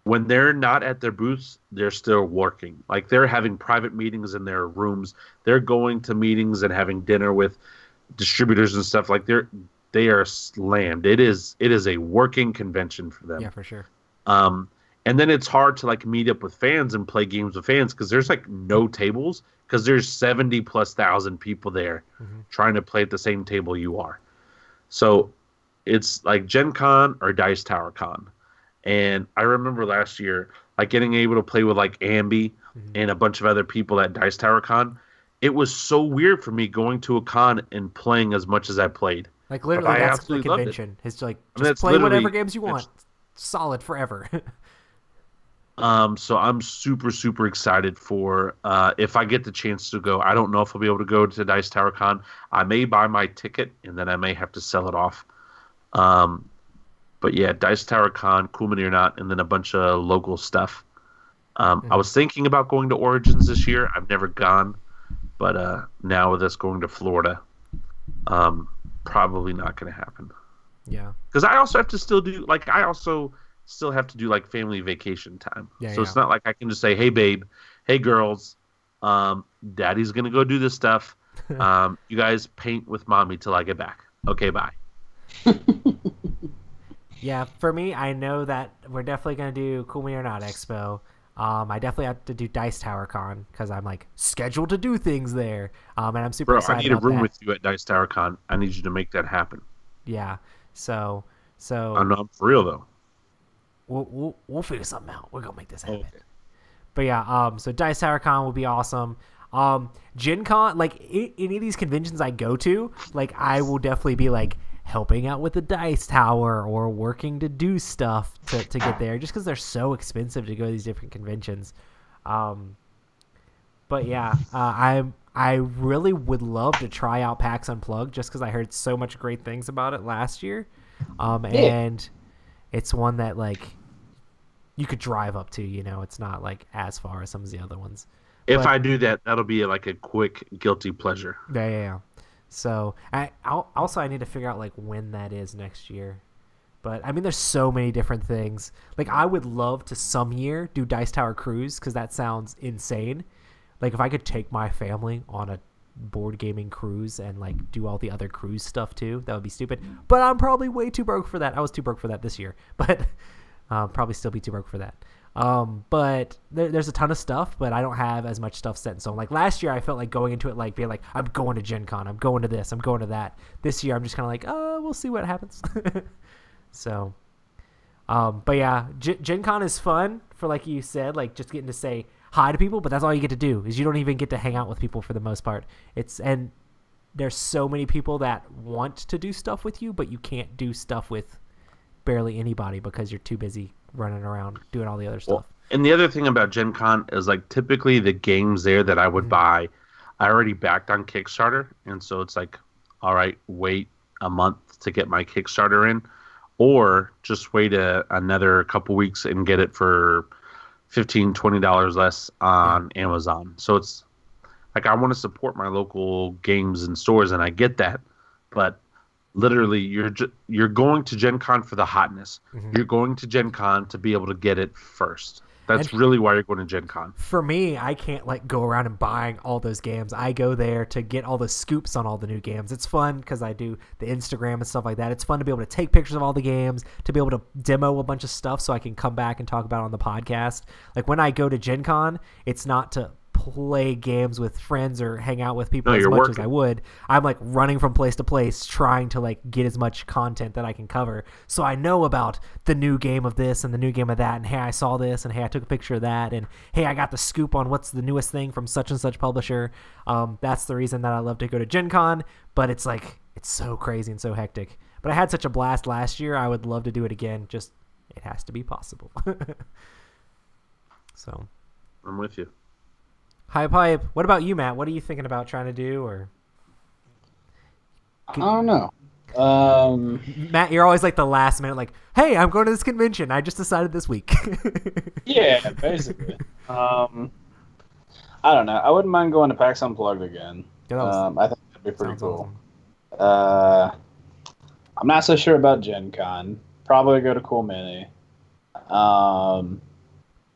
when they're not at their booths, they're still working. Like they're having private meetings in their rooms. They're going to meetings and having dinner with distributors and stuff. Like they are slammed. It is a working convention for them. Yeah, for sure. And then it's hard to like meet up with fans and play games with fans because there's like no tables because there's 70,000+ people there trying to play at the same table you are. So it's like Gen Con or Dice Tower Con. And I remember last year, like getting able to play with like Ambi and a bunch of other people at Dice Tower Con. It was so weird for me going to a con and playing as much as I played. Like literally, that's the convention. It's like just play whatever games you want. Solid forever. So I'm super, super excited for if I get the chance to go. I don't know if I'll be able to go to Dice Tower Con. I may buy my ticket and then I may have to sell it off. But yeah, Dice Tower Con, Cool Mini or Not, and then a bunch of local stuff. I was thinking about going to Origins this year. I've never gone, but now with us going to Florida, probably not going to happen. Yeah, because I also have to still do still have to do like family vacation time. So it's not like I can just say, hey babe, hey girls, daddy's gonna go do this stuff. You guys paint with mommy till I get back. Okay, bye. Yeah, for me, I know that we're definitely gonna do Cool Mini or Not Expo. I definitely have to do Dice Tower Con because I'm like scheduled to do things there. And I'm super excited. I need a room with you at Dice Tower Con. I need you to make that happen. Yeah. So I'm for real though. We'll figure something out. We're gonna make this happen. Okay. But yeah, so Dice Tower Con will be awesome. Gen Con, like any of these conventions I go to, like I will definitely be like helping out with the Dice Tower or working to do stuff to get there, just because they're so expensive to go to these different conventions. But yeah, I really would love to try out PAX Unplugged just because I heard so much great things about it last year, and it's one that like you could drive up to. You know, it's not like as far as some of the other ones. If I do that, that'll be like a quick guilty pleasure. Yeah. So I need to figure out like when that is next year. But I mean, there's so many different things. Like I would love to some year do Dice Tower Cruise because that sounds insane. Like if I could take my family on a board gaming cruise and like do all the other cruise stuff too. That would be stupid. But I'm probably way too broke for that. I was too broke for that this year, but probably still be too broke for that. But there's a ton of stuff, but I don't have as much stuff set in stone. Like last year, I felt like going into it like being like, I'm going to Gen Con, I'm going to this, I'm going to that. This year, I'm just kind of like, we'll see what happens. So, but yeah, Gen Con is fun for, like you said, like just getting to say hi to people, but that's all you get to do is you don't even get to hang out with people for the most part. And there's so many people that want to do stuff with you, but you can't do stuff with barely anybody because you're too busy running around doing all the other stuff. Well, and the other thing about Gen Con is like typically the games there that I would buy, I already backed on Kickstarter, and so it's like, all right, wait a month to get my Kickstarter in, or just wait another couple weeks and get it for $15-$20 less on Amazon. So it's like I want to support my local games and stores, and I get that, but literally you're going to Gen Con for the hotness. You're going to Gen Con to be able to get it first. That's really why you're going to Gen Con. For me, I can't like go around and buying all those games. I go there to get all the scoops on all the new games. It's fun because I do the Instagram and stuff like that. It's fun to be able to take pictures of all the games, to be able to demo a bunch of stuff so I can come back and talk about it on the podcast. Like when I go to Gen Con, it's not to play games with friends or hang out with people as much as I would. I'm like running from place to place trying to like get as much content that I can cover, so I know about the new game of this and the new game of that, and hey, I saw this, and hey, I took a picture of that, and hey, I got the scoop on what's the newest thing from such and such publisher. That's the reason that I love to go to Gen Con, but it's like it's so crazy and so hectic. But I had such a blast last year. I would love to do it again. Just it has to be possible. So I'm with you. Hype. What about you, Matt? What are you thinking about trying to do? Or I don't know. Matt, you're always like the last minute, like, hey, I'm going to this convention. I just decided this week. Yeah, basically. I don't know. I wouldn't mind going to PAX Unplugged again. I think that'd be pretty cool. Awesome. I'm not so sure about Gen Con. Probably go to Cool Mini.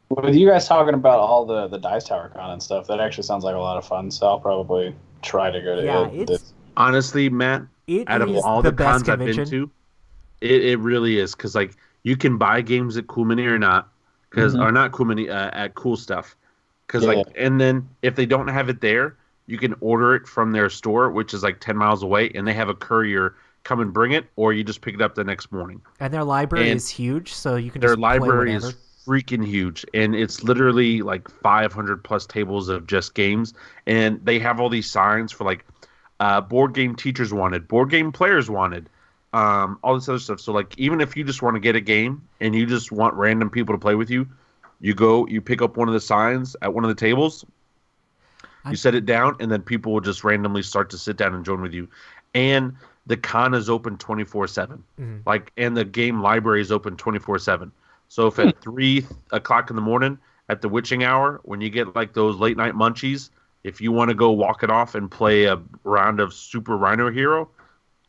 With you guys talking about all the Dice Tower Con and stuff, that actually sounds like a lot of fun, so I'll probably try to go to it. Honestly, Matt, out of all the cons I've been to, it really is, because like you can buy games at Cool Mini or not, or not Cool Mini, at Cool Stuff, because and then if they don't have it there, you can order it from their store, which is like 10 miles away, and they have a courier come and bring it, or you just pick it up the next morning. And their library is huge, so you can just their library play whatever. is freaking huge, and it's literally like 500 plus tables of just games, and they have all these signs for like board game teachers wanted, board game players wanted, all this other stuff. So like even if you just want to get a game and you just want random people to play with you, you pick up one of the signs at one of the tables, you set it down, and then people will just randomly start to sit down and join with you. And the con is open 24/7. Like, and the game library is open 24/7. So if at 3 o'clock in the morning at the witching hour, when you get like those late night munchies, if you want to go walk it off and play a round of Super Rhino Hero,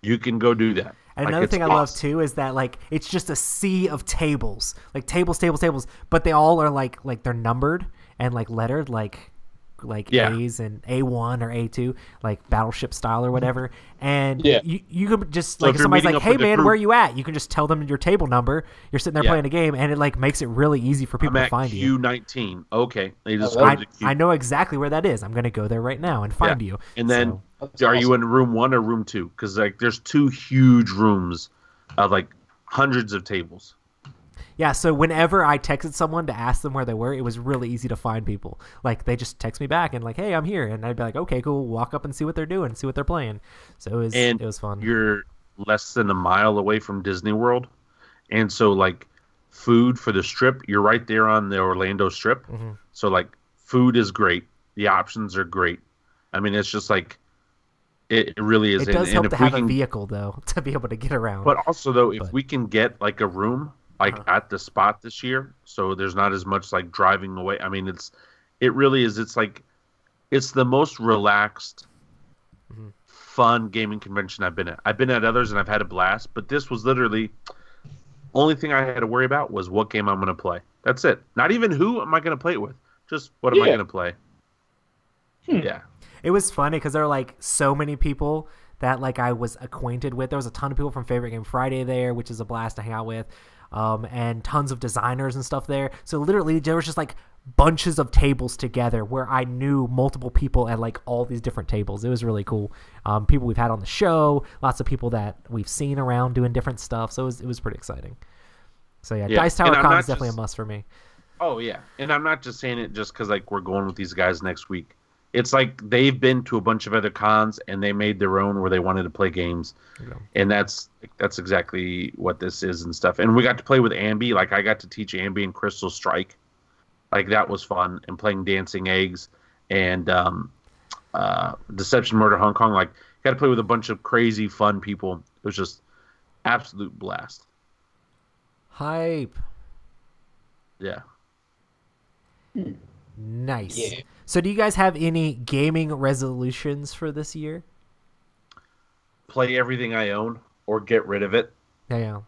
you can go do that. And like, another thing I love too is that like it's just a sea of tables, like tables, but they all are like they're numbered and like lettered like A's and A1 or A2, like Battleship style or whatever. And you can just like, if somebody's like, hey man, where are you at? You can just tell them your table number. You're sitting there playing a game, and it like makes it really easy for people to find you. Q19. Okay. They just I know exactly where that is. I'm going to go there right now and find you. And then are you in room 1 or room 2? Because like there's 2 huge rooms of like hundreds of tables. Yeah, so whenever I texted someone to ask them where they were, it was really easy to find people. Like, they just text me back and like, hey, I'm here. And I'd be like, okay, cool, walk up and see what they're doing, see what they're playing. So it was fun. You're less than a mile away from Disney World. And so, like, food for the Strip, you're right there on the Orlando Strip. So, like, food is great. The options are great. I mean, it's just like, it really is. It does help to have a vehicle, though, to be able to get around. But also, though, if we can get, like, a room at the spot this year, so there's not as much like driving away. I mean, it really is. It's like it's the most relaxed, fun gaming convention I've been at. I've been at others and I've had a blast, but this was literally only thing I had to worry about was what game I'm going to play. That's it. Not even who am I going to play it with. Just what am I going to play? Yeah. It was funny because there were like so many people that like I was acquainted with. There was a ton of people from Favorite Game Friday there, which is a blast to hang out with, and tons of designers and stuff there. So literally there was just like bunches of tables together where I knew multiple people at like all these different tables. It was really cool. People we've had on the show, lots of people that we've seen around doing different stuff. So it was pretty exciting. So yeah. Dice Tower Con is definitely a must for me. Oh yeah, and I'm not just saying it just because like we're going with these guys next week. It's like they've been to a bunch of other cons and they made their own where they wanted to play games, and that's exactly what this is and stuff. And we got to play with Ambi. Like I got to teach Ambi and Crystal Strike. Like that was fun, and playing Dancing Eggs and Deception Murder Hong Kong. Like got to play with a bunch of crazy fun people. It was just absolute blast. Hype. Yeah. Nice. Yeah. So do you guys have any gaming resolutions for this year? Play everything I own or get rid of it. Yeah.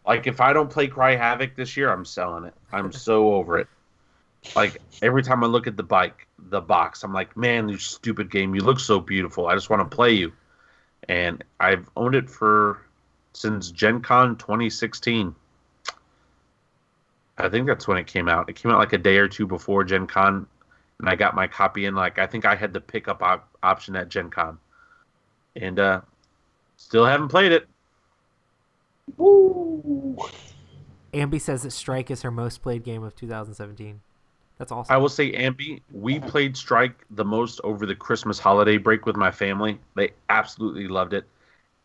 Like if I don't play Cry Havoc this year, I'm selling it. I'm so over it. Like every time I look at the box, I'm like, man, you stupid game. You look so beautiful. I just want to play you. And I've owned it since Gen Con 2016. I think that's when it came out. It came out like a day or two before Gen Con, and I got my copy in. Like I think I had the pickup option at Gen Con, and still haven't played it. Woo! Ambi says that Strike is her most played game of 2017. That's awesome. I will say, Ambi, we played Strike the most over the Christmas holiday break with my family. They absolutely loved it,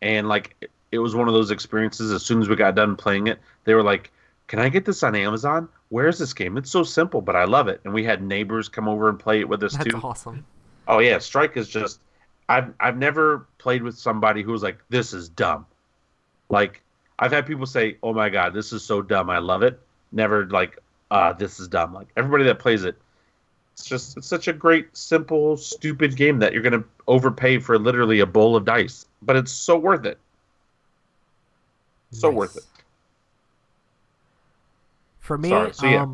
and like it was one of those experiences. As soon as we got done playing it, they were like, can I get this on Amazon? Where's this game? It's so simple, but I love it. And we had neighbors come over and play it with us too. That's awesome. Oh yeah, Strike is just. I've never played with somebody who was like, this is dumb. Like I've had people say, oh my god, this is so dumb. I love it. Never like, this is dumb. Like everybody that plays it, it's such a great, simple, stupid game that you're gonna overpay for literally a bowl of dice, but it's so worth it. So worth it. For me, yeah.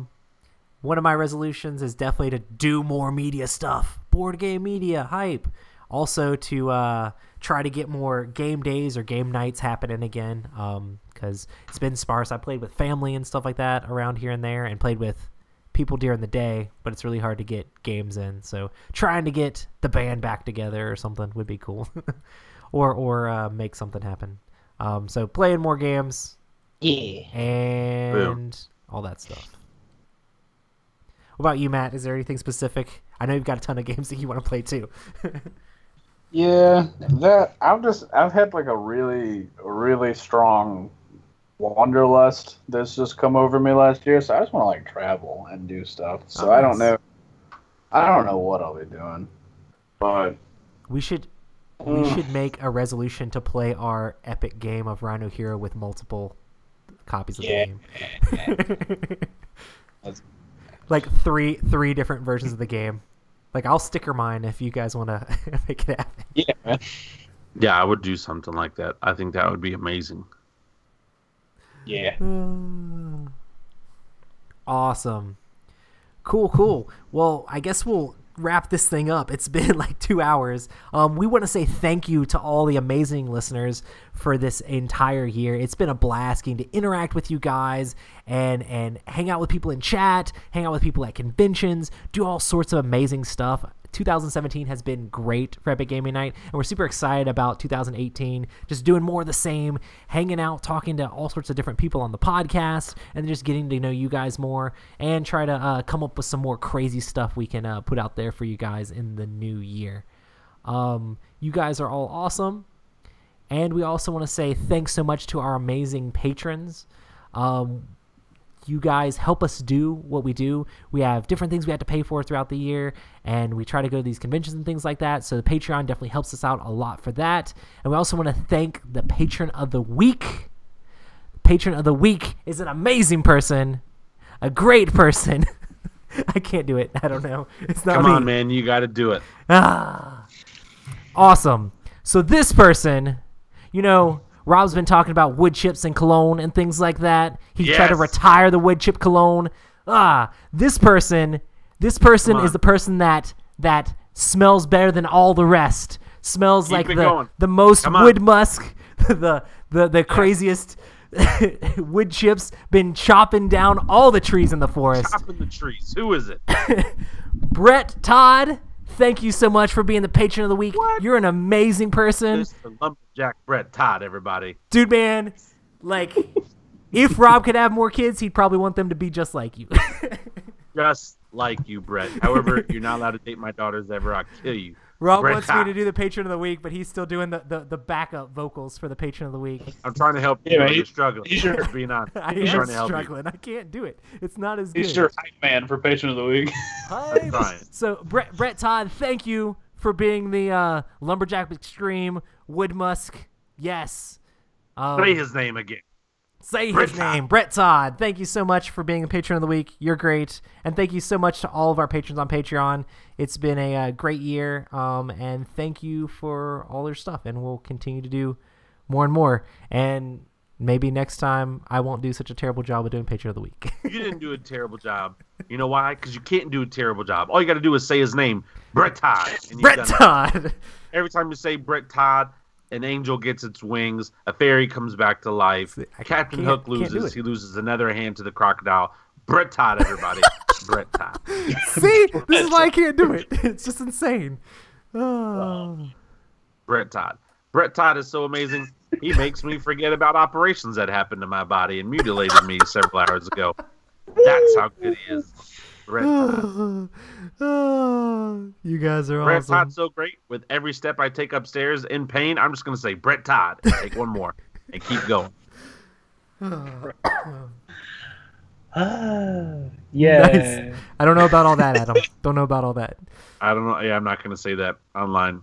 One of my resolutions is definitely to do more media stuff. Board game media, hype. Also to try to get more game days or game nights happening again, because it's been sparse. I played with family and stuff like that around here and there, and played with people during the day, but it's really hard to get games in. So trying to get the band back together or something would be cool, or make something happen. So playing more games, Yeah. and all that stuff. What about you, Matt? Is there anything specific? I know you've got a ton of games that you want to play too. Yeah, I've had like a really strong wanderlust that's just come over me last year. So I just want to like travel and do stuff. So I don't know what I'll be doing, but we should make a resolution to play our epic game of Rhino Hero with multiple copies of the game. Like three different versions of the game. Like I'll sticker mine if you guys want to make it happen. Yeah, man. Yeah, I would do something like that. I think that would be amazing. Yeah. Awesome. Cool. Well, I guess we'll wrap this thing up. It's been like 2 hours. We want to say thank you to all the amazing listeners for this entire year. It's been a blast getting to interact with you guys and hang out with people in chat, hang out with people at conventions, do all sorts of amazing stuff. 2017 has been great for Epic Gaming Night, and we're super excited about 2018, just doing more of the same, hanging out, talking to all sorts of different people on the podcast, and just getting to know you guys more, and try to come up with some more crazy stuff we can put out there for you guys in the new year. You guys are all awesome, and we also want to say thanks so much to our amazing patrons. You guys help us do what we do. We have different things we have to pay for throughout the year, and we try to go to these conventions and things like that. So the Patreon definitely helps us out a lot for that. And we also want to thank the Patron of the Week. Patron of the Week is an amazing person, a great person. I can't do it. I don't know. It's not Come me. on, man. You got to do it. Awesome. So this person, Rob's been talking about wood chips and cologne and things like that. He tried to retire the wood chip cologne. This person is the person that smells better than all the rest. Smells Keep like it going. the most Come on. wood musk, the craziest wood chips. Been chopping down all the trees in the forest. Chopping the trees. Who is it? Brett Todd, thank you so much for being the patron of the week. What? You're an amazing person. Mr. Lumberjack Brett Todd, everybody. Dude, man, like, if Rob could have more kids, he'd probably want them to be just like you. Just like you, Brett. However, you're not allowed to date my daughters ever. I'll kill you. Rob Brett wants Todd. me to do the patron of the week, but he's still doing the backup vocals for the patron of the week. I'm trying to help you. Yeah, Yeah, man, you're struggling. he's your- Being honest. I I'm am trying to help you. struggling. I can't do it. It's not as good. He's your hype man for patron of the week. Hype. trying. So Brett Todd, thank you for being the Lumberjack Extreme Wood Musk. Yes. Say his name again. Say Brett his Todd. name, Brett Todd. Thank you so much for being a patron of the week. You're great, and thank you so much to all of our patrons on Patreon. It's been a great year, and thank you for all your stuff. And we'll continue to do more and more. And maybe next time I won't do such a terrible job of doing patron of the week. You didn't do a terrible job. You know why? Because you can't do a terrible job. All you got to do is say his name, Brett Todd. And you've Brett done it. Todd. Every time you say Brett Todd, an angel gets its wings, a fairy comes back to life, I Captain can't- Hook can't do loses, it. he loses another hand to the crocodile. Brett Todd, everybody. Brett Todd. See, this is why I can't do it. It's just insane. Oh. Brett Todd. Brett Todd is so amazing. He makes me forget about operations that happened to my body and mutilated me several hours ago. That's how good he is. Brett Todd. You guys are Brett awesome. Todd's so great. With every step I take upstairs in pain, I'm just going to say Brett Todd. Take one more and keep going. Yeah. Nice. I don't know about all that, Adam. Don't know about all that. I don't know. Yeah, I'm not going to say that online.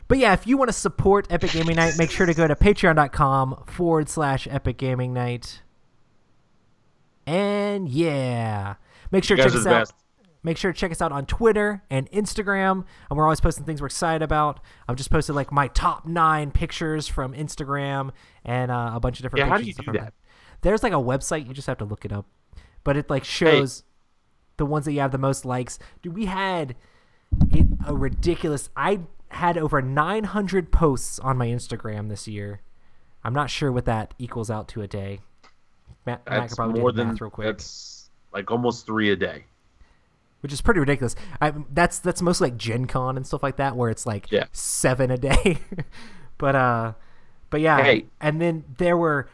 But yeah, if you want to support Epic Gaming Night, make sure to go to patreon.com/Epic Gaming Night. And yeah, make sure to You guys check are us the out. best. Make sure to check us out on Twitter and Instagram. And we're always posting things we're excited about. I've just posted like my top 9 pictures from Instagram and a bunch of different Yeah, how pictures. do you and do stuff like that? There's like a website. You just have to look it up. But it like shows the ones that you have the most likes. Dude, we had a ridiculous... I had over 900 posts on my Instagram this year. I'm not sure what that equals out to a day. Matt could That's probably more do the than math real quick. That's like almost 3 a day. Which is pretty ridiculous. That's mostly like Gen Con and stuff like that, where it's like Yeah. 7 a day. but yeah. Hey. And then there were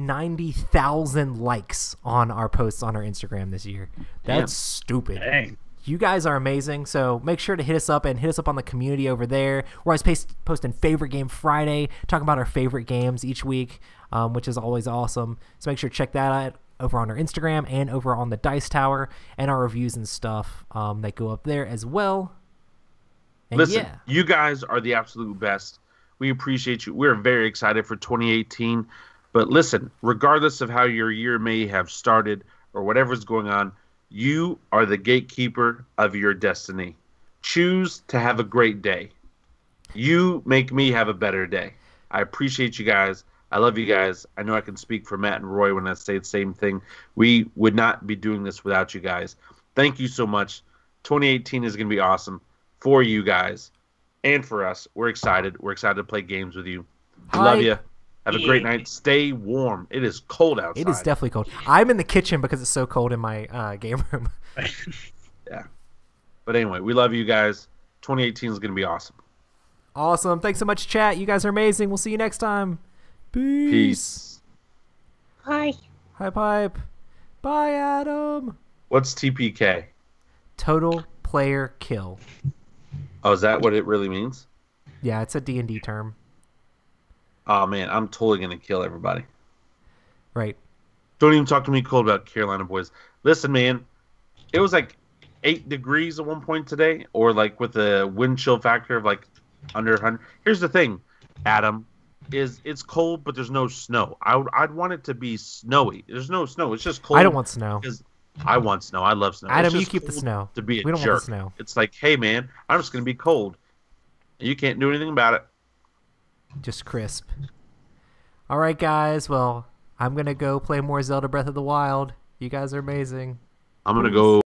190,000 likes on our posts on our Instagram this year. That's Damn. stupid. Dang. You guys are amazing, so make sure to hit us up on the community over there. We're always posting Favorite Game Friday, talking about our favorite games each week, which is always awesome. So make sure to check that out over on our Instagram and over on the Dice Tower, and our reviews and stuff that go up there as well. And Listen, yeah, you guys are the absolute best. We appreciate you. We're very excited for 2018. But listen, regardless of how your year may have started or whatever's going on, you are the gatekeeper of your destiny. Choose to have a great day. You make me have a better day. I appreciate you guys. I love you guys. I know I can speak for Matt and Roy when I say the same thing. We would not be doing this without you guys. Thank you so much. 2018 is going to be awesome for you guys and for us. We're excited. We're excited to play games with you. We love you. Have a great night. Stay warm. It is cold outside. it is definitely cold. I'm in the kitchen because it's so cold in my game room. Yeah. But anyway, we love you guys. 2018 is going to be awesome. Awesome. Thanks so much, chat. You guys are amazing. We'll see you next time. Peace. Peace. Hi. Hi, Pipe. Bye, Adam. What's TPK? Total player kill. Oh, is that what it really means? Yeah, it's a D&D term. Oh, man, I'm totally going to kill everybody. Right. Don't even talk to me cold about Carolina boys. Listen, man, it was like 8 degrees at one point today, or like with a wind chill factor of like under 100. Here's the thing, Adam, is it's cold, but there's no snow. I'd want it to be snowy. There's no snow. It's just cold. I don't want snow. Because I want snow. I love snow. Adam, It's you just keep the cold snow. To be a We don't jerk. want the snow. It's like, hey, man, I'm just going to be cold. You can't do anything about it. Just crisp. All right, guys. Well, I'm going to go play more Zelda Breath of the Wild. You guys are amazing. I'm going to go